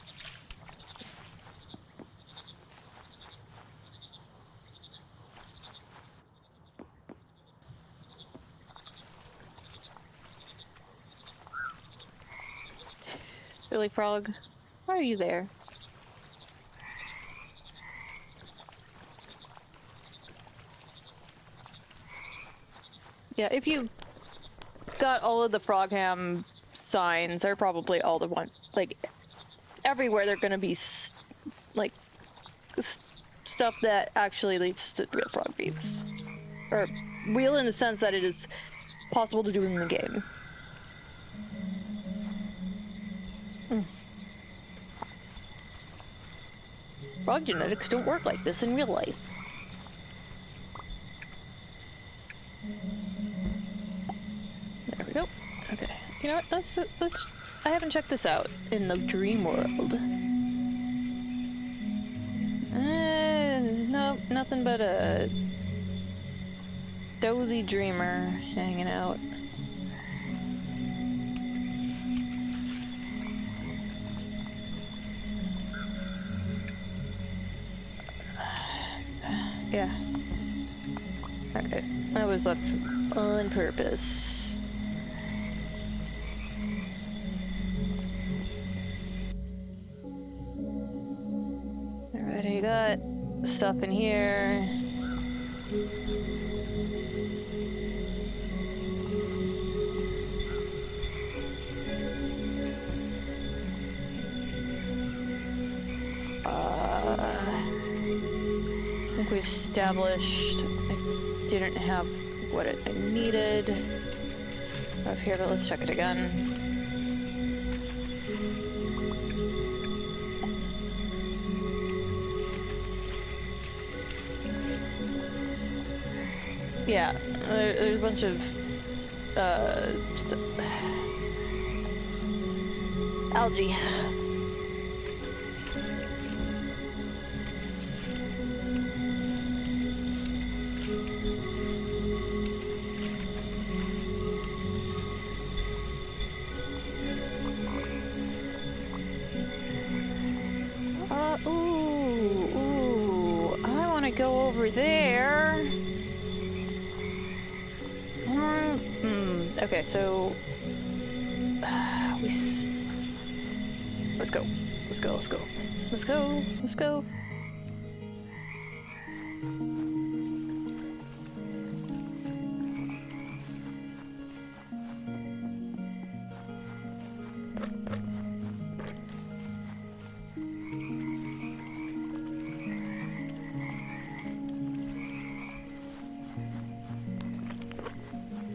Silly frog, why are you there? Yeah, if you got all of the Frogham signs, they're probably all the one, like, everywhere they're gonna be, like, stuff that actually leads to real frog beats. Or real in the sense that it is possible to do in the game. Frog genetics don't work like this in real life. There we go. Okay. You know what? Let's. I haven't checked this out in the dream world. Nope, nothing but a dozy dreamer hanging out. Yeah. Okay. I was left on purpose. Alrighty, got stuff in here. I think we established I didn't have what I needed up here, but let's check it again. Yeah, there's a bunch of algae. Ooh, I want to go over there. Okay, so let's go. Let's go. Let's go. Let's go. Let's go.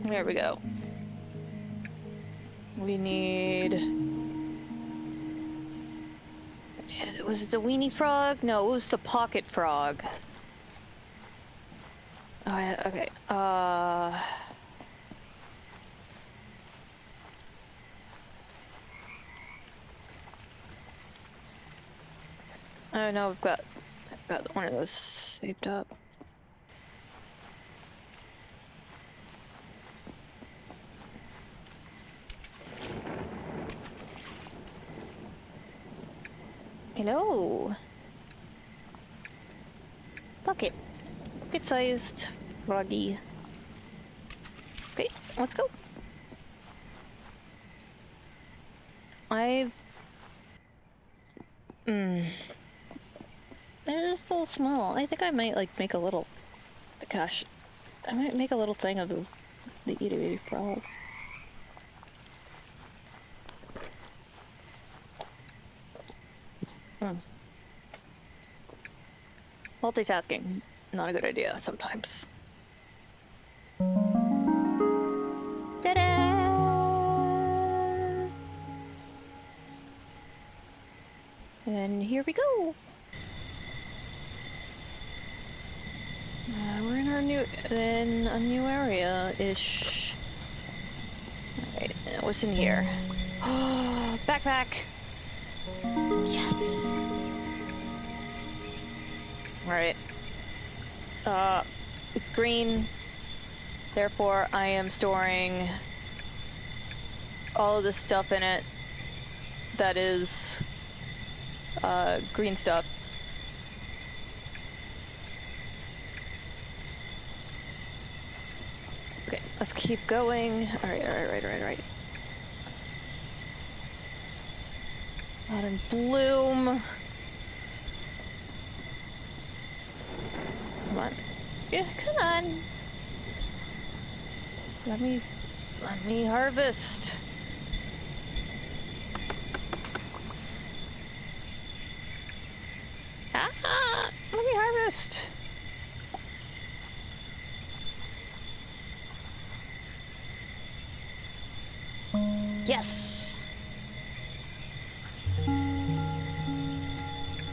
There we go. We need... Was it the weenie frog? No, it was the pocket frog. Oh, yeah, okay. Oh no, I've got one of those saved up. Hello. Pocket-sized froggy. Okay, let's go. They're so small. I think I might like make a little. Gosh, I might make a little thing of the itty bitty frog. Multitasking, not a good idea sometimes. Ta-da! And here we go. We're in our a new area-ish. Alright, what's in here? Backpack! Yes! Alright. It's green. Therefore, I am storing all of the stuff in it that is green stuff. Okay, let's keep going. Alright. Not in bloom. Come on. Yeah, come on. Let me harvest. Let me harvest. Yes.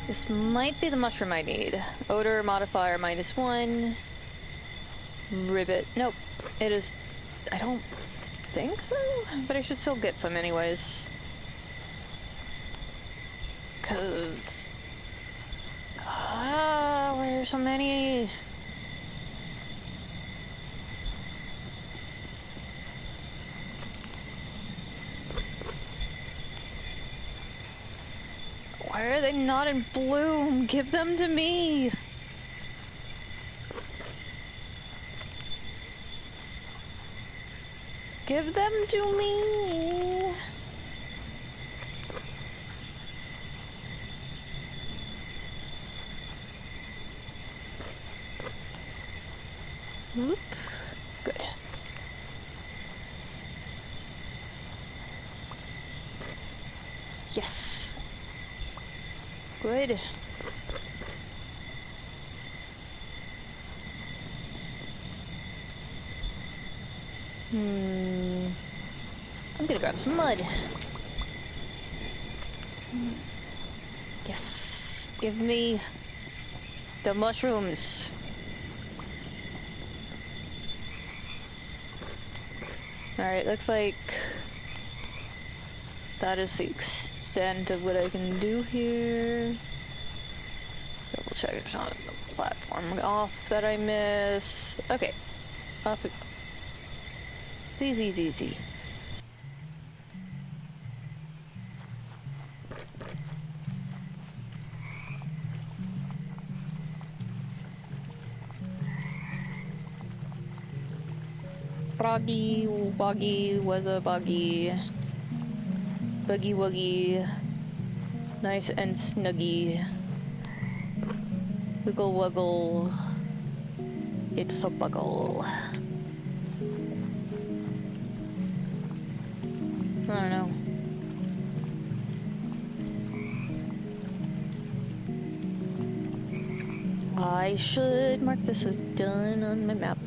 This might be the mushroom I need. Odor modifier -1. Ribbit. Nope. It is. I don't think so, but I should still get some anyways. Cause why are so many? Why are they not in bloom? Give them to me. Give them to me. Whoop. Good. Yes. Good. I'm gonna grab some mud. Yes. Give me the mushrooms. Alright, looks like that is the extent of what I can do here. Double check if it's on the platform off that I missed. Okay. Off it. It's easy. Froggy, woggy, was a boggy. Boogie woogie. Nice and snuggy. Wiggle wuggle. It's a buggle. I don't know. I should mark this as done on my map.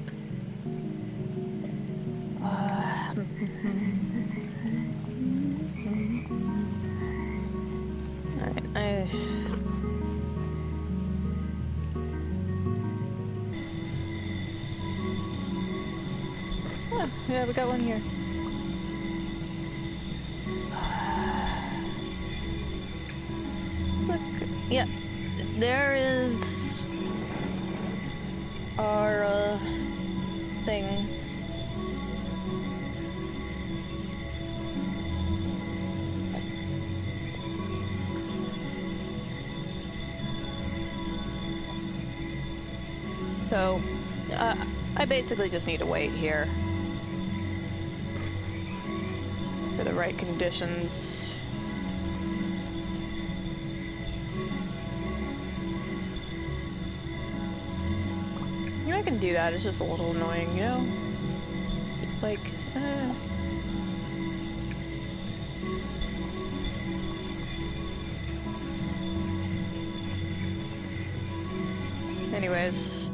Alright, oh, yeah, we got one here. Look, yeah, there is our thing. So, I basically just need to wait here for the right conditions. You know, I can do that, it's just a little annoying, you know? It's like, Anyways.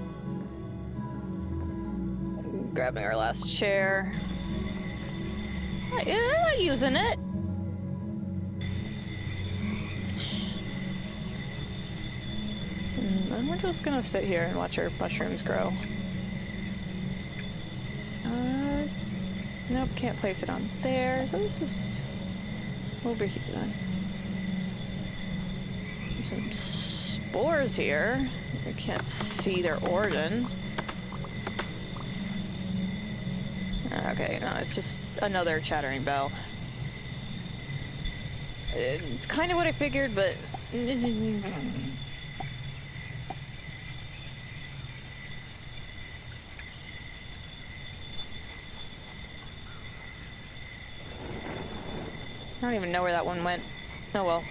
Grabbing our last chair. I'm not using it. We're just gonna sit here and watch our mushrooms grow. Nope, can't place it on there, so let's just over here then. There's some spores here. I can't see their origin. Okay, no, it's just another chattering bell. It's kind of what I figured, but... I don't even know where that one went. Oh well.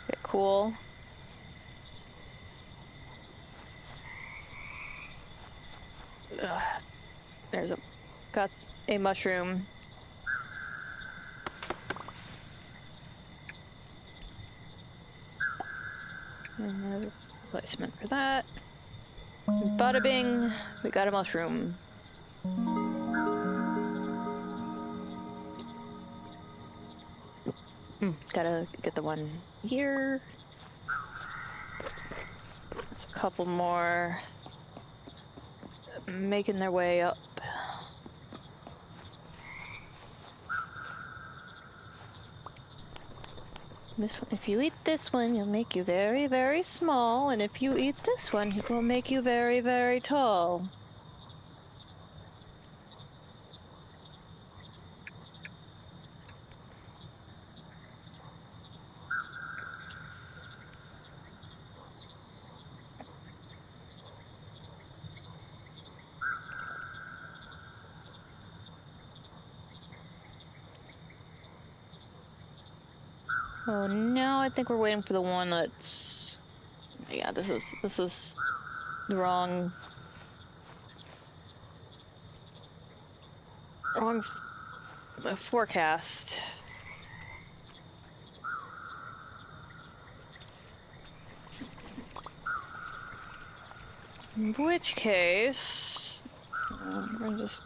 Okay, cool. Got a mushroom. Another placement for that. Bada bing, we got a mushroom. Gotta get the one here. There's a couple more making their way up. This one, if you eat this one, it'll make you very, very small, and if you eat this one, it will make you very, very tall. Oh no, I think we're waiting for the one that's... Yeah, this is the wrong forecast. In which case, we're just...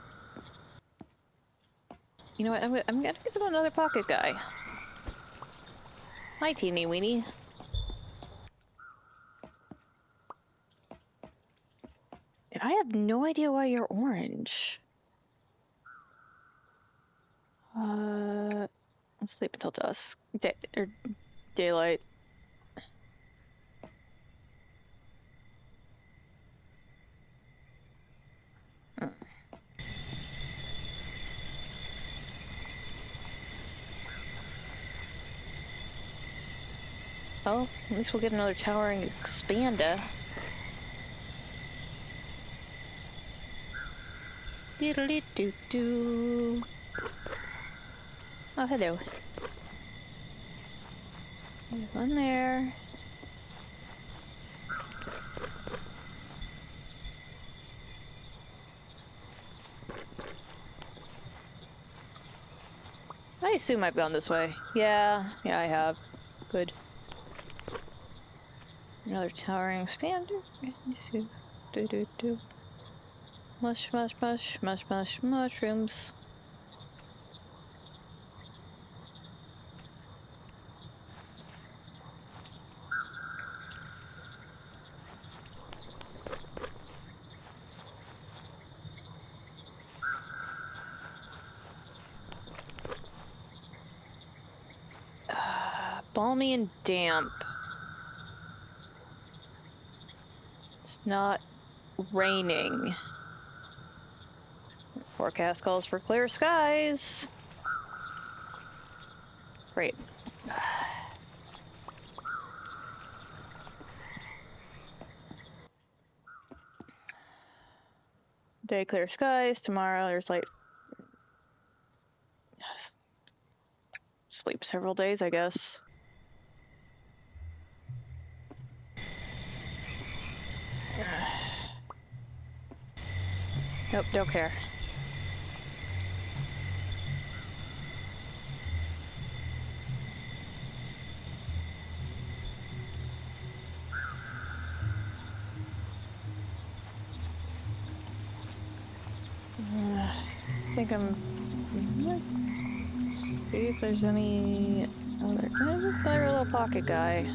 You know what, I'm gonna give him another pocket guy. Hi, teeny weeny. And I have no idea why you're orange. Let's sleep until dusk. Or daylight. Well, at least we'll get another towering expander. Diddly-doo-doo. Oh, hello. There's one there. I assume I've gone this way. Yeah, I have. Good. Another towering expander. Do-do-do. Mush, mushrooms. Balmy and damp. It's not raining. Forecast calls for clear skies. Great. Day clear skies. Tomorrow there's light. Sleep several days, I guess. Nope, don't care. think I'm... See if there's any other... Another little pocket guy.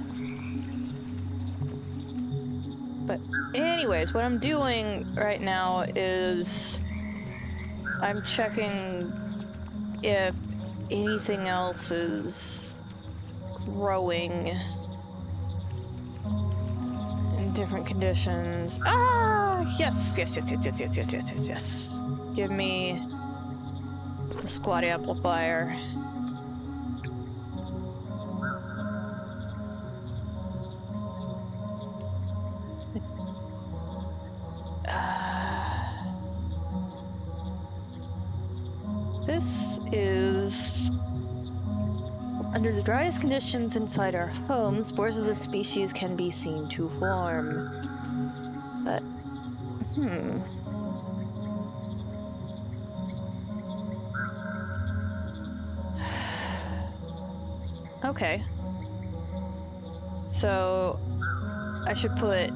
But anyways, what I'm doing right now is... I'm checking if anything else is growing in different conditions. Ah! Yes! Yes. Give me the squad amplifier. This is... Under the driest conditions inside our homes, spores of the species can be seen to form. But, Okay. So, I should put,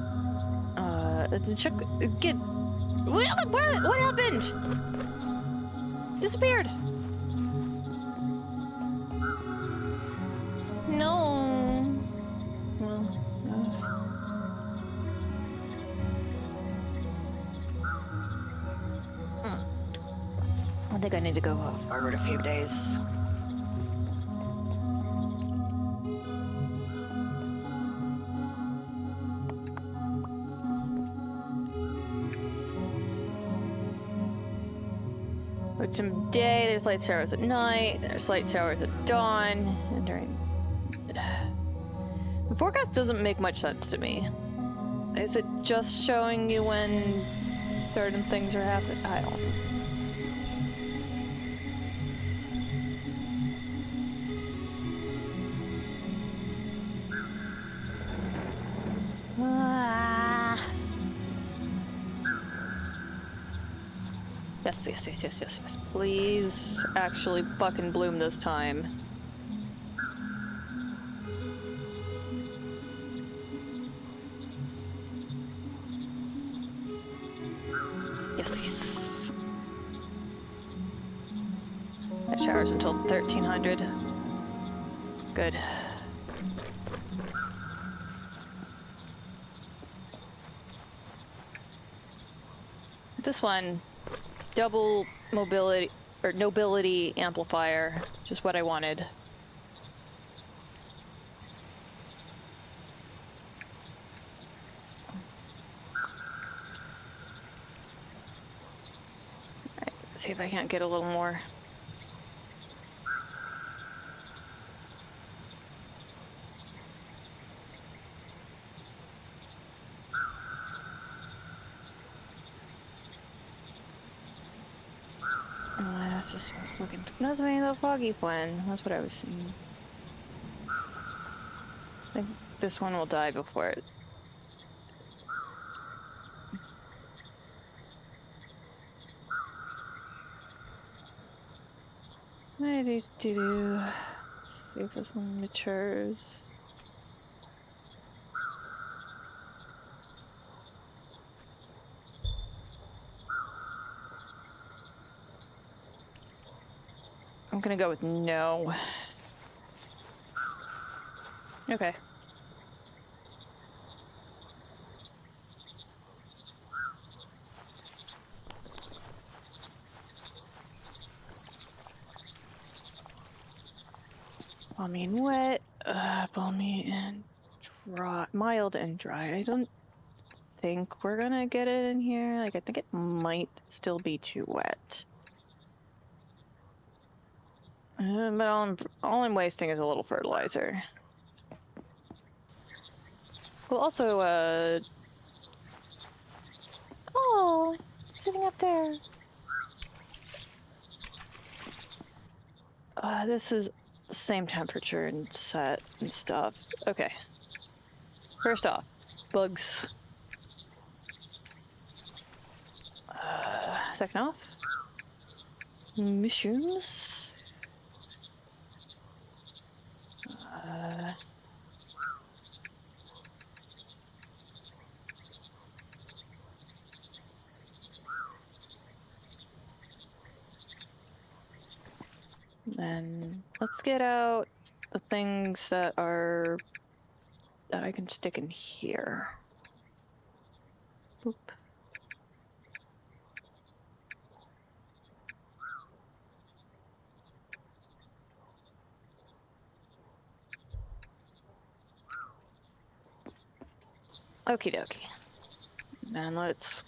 check, get... What happened? Disappeared! No. Well, I think I need to go forward a few days. Which some day, there's light showers at night, there's light showers at dawn, and during... The forecast doesn't make much sense to me. Is it just showing you when certain things are happening? I don't know. Yes. Please actually fucking bloom this time. Yes. That showers until 1300. Good. This one, double mobility or nobility amplifier, just what I wanted. Alright, see if I can't get a little more. That's just fucking... That's me, the foggy one. That's what I was thinking. I think this one will die before it. Let's see if this one matures. I'm gonna go with no. Okay. Balmy and wet. Balmy and dry. Mild and dry. I don't think we're gonna get it in here. Like, I think it might still be too wet. But all I'm wasting is a little fertilizer. We'll also, oh, sitting up there. This is the same temperature and set and stuff. Okay. First off, bugs. Second off, mushrooms. Then let's get out the things that I can stick in here. Boop. Okie dokie. And let's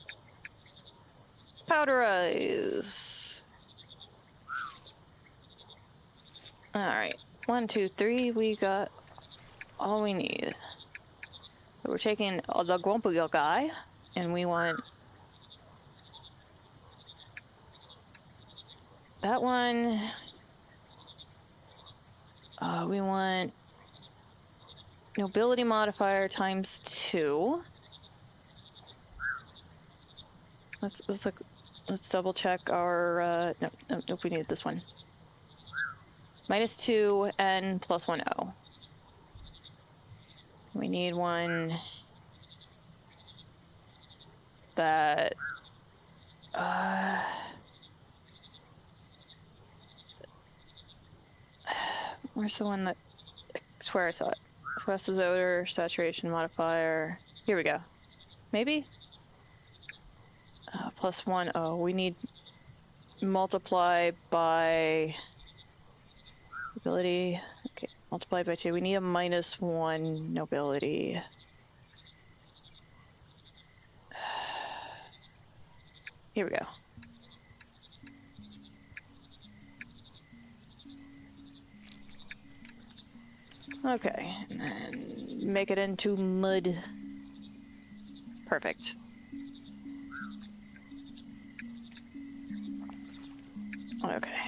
powderize. Alright. 1, 2, 3. We got all we need. So we're taking the grumpy guy, and we want that one. We want nobility modifier times 2. Let's double check our nope, we need this one. -2 and +1 O. We need one that where's the one that I swear I saw it. Fastest odor, saturation modifier. Here we go. Maybe? +1 O. We need multiply by ability. Okay, multiply by 2. We need a -1 nobility. Here we go. Okay, and then make it into mud. Perfect. Okay.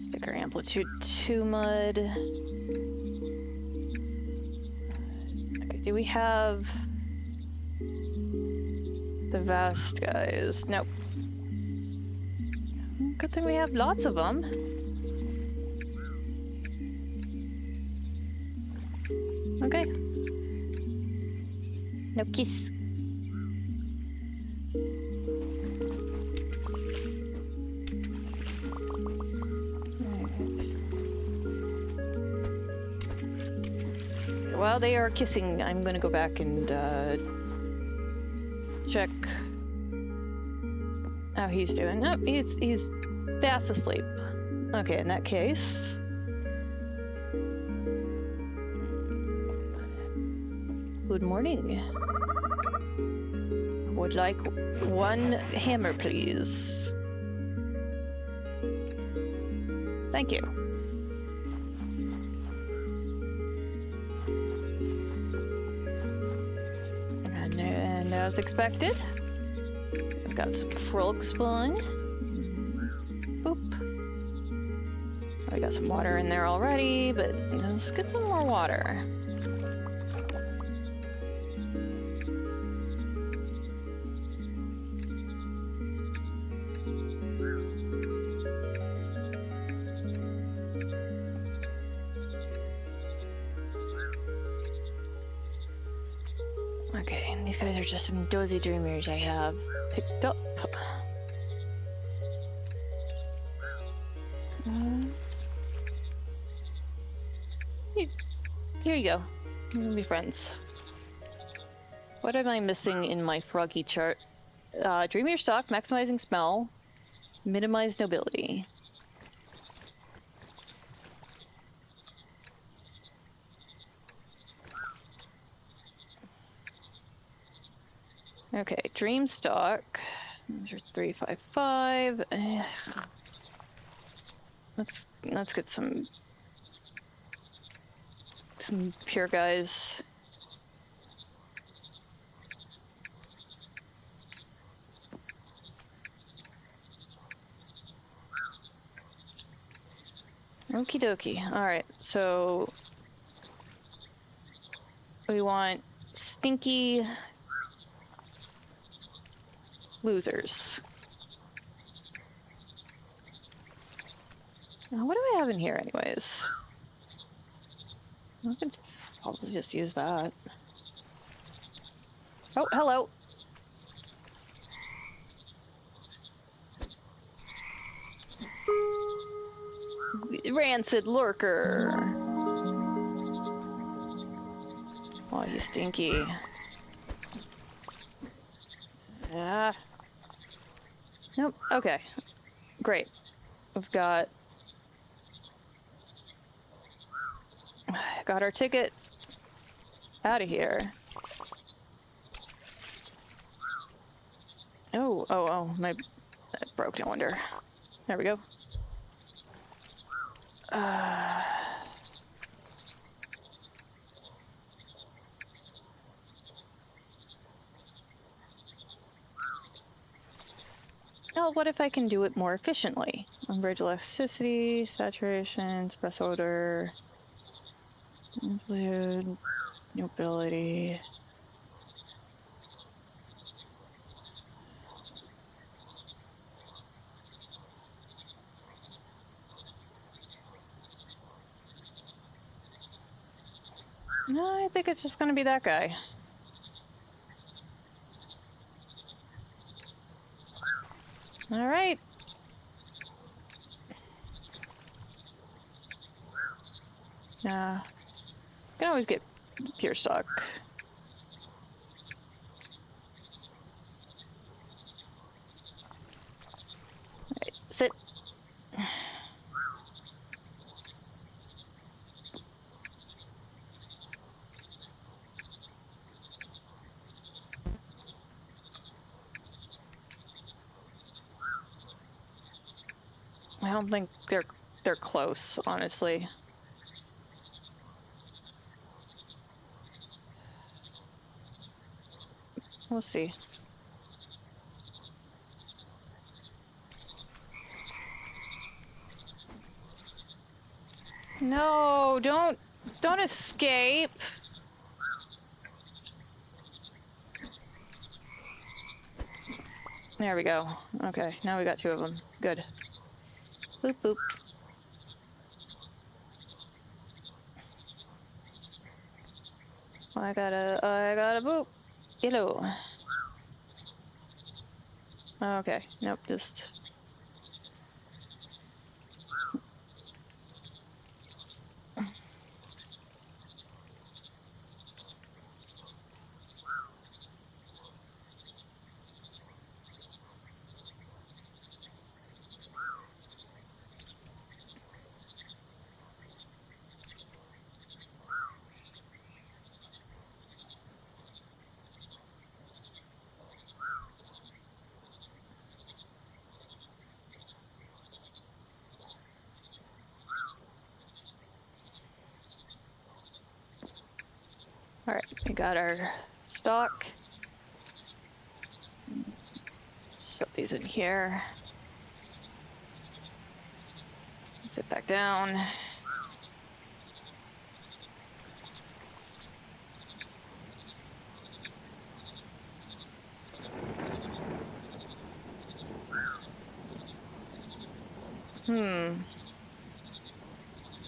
Sticker amplitude 2 mud. Okay, do we have the vast guys? Nope. Good thing we have lots of them. Okay. No kiss. While they are kissing, I'm gonna go back and check how he's doing. Nope, he's fast asleep. Okay, in that case, good morning. Would like 1 hammer, please. Thank you. And as expected, I've got some frog spawn. Boop. I got some water in there already, but let's get some more water. Okay, and these guys are just some dozy dreamers I have picked up. Here you go. We'll be friends. What am I missing in my froggy chart? Dream your stock, maximizing smell, minimize nobility. Okay, dream stock. Those are 355. Let's get some pure guys. Okie dokie. Alright, so we want stinky losers. Now, what do I have in here anyways? I could probably just use that. Oh, hello. Rancid lurker. Oh, he's stinky. Ah. Nope. Okay. Great. We've got our ticket out of here. Oh, my that broke, no wonder. There we go. Oh, what if I can do it more efficiently? Umbrage elasticity, saturation, suppress odor, amplitude, nobility. No, I think it's just gonna be that guy. All right. Yeah. Can always get pure stock. Right, sit. I don't think they're close, honestly. We'll see. No, don't escape. There we go. Okay, now we got two of them. Good. Boop boop. I gotta boop. Hello. Okay, nope, just. All right, we got our stock. Shove these in here. Sit back down.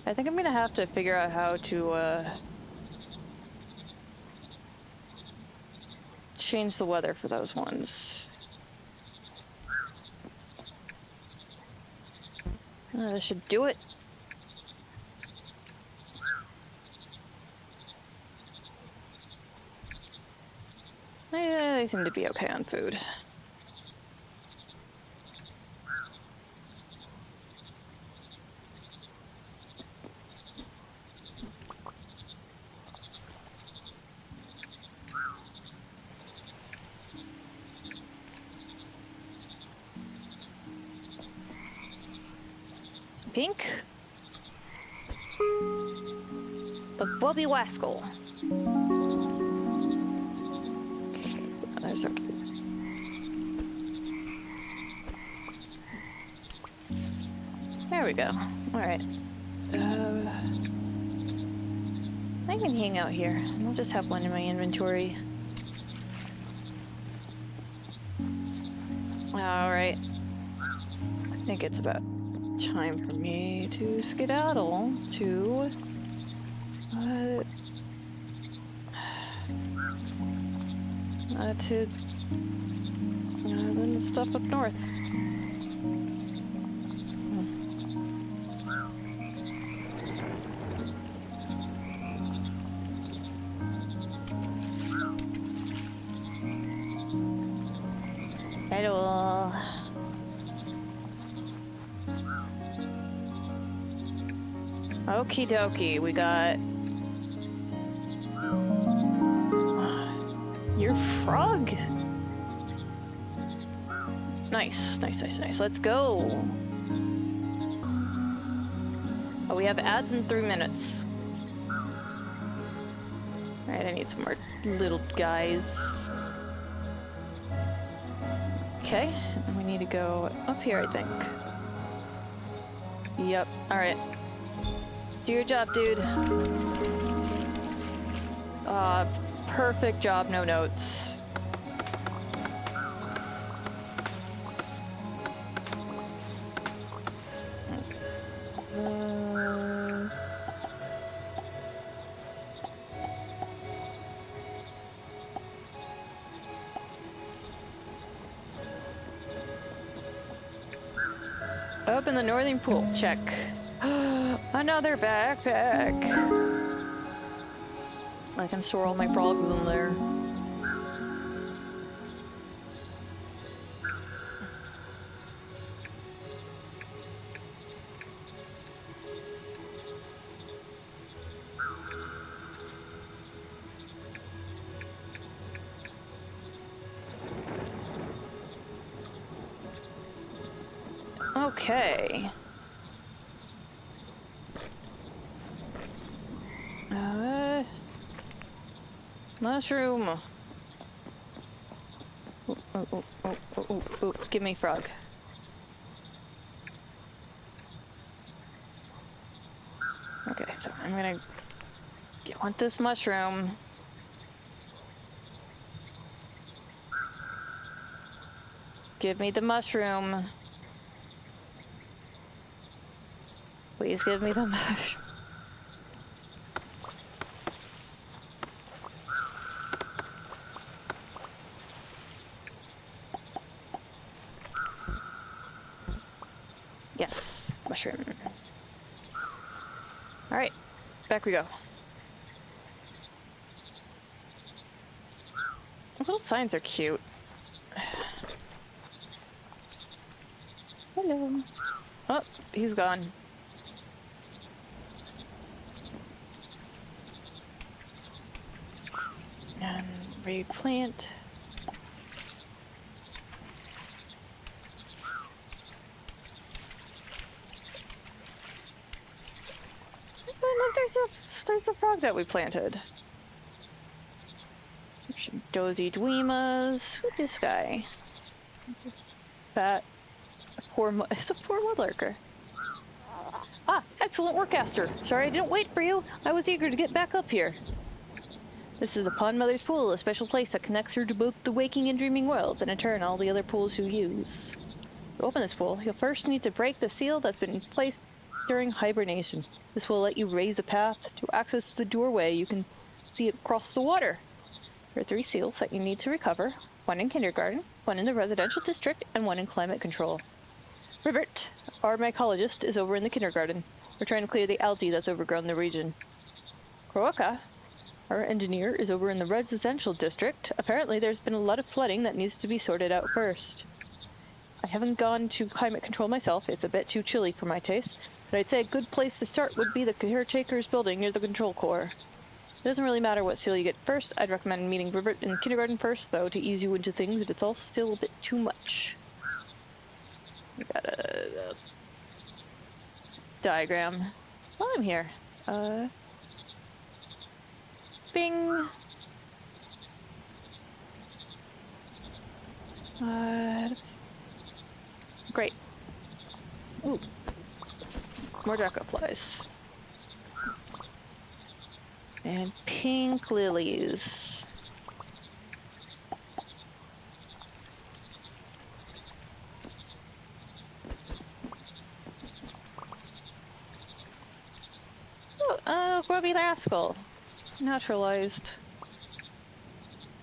I think I'm gonna have to figure out how to change the weather for those ones. This should do it. They seem to be okay on food. Some pink. The Bobby Wascal. Oh, they're so cute. There we go. All right. I can hang out here. I'll just have one in my inventory. All right. I think it's about time for me to skedaddle to the stuff up north. Okie dokie, we got... Your frog? Nice, nice, nice, nice. Let's go. Oh, we have ads in 3 minutes. Alright, I need some more little guys. Okay, and we need to go up here, I think. Yep, alright. Do your job, dude. Perfect job, no notes. Open the northern pool. Check. Another backpack. I can store all my frogs in there. Okay. Mushroom. Oh, give me frog. Okay, so I'm gonna want this mushroom. Give me the mushroom. Please give me the mushroom. Yes, mushroom. Alright, back we go. Little signs are cute. Hello. Oh, he's gone. And replant. There's a frog that we planted. Dozy Dweemas. Who's this guy? Fat. It's a poor woodlarker. Ah, excellent work, Aster. Sorry I didn't wait for you. I was eager to get back up here. This is the Pond Mother's Pool, a special place that connects her to both the waking and dreaming worlds, and in turn all the other pools you use. To open this pool, you'll first need to break the seal that's been placed during hibernation. This will let you raise a path to access the doorway you can see across the water. There are 3 seals that you need to recover, 1 in kindergarten, 1 in the residential district, and 1 in climate control. Ribbert, our mycologist, is over in the kindergarten. We're trying to clear the algae that's overgrown the region. Kroaka, our engineer, is over in the residential district. Apparently there's been a lot of flooding that needs to be sorted out first. I haven't gone to climate control myself, it's a bit too chilly for my taste, but I'd say a good place to start would be the caretaker's building near the control core. It doesn't really matter what seal you get first. I'd recommend meeting Ribbert in kindergarten first, though, to ease you into things if it's all still a bit too much. We got a diagram. While I'm here. Bing! Great. Ooh. More dragonflies. And pink lilies. Oh, grubby rascal. Naturalized.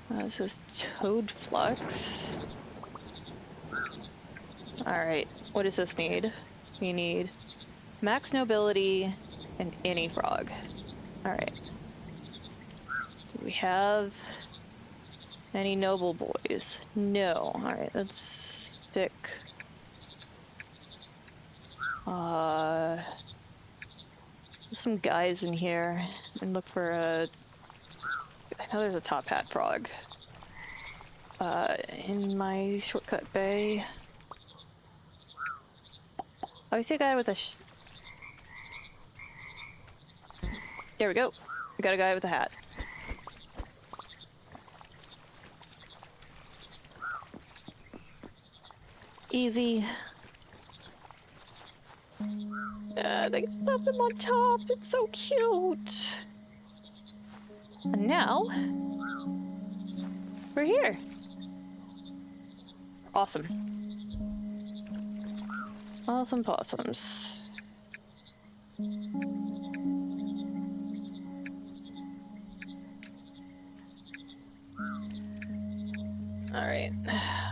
This is toad flux. Alright, what does this need? We need max nobility and any frog. Alright. Do we have any noble boys? No. Alright, let's stick. There's some guys in here and look for a. I know there's a top hat frog. In my shortcut bay. Oh, I see a guy with a. There we go. We got a guy with a hat. Easy. They can stuff him on top. It's so cute. And now we're here. Awesome. Awesome possums. Alright,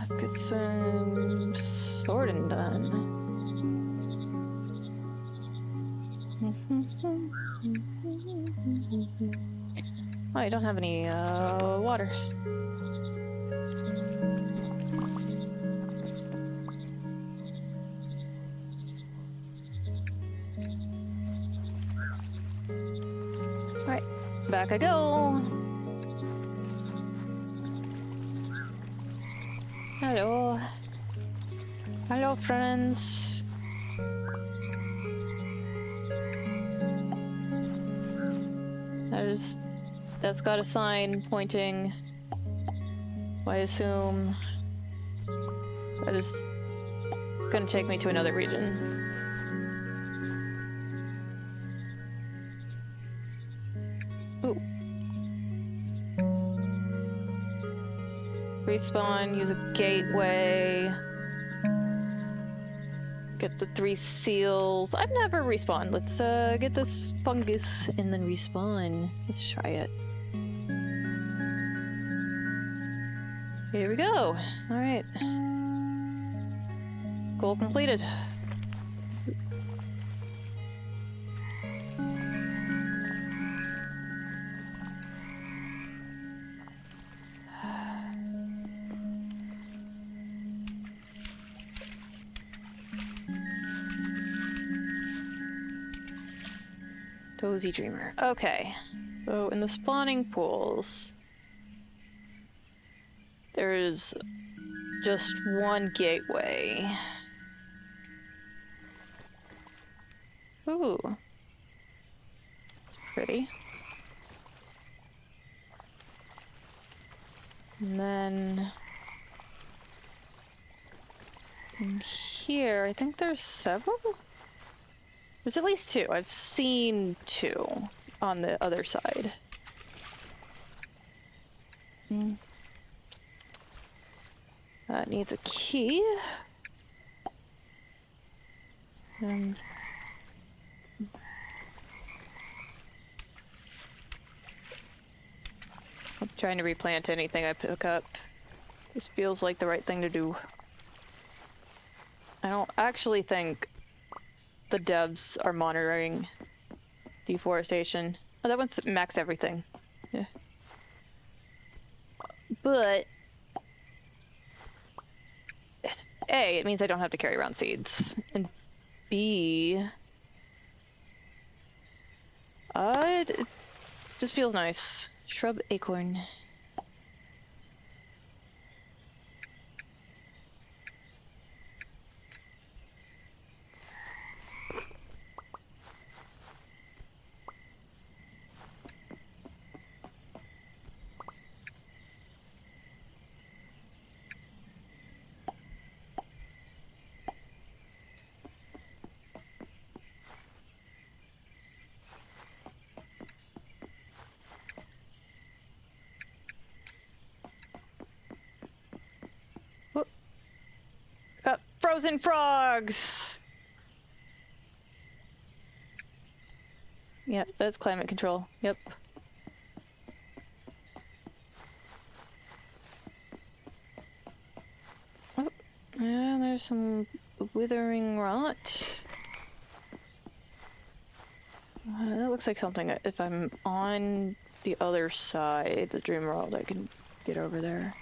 let's get some sorting done. Oh, I don't have any water. Alright, back I go. Hello. Hello, friends. That's got a sign pointing, I assume, that is gonna take me to another region. Ooh. Respawn, use a gateway. Get the 3 seals. I've never respawned. Let's get this fungus and then respawn. Let's try it. Here we go. Alright. Goal completed. Dozy Dreamer. Okay. So in the spawning pools, there is just one gateway. Ooh. It's pretty. And then in here, I think there's several? There's at least 2. I've seen 2 on the other side. That needs a key. I'm trying to replant anything I pick up. This feels like the right thing to do. I don't actually think the devs are monitoring deforestation. Oh, that one's max everything. Yeah. But A, it means I don't have to carry around seeds. And B, it just feels nice. Shrub acorn. Got frozen frogs! Yep, that's climate control. Yep. Oh, yeah, there's some withering rot. That looks like something, if I'm on the other side, the dream world, I can get over there.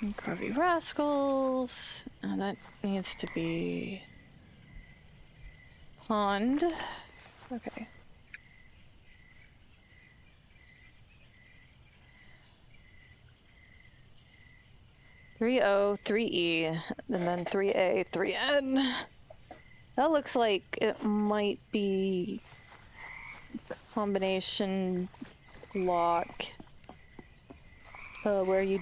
And Curvy Rascals. That needs to be pond. Okay. Three O, 3E, and then 3A, 3N. That looks like it might be combination lock, where you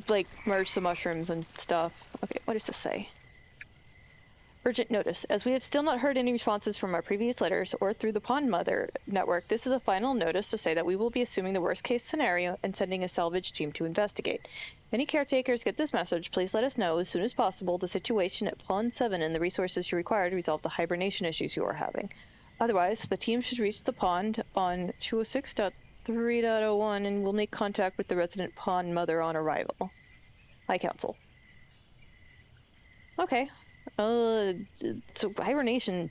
like merge the mushrooms and stuff. Okay, what does this say? Urgent notice. As we have still not heard any responses from our previous letters or through the Pond Mother network, this is a final notice to say that we will be assuming the worst case scenario and sending a salvage team to investigate. If any caretakers get this message, please let us know as soon as possible the situation at Pond 7 and the resources you require to resolve the hibernation issues you are having. Otherwise, the team should reach the pond on 206.3.01 and will make contact with the resident Pond Mother on arrival. High Council. Okay. So hibernation,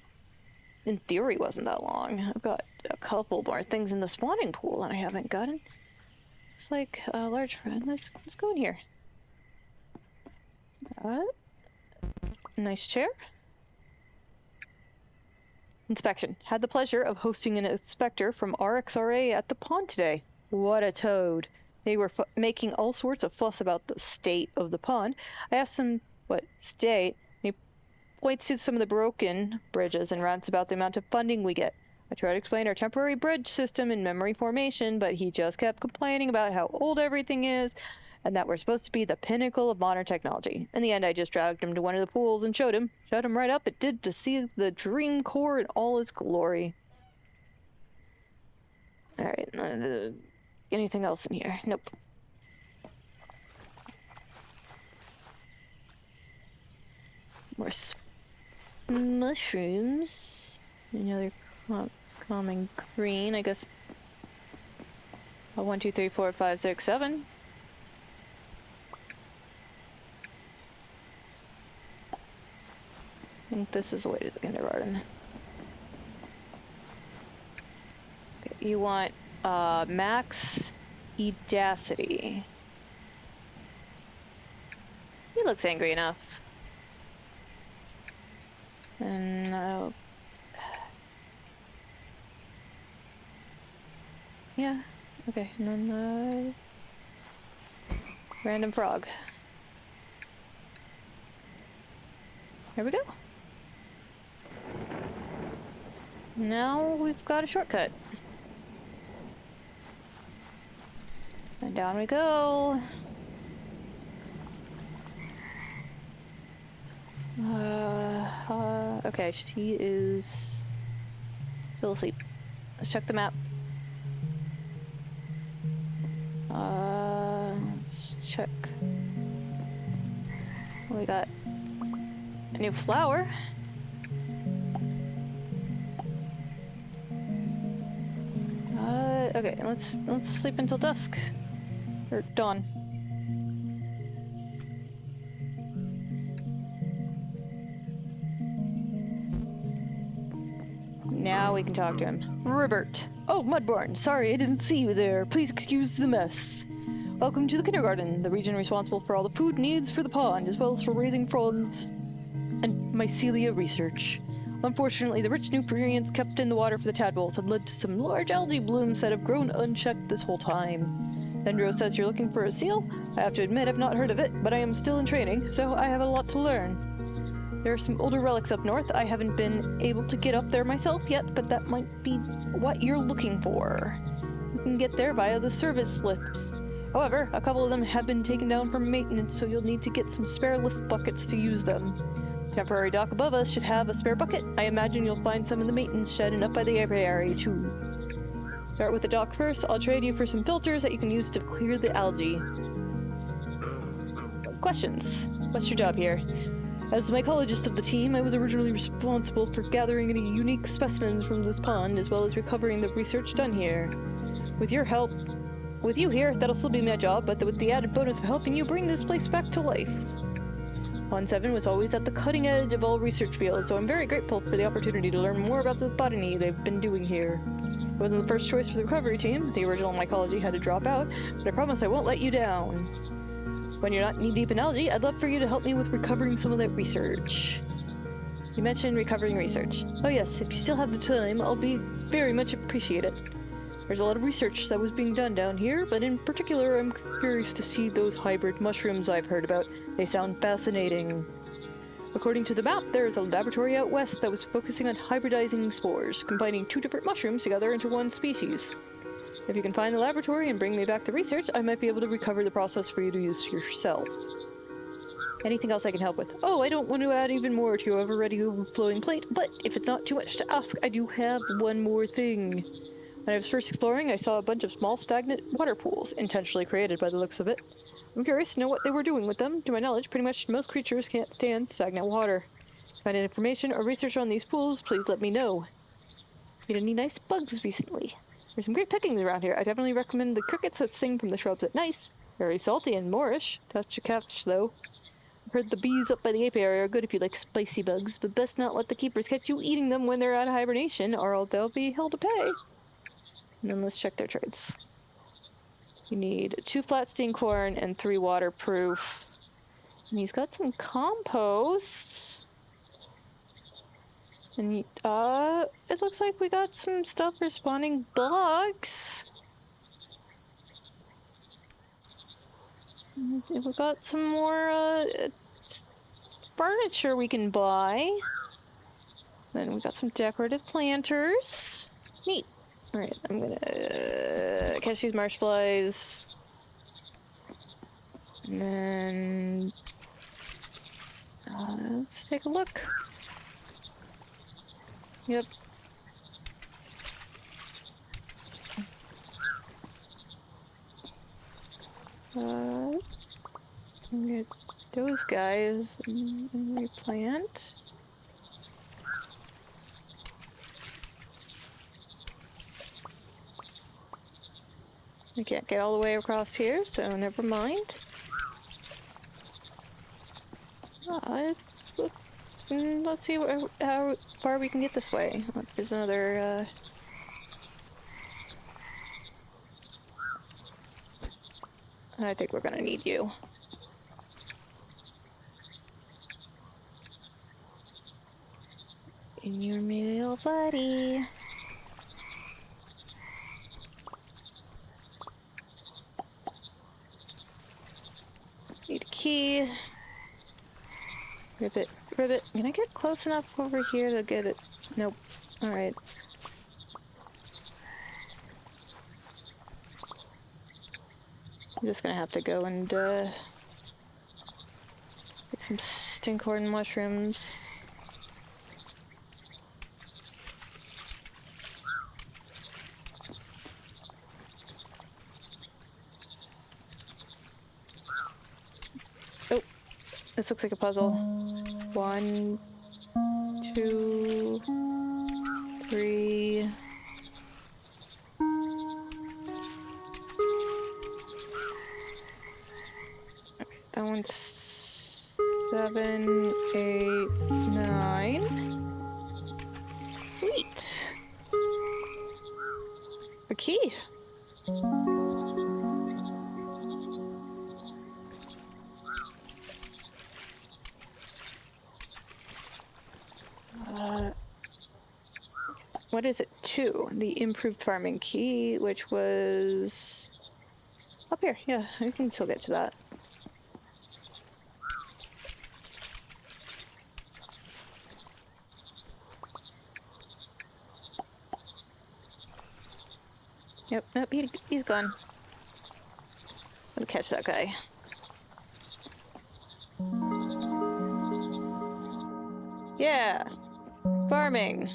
in theory, wasn't that long. I've got a couple more things in the spawning pool that I haven't gotten. It's like a large friend. Let's go in here. Nice chair. Inspection. Had the pleasure of hosting an inspector from RXRA at the pond today. What a toad. They were making all sorts of fuss about the state of the pond. I asked them, what state? He points to some of the broken bridges and rants about the amount of funding we get. I tried to explain our temporary bridge system and memory formation, but he just kept complaining about how old everything is and that we're supposed to be the pinnacle of modern technology. In the end, I just dragged him to one of the pools and showed him right up it did to see the dream core in all its glory. All right, anything else in here? Nope. More mushrooms. Another common green, I guess. 1, 2, 3, 4, 5, 6, 7. I think this is the way to the kindergarten. Okay, you want max edacity. He looks angry enough. And yeah, okay, and then random frog. Here we go. Now we've got a shortcut. And down we go. Okay, she is still asleep. Let's check the map. Let's check. We got a new flower. Okay, let's sleep until dusk. Or dawn. Now we can talk to him. Robert. Oh, Mudborne. Sorry, I didn't see you there. Please excuse the mess. Welcome to the kindergarten, the region responsible for all the food needs for the pond, as well as for raising frogs and mycelia research. Unfortunately, the rich nutrients kept in the water for the tadpoles had led to some large algae blooms that have grown unchecked this whole time. Dendro says you're looking for a seal? I have to admit I've not heard of it, but I am still in training, so I have a lot to learn. There are some older relics up north. I haven't been able to get up there myself yet, but that might be what you're looking for. You can get there via the service lifts. However, a couple of them have been taken down for maintenance, so you'll need to get some spare lift buckets to use them. Temporary dock above us should have a spare bucket. I imagine you'll find some in the maintenance shed and up by the apiary too. Start with the dock first. I'll trade you for some filters that you can use to clear the algae. Questions? What's your job here? As the mycologist of the team, I was originally responsible for gathering any unique specimens from this pond, as well as recovering the research done here. With your help, with you here, that'll still be my job, but with the added bonus of helping you bring this place back to life. Pond 7 was always at the cutting edge of all research fields, so I'm very grateful for the opportunity to learn more about the botany they've been doing here. It wasn't the first choice for the recovery team. The original mycology had to drop out, but I promise I won't let you down. When you're not knee-deep in algae, I'd love for you to help me with recovering some of that research. You mentioned recovering research. Oh yes, if you still have the time, I'll be very much appreciate it. There's a lot of research that was being done down here, but in particular I'm curious to see those hybrid mushrooms I've heard about. They sound fascinating. According to the map, there is a laboratory out west that was focusing on hybridizing spores, combining 2 different mushrooms together into one species. If you can find the laboratory and bring me back the research, I might be able to recover the process for you to use yourself. Anything else I can help with? Oh, I don't want to add even more to your already overflowing plate, but if it's not too much to ask, I do have one more thing. When I was first exploring, I saw a bunch of small stagnant water pools, intentionally created by the looks of it. I'm curious to know what they were doing with them. To my knowledge, pretty much most creatures can't stand stagnant water. If you find any information or research on these pools, please let me know. Get any nice bugs recently? There's some great pickings around here. I definitely recommend the crickets that sing from the shrubs at night. Very salty and moorish. Touch a catch, though. I've heard the bees up by the apiary are good if you like spicy bugs, but best not let the keepers catch you eating them when they're out of hibernation, or they'll be held to pay. And then let's check their trades. You need 2 flat steam corn and 3 waterproof. And he's got some compost. And it looks like we got some stuff for spawning bugs. We got some more furniture we can buy. Then we got some decorative planters. Neat. Alright, I'm gonna catch these marsh flies. And then let's take a look. Yep. Get those guys and replant. I can't get all the way across here, so never mind. Let's see how far we can get this way. There's another. I think we're gonna need you. In your mail, buddy. Need a key. Ribbit, ribbit. Can I get close enough over here to get it? Nope. Alright. I'm just gonna have to go and get some stinkhorn mushrooms. Oh, this looks like a puzzle. 1, 2, 3. That one's 7, 8, 9. Sweet. A key. What is it? 2. The improved farming key, which was up here. Yeah, I can still get to that. Yep, nope, he's gone. Gotta catch that guy. Yeah! Farming!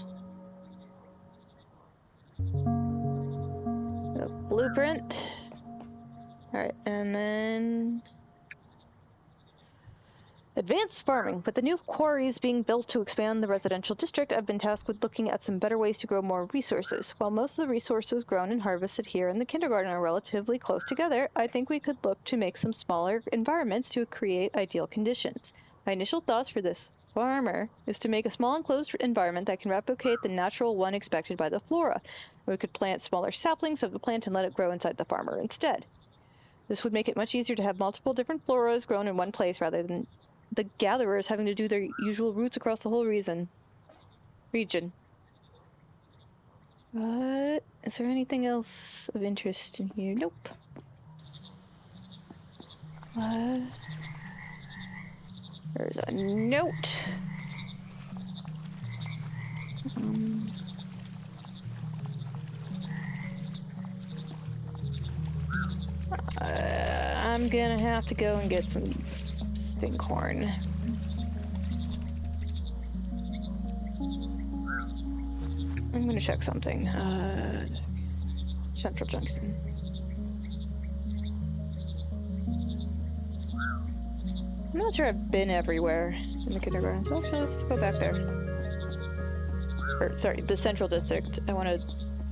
A blueprint. Alright, and then... Advanced farming. With the new quarries being built to expand the residential district, I've been tasked with looking at some better ways to grow more resources. While most of the resources grown and harvested here in the kindergarten are relatively close together, I think we could look to make some smaller environments to create ideal conditions. My initial thoughts for this farmer is to make a small enclosed environment that can replicate the natural one expected by the flora. We could plant smaller saplings of the plant and let it grow inside the farmer instead. This would make it much easier to have multiple different floras grown in one place rather than the gatherers having to do their usual routes across the whole region. Is there anything else of interest in here? Nope. There's a note. I'm gonna have to go and get some stinkhorn. I'm gonna check something. Central Junction. I'm not sure I've been everywhere in the kindergarten, so actually let's just go back there. Or, sorry, the Central District. I want to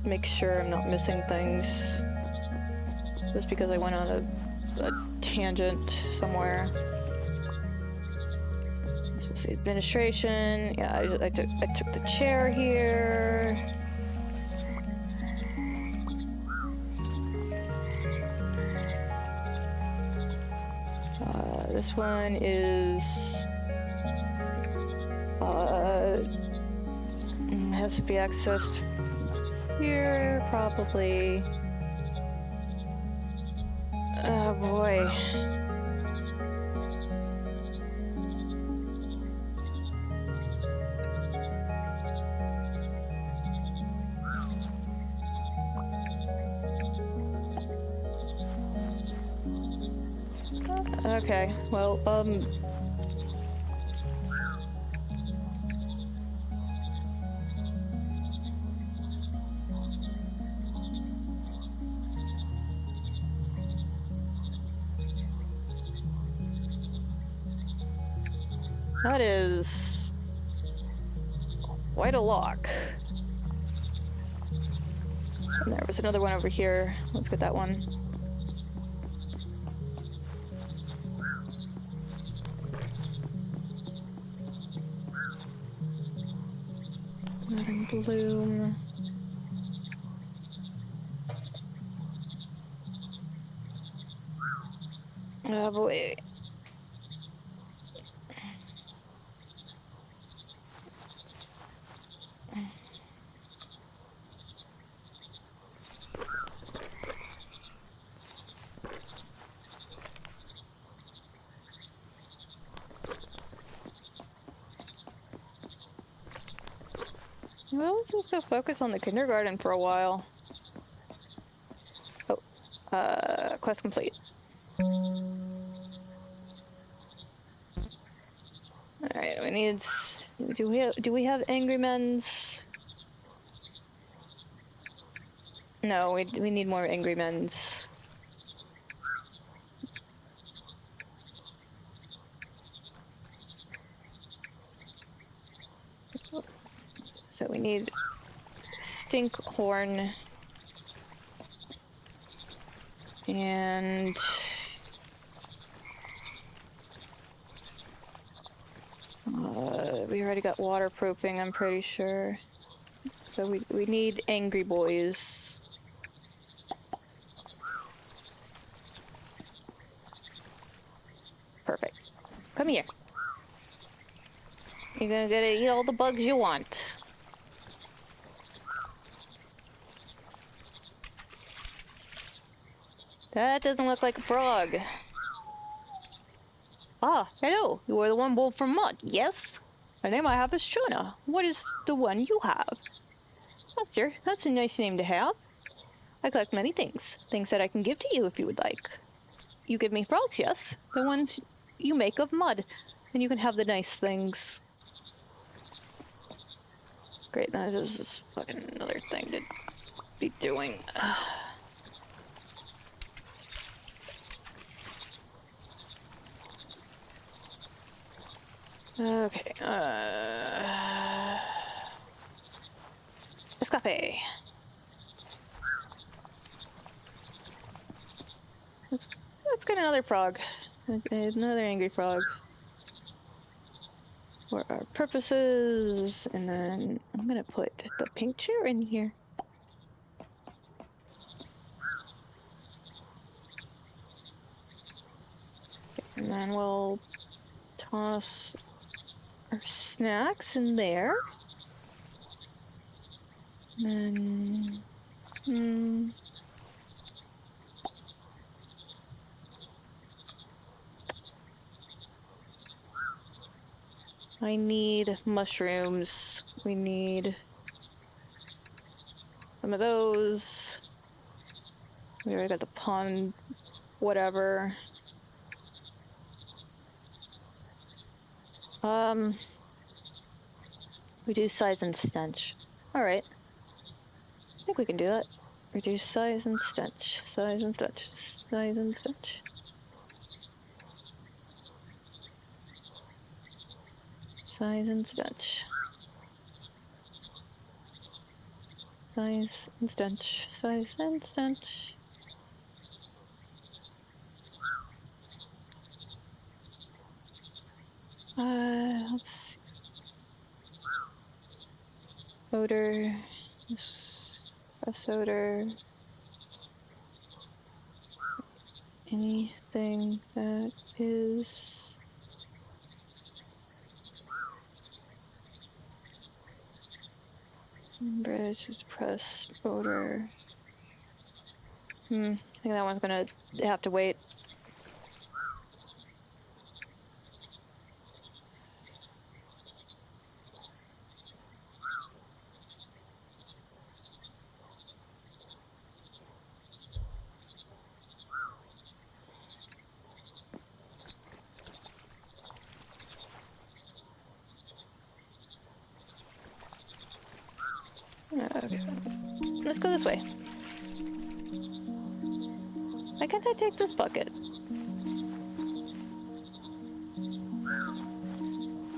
make sure I'm not missing things. Just because I went on a tangent somewhere. This was the administration. Yeah, I took the chair here. This one is has to be accessed here, probably. Oh boy. Okay, well, that is quite a lock. And there was another one over here. Let's get that one. Madam Bloom. Oh boy. Well, let's just go focus on the kindergarten for a while. Oh, quest complete. Alright, we need... Do we have angry men's? No, we need more angry men's. So we need stinkhorn and we already got waterproofing, I'm pretty sure. So we need angry boys. Perfect. Come here. You're gonna get to eat all the bugs you want. That doesn't look like a frog. Ah, hello. You are the one born from mud, yes? The name I have is Shona. What is the one you have? Master, that's a nice name to have. I collect many things. Things that I can give to you if you would like. You give me frogs, yes? The ones you make of mud. And you can have the nice things. Great, that is just fucking another thing to be doing. Okay, escape. Let's get another frog. Another angry frog. For our purposes, and then I'm gonna put the pink chair in here. And then we'll toss our snacks in there. And then... I need mushrooms. We need some of those. We already got the pond, whatever. Reduce size and stench. Alright. I think we can do that. Reduce size and stench. Size and stench. Size and stench. Size and stench. Size and stench. Size and stench. Let's see. Odor. Press odor. Anything that is bridge is press odor. I think that one's gonna have to wait. Okay. Let's go this way. Why can't I take this bucket?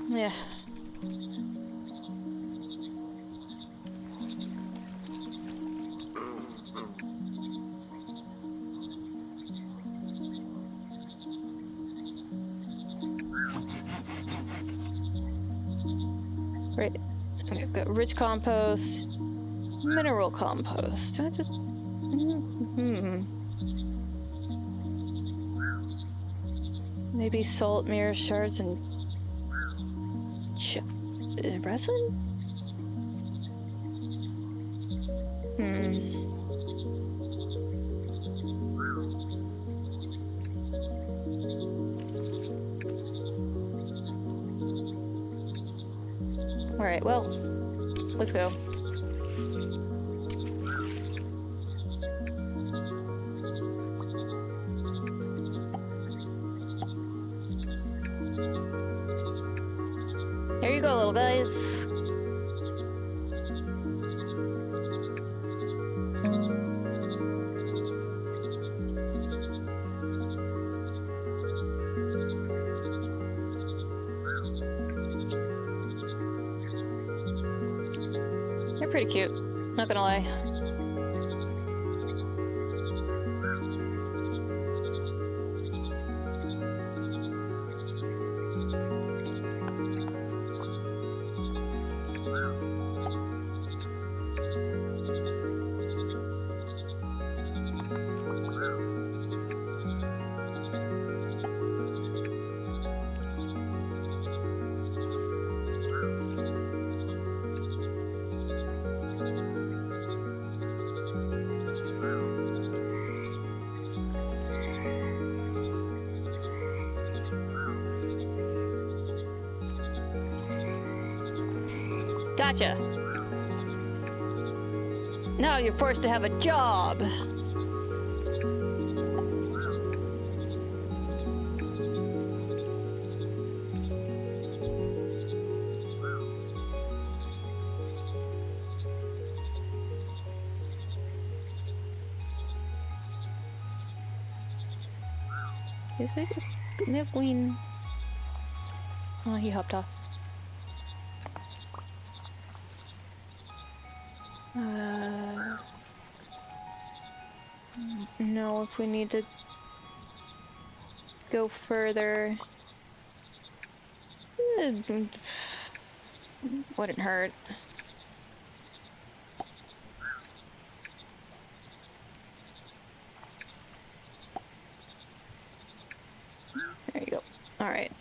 Yeah. Right. I've got rich compost, mineral compost. I just. Maybe salt, mirror shards, and resin? Alright, well, let's go. There you go, little guys. They're pretty cute, not gonna lie. Gotcha. Now you're forced to have a job. Is it the queen? Oh, he hopped off. No, if we need to go further, wouldn't hurt. There you go. All right.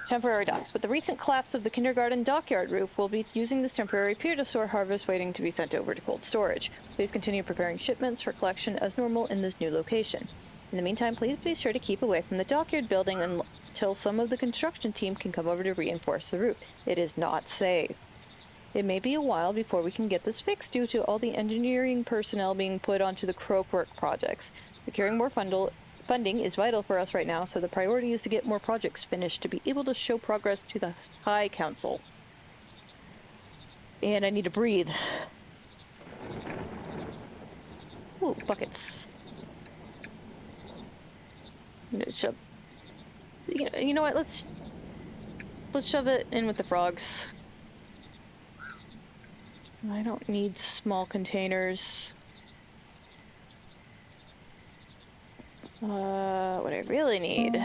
Temporary docks. With the recent collapse of the kindergarten dockyard roof, we'll be using this temporary pier to store harvest waiting to be sent over to cold storage. Please continue preparing shipments for collection as normal in this new location. In the meantime, please be sure to keep away from the dockyard building until some of the construction team can come over to reinforce the roof. It is not safe. It may be a while before we can get this fixed due to all the engineering personnel being put onto the Croakwork projects. Securing more funding is vital for us right now, so the priority is to get more projects finished to be able to show progress to the High Council. And I need to breathe. Ooh, buckets. I'm gonna shove. You know what? Let's shove it in with the frogs. I don't need small containers. What I really need.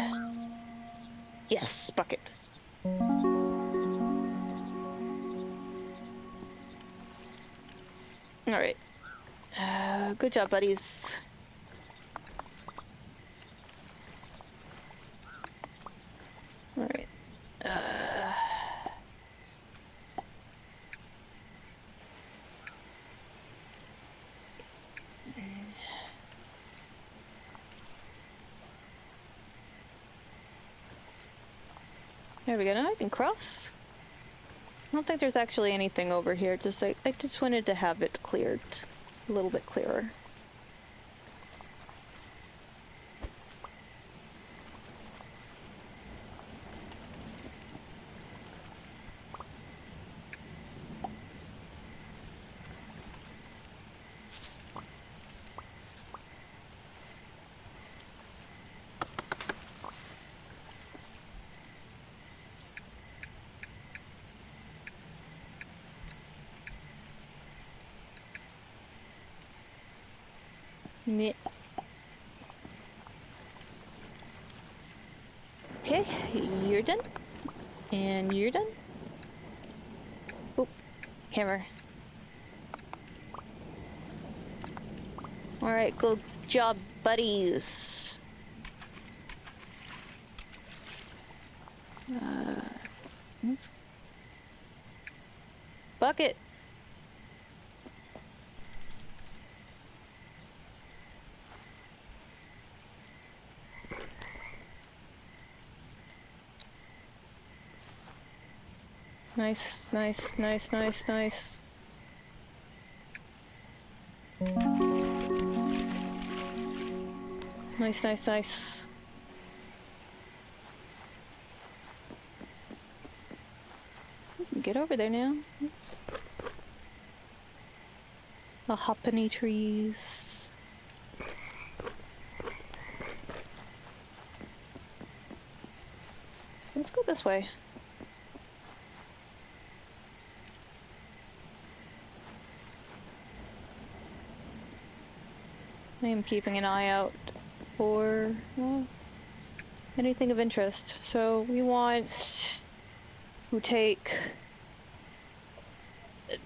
Yes, bucket. Alright. Good job, buddies. Alright. There we go. Now I can cross. I don't think there's actually anything over here. I just wanted to have it cleared a little bit clearer. Yeah. Okay, you're done. And you're done. Oh, hammer. Alright, good job, buddies. Bucket. Nice, nice, nice, nice, nice. Nice, nice, nice. Get over there now. The hoppany trees. Let's go this way. I am keeping an eye out for anything of interest. So we want to take a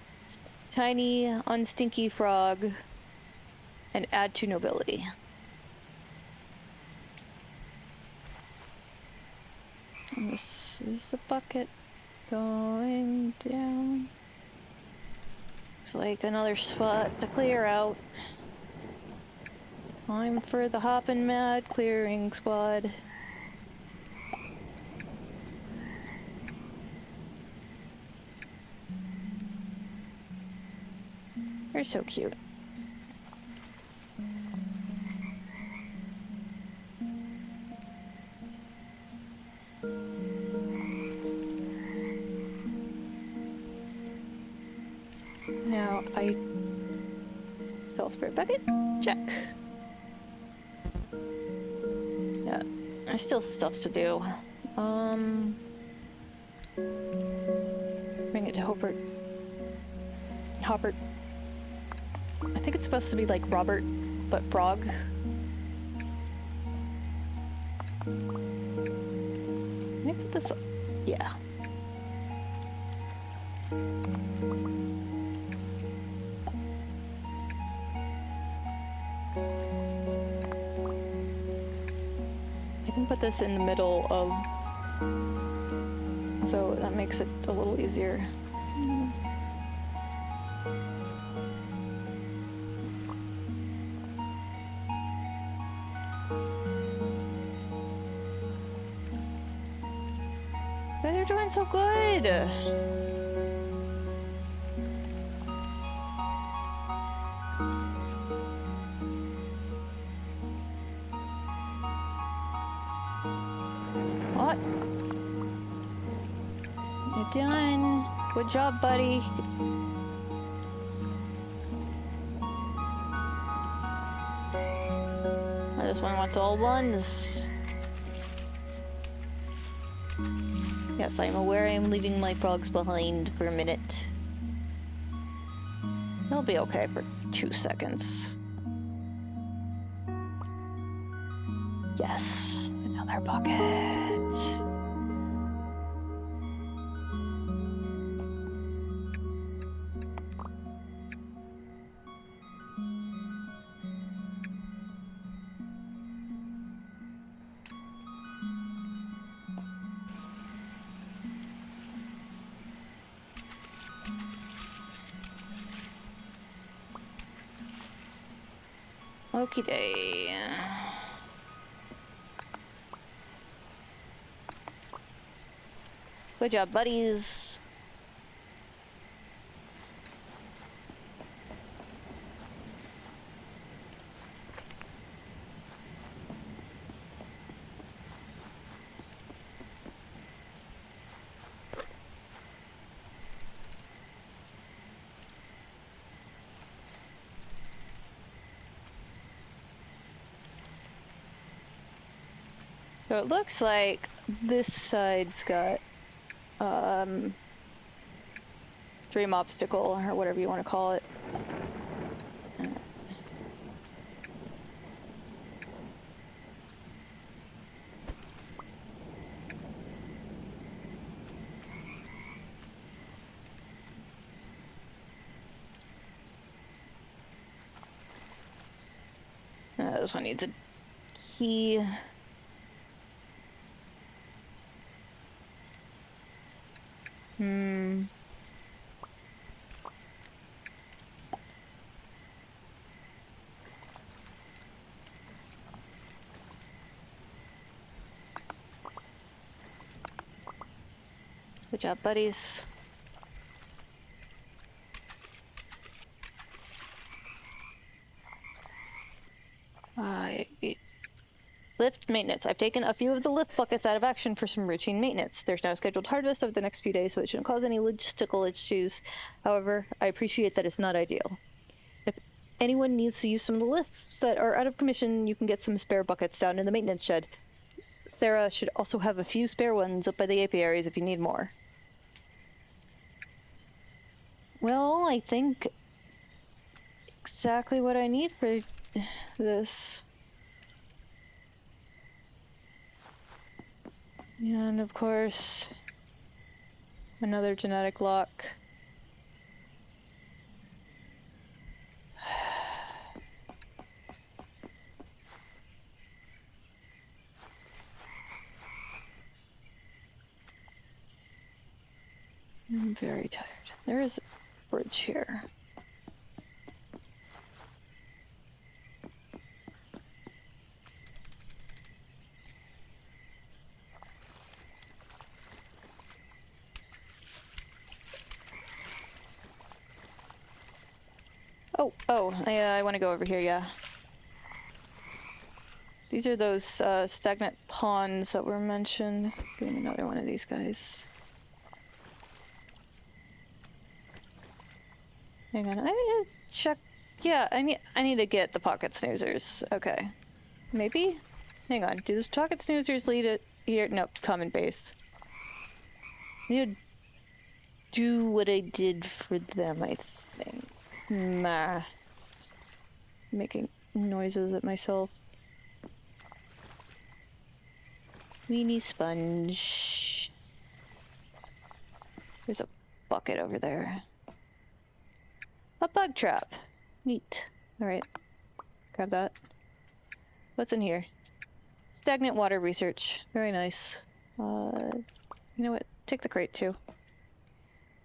tiny, unstinky frog and add to nobility. And this is a bucket going down. Looks like another spot to clear out. Time for the hoppin' mad clearing squad. You're so cute. Now I sell spirit bucket. Check. Yeah, there's still stuff to do. Bring it to Hopper. Hopper. I think it's supposed to be like Robert, but frog. Can I put this up? Yeah. I can put this in the middle of so that makes it a little easier. But they're doing so good! What? You're done. Good job, buddy. This one wants all ones. Yes, I am aware I am leaving my frogs behind for a minute. They'll be okay for 2 seconds. Yes, another bucket. Okie day. Good job, buddies. So it looks like this side's got dream obstacle, or whatever you want to call it. This one needs a key. Good job, buddies. Lift maintenance. I've taken a few of the lift buckets out of action for some routine maintenance. There's now scheduled harvest over the next few days, so it shouldn't cause any logistical issues. However, I appreciate that it's not ideal. If anyone needs to use some of the lifts that are out of commission, you can get some spare buckets down in the maintenance shed. Sarah should also have a few spare ones up by the apiaries if you need more. Well, I think exactly what I need for this. And of course, another genetic lock. I'm very tired. There is a bridge here. I want to go over here, yeah. These are those stagnant ponds that were mentioned. Getting another one of these guys. Hang on, I need to check. Yeah, I need to get the pocket snoozers. Okay, maybe. Hang on. Do those pocket snoozers lead it here? Nope, common base. I need to do what I did for them, I think. Making noises at myself. Weenie sponge. There's a bucket over there. A bug trap. Neat. Alright. Grab that. What's in here? Stagnant water research. Very nice. You know what? take the crate too.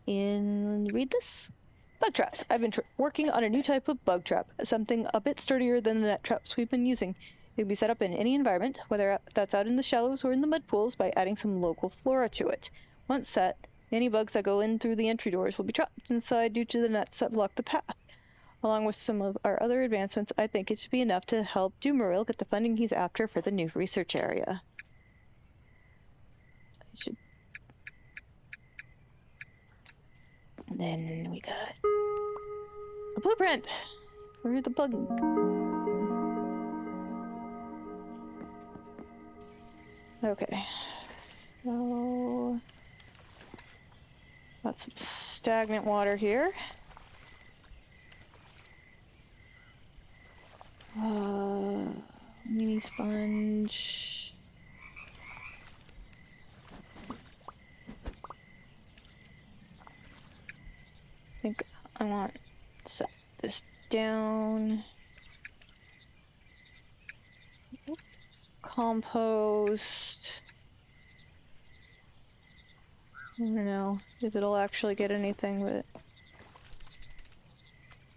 And read this. Bug traps. I've been working on a new type of bug trap, something a bit sturdier than the net traps we've been using. It can be set up in any environment, whether that's out in the shallows or in the mud pools, by adding some local flora to it. Once set, any bugs that go in through the entry doors will be trapped inside due to the nets that block the path. Along with some of our other advancements, I think it should be enough to help Doomeril get the funding he's after for the new research area. And then we got a blueprint for the bug. Okay, so got some stagnant water here. Mini sponge. I think I want to set this down. Compost. I don't know if it'll actually get anything with it.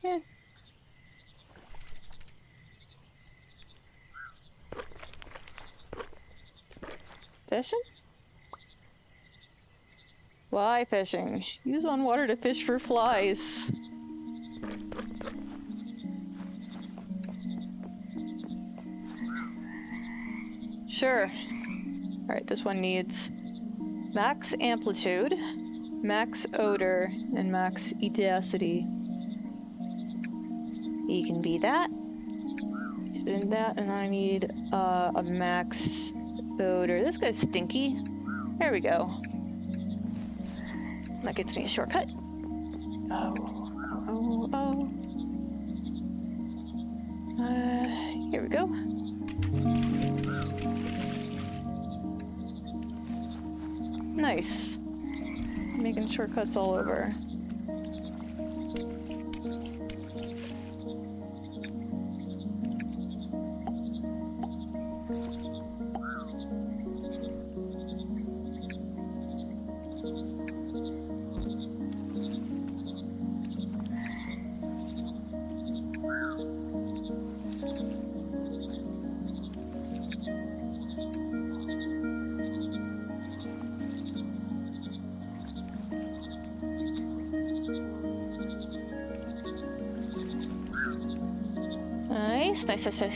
Yeah. Fishing? Fly fishing. Use on water to fish for flies. Sure. Alright, this one needs max amplitude, max odor, and max edacity. You can be that. And that, and I need a max odor. This guy's stinky. There we go. That gets me a shortcut. Here we go. Nice. Making shortcuts all over.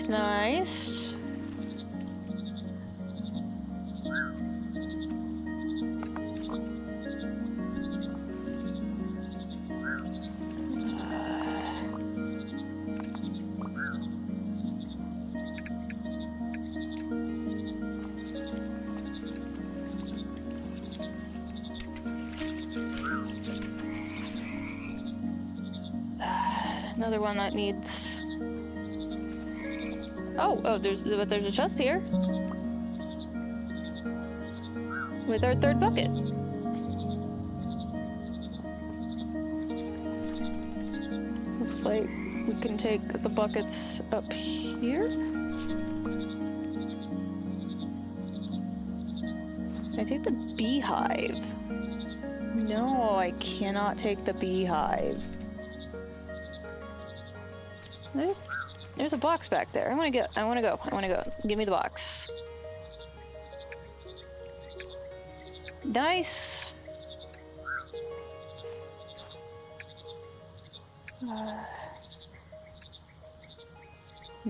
Nice. Another one that needs... Oh, there's a chest here. With our third bucket. Looks like we can take the buckets up here. Can I take the beehive? No, I cannot take the beehive. There's a box back there. I wanna go. Give me the box. Nice.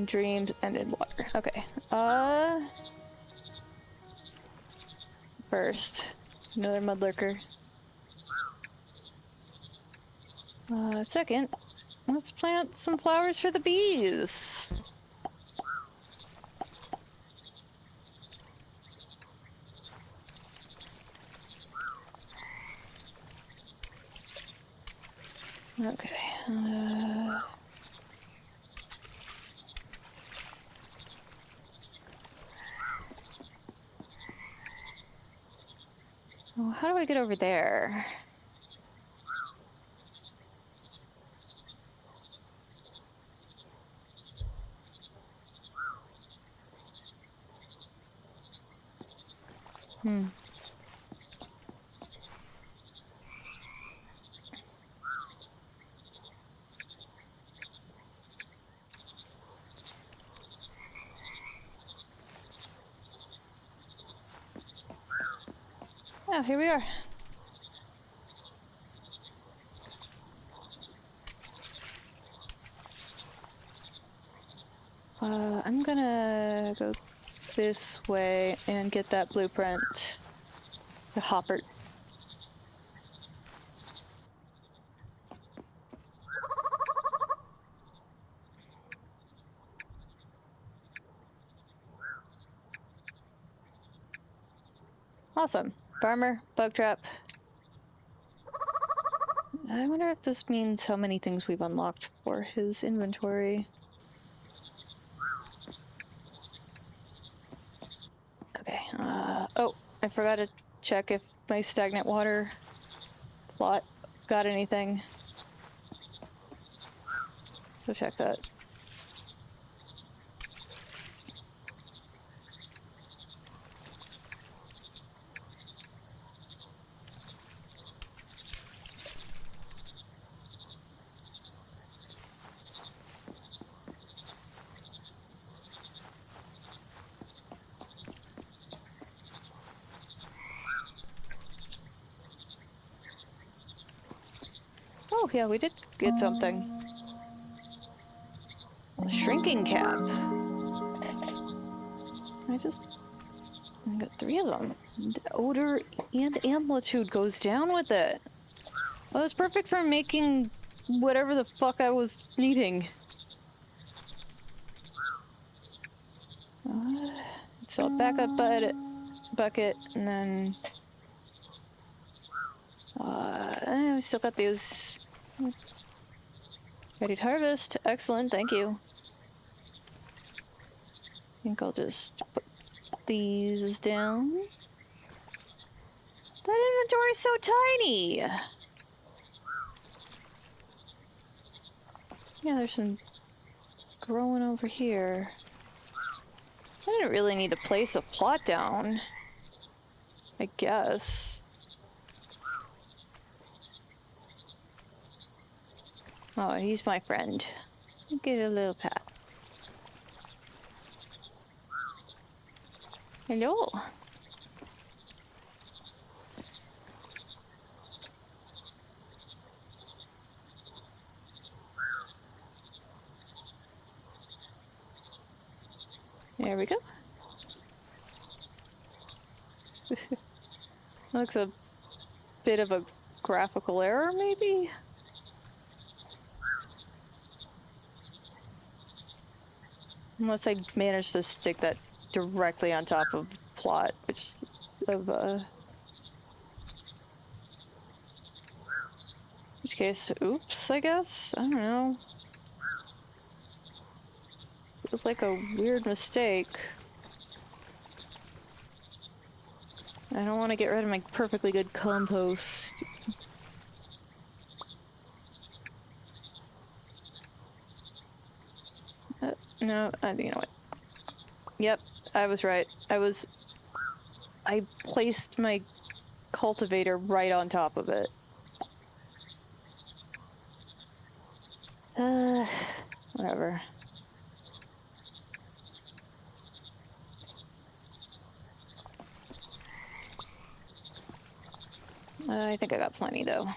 Dreams ended water. Okay. First, another mud lurker. Second, let's plant some flowers for the bees. Okay. Well, how do I get over there? Oh, here we are. I'm gonna go this way and get that blueprint. The hopper. Awesome. Farmer, bug trap. I wonder if this means how many things we've unlocked for his inventory. Okay, oh, I forgot to check if my stagnant water plot got anything. So check that. Oh, yeah, we did get something. A shrinking cap. I got 3 of them. The odor and amplitude goes down with it. Well, it's perfect for making whatever the fuck I was needing. So backup bucket, and then we still got these. Ready to harvest. Excellent, thank you. I think I'll just put these down. That inventory's so tiny! Yeah, there's some growing over here. I didn't really need to place a plot down, I guess. Oh, he's my friend. Get a little pat. Hello. There we go. Looks a bit of a graphical error, maybe? Unless I manage to stick that directly on top of plot, which which case, oops, I guess? I don't know. Feels like a weird mistake. I don't want to get rid of my perfectly good compost. No, you know what? Yep, I was right. I placed my cultivator right on top of it. Whatever. I think I got plenty, though.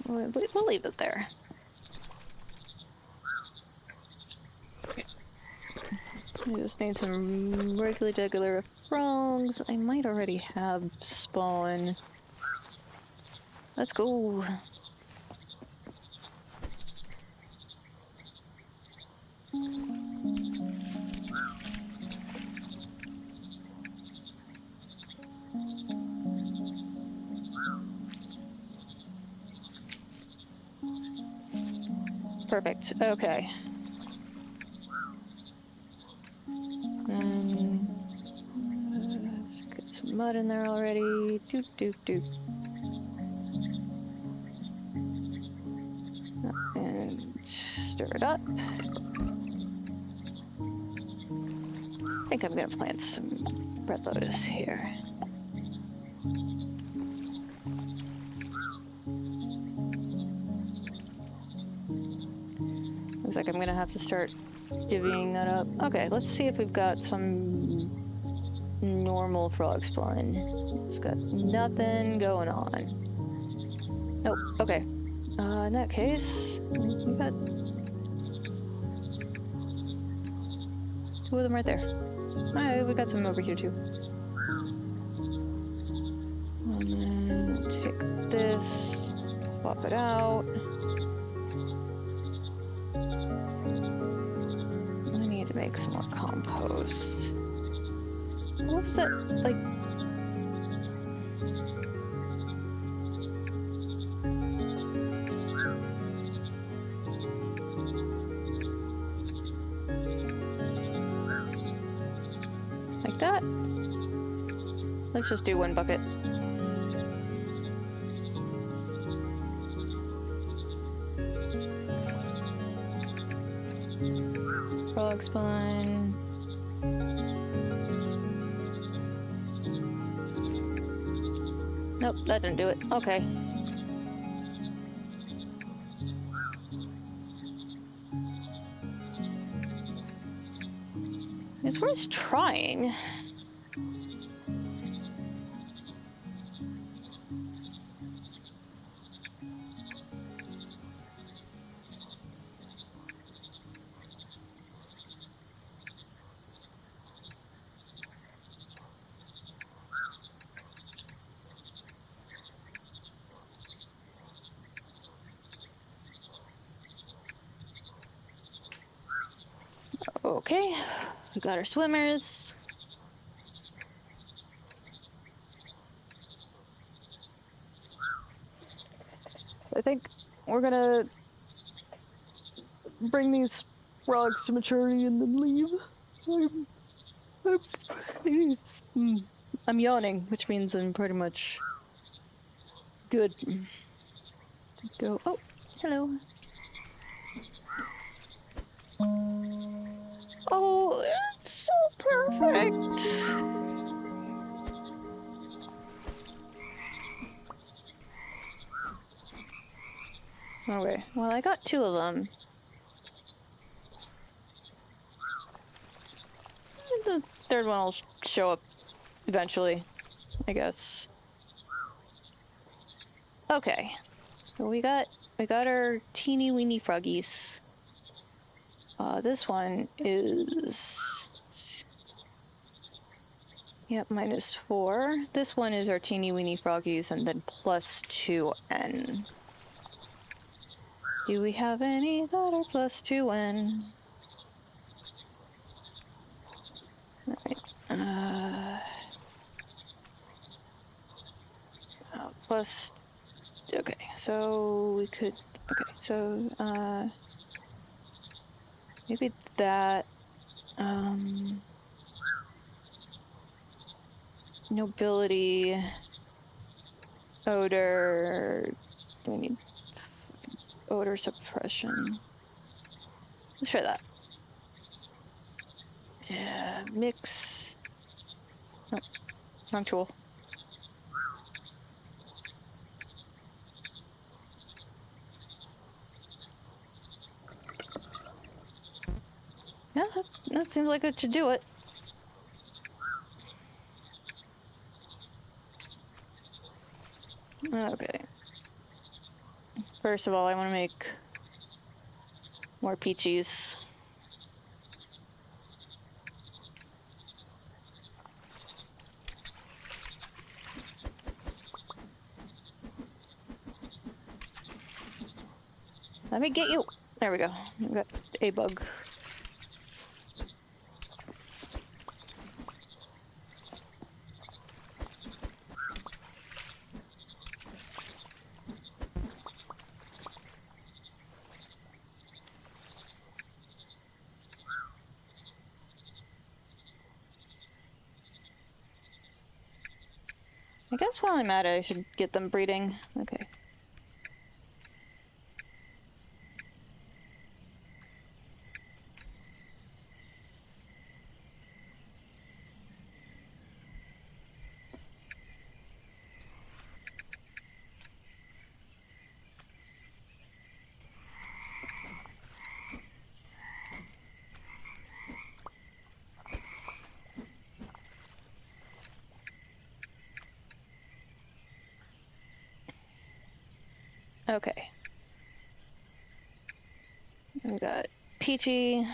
We'll leave it there. I just need some regular frogs. I might already have spawn. Let's go. Perfect. Okay. And let's get some mud in there already. Doop doop doop. And stir it up. I think I'm gonna plant some red lotus here. Looks like I'm gonna have to start divvying that up. Okay, let's see if we've got some normal frog spawn. It's got nothing going on. Nope. Okay. In that case, we got 2 of them right there. Alright, we got some over here too. And then take this, swap it out. I need to make some more compost. What was that, like... like that? Let's just do 1 bucket. Frog spawn. Nope, that didn't do it. Okay. It's worth trying. Okay, we got our swimmers. I think we're gonna bring these frogs to maturity and then leave. I'm yawning, which means I'm pretty much good to go. Oh, hello. Oh, it's so perfect. Okay, well, I got 2 of them. The 3rd one will show up eventually, I guess. Okay, so we got our teeny weeny froggies. This one is, yep, -4. This one is our teeny weeny froggies, and then +2n. Do we have any that are +2n? Alright, plus, okay, so we could, okay, so, maybe that, nobility, odor, do we need odor suppression? Let's try that. Yeah, mix, no, wrong tool. Yeah, that seems like it should do it. Okay. First of all, I want to make more peaches. Let me get you. There we go. We got a bug. I guess while I'm at it, I should get them breeding. Okay. Okay. We got Peachy.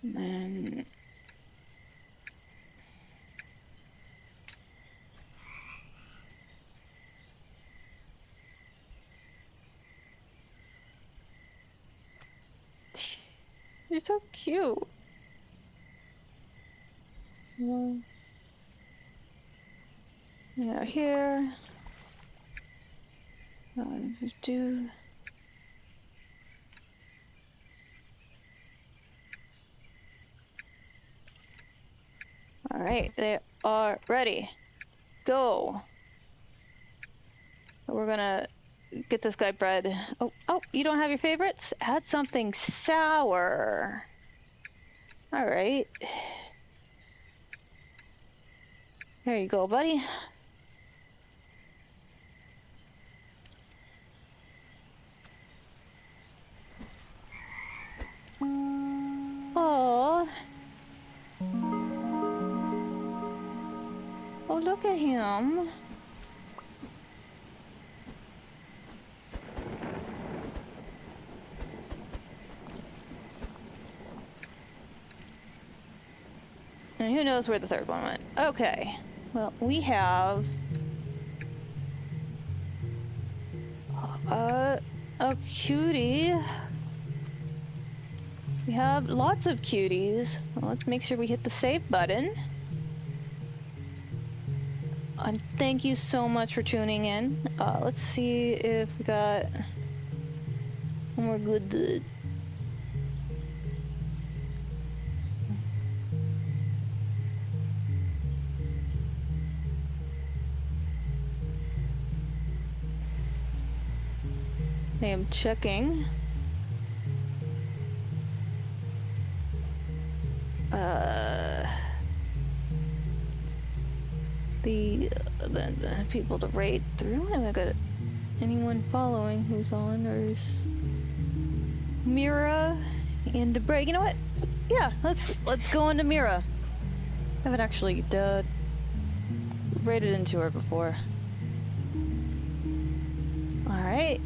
And then... You're so cute. Yeah, here. Do. All right, they are ready. Go. We're gonna get this guy bread. Oh, you don't have your favorites? Add something sour. All right. There you go, buddy. Oh. Oh, look at him. And who knows where the third one went? Okay. Well, we have a cutie. We have lots of cuties. Well, let's make sure we hit the save button. And thank you so much for tuning in. Let's see if we got one more good. I am checking. The people to raid through. Have I got anyone following who's on? Or is Mira and Debray? You know what? Yeah, let's go into Mira. I haven't actually raided into her before. All right,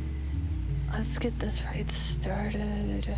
let's get this raid started.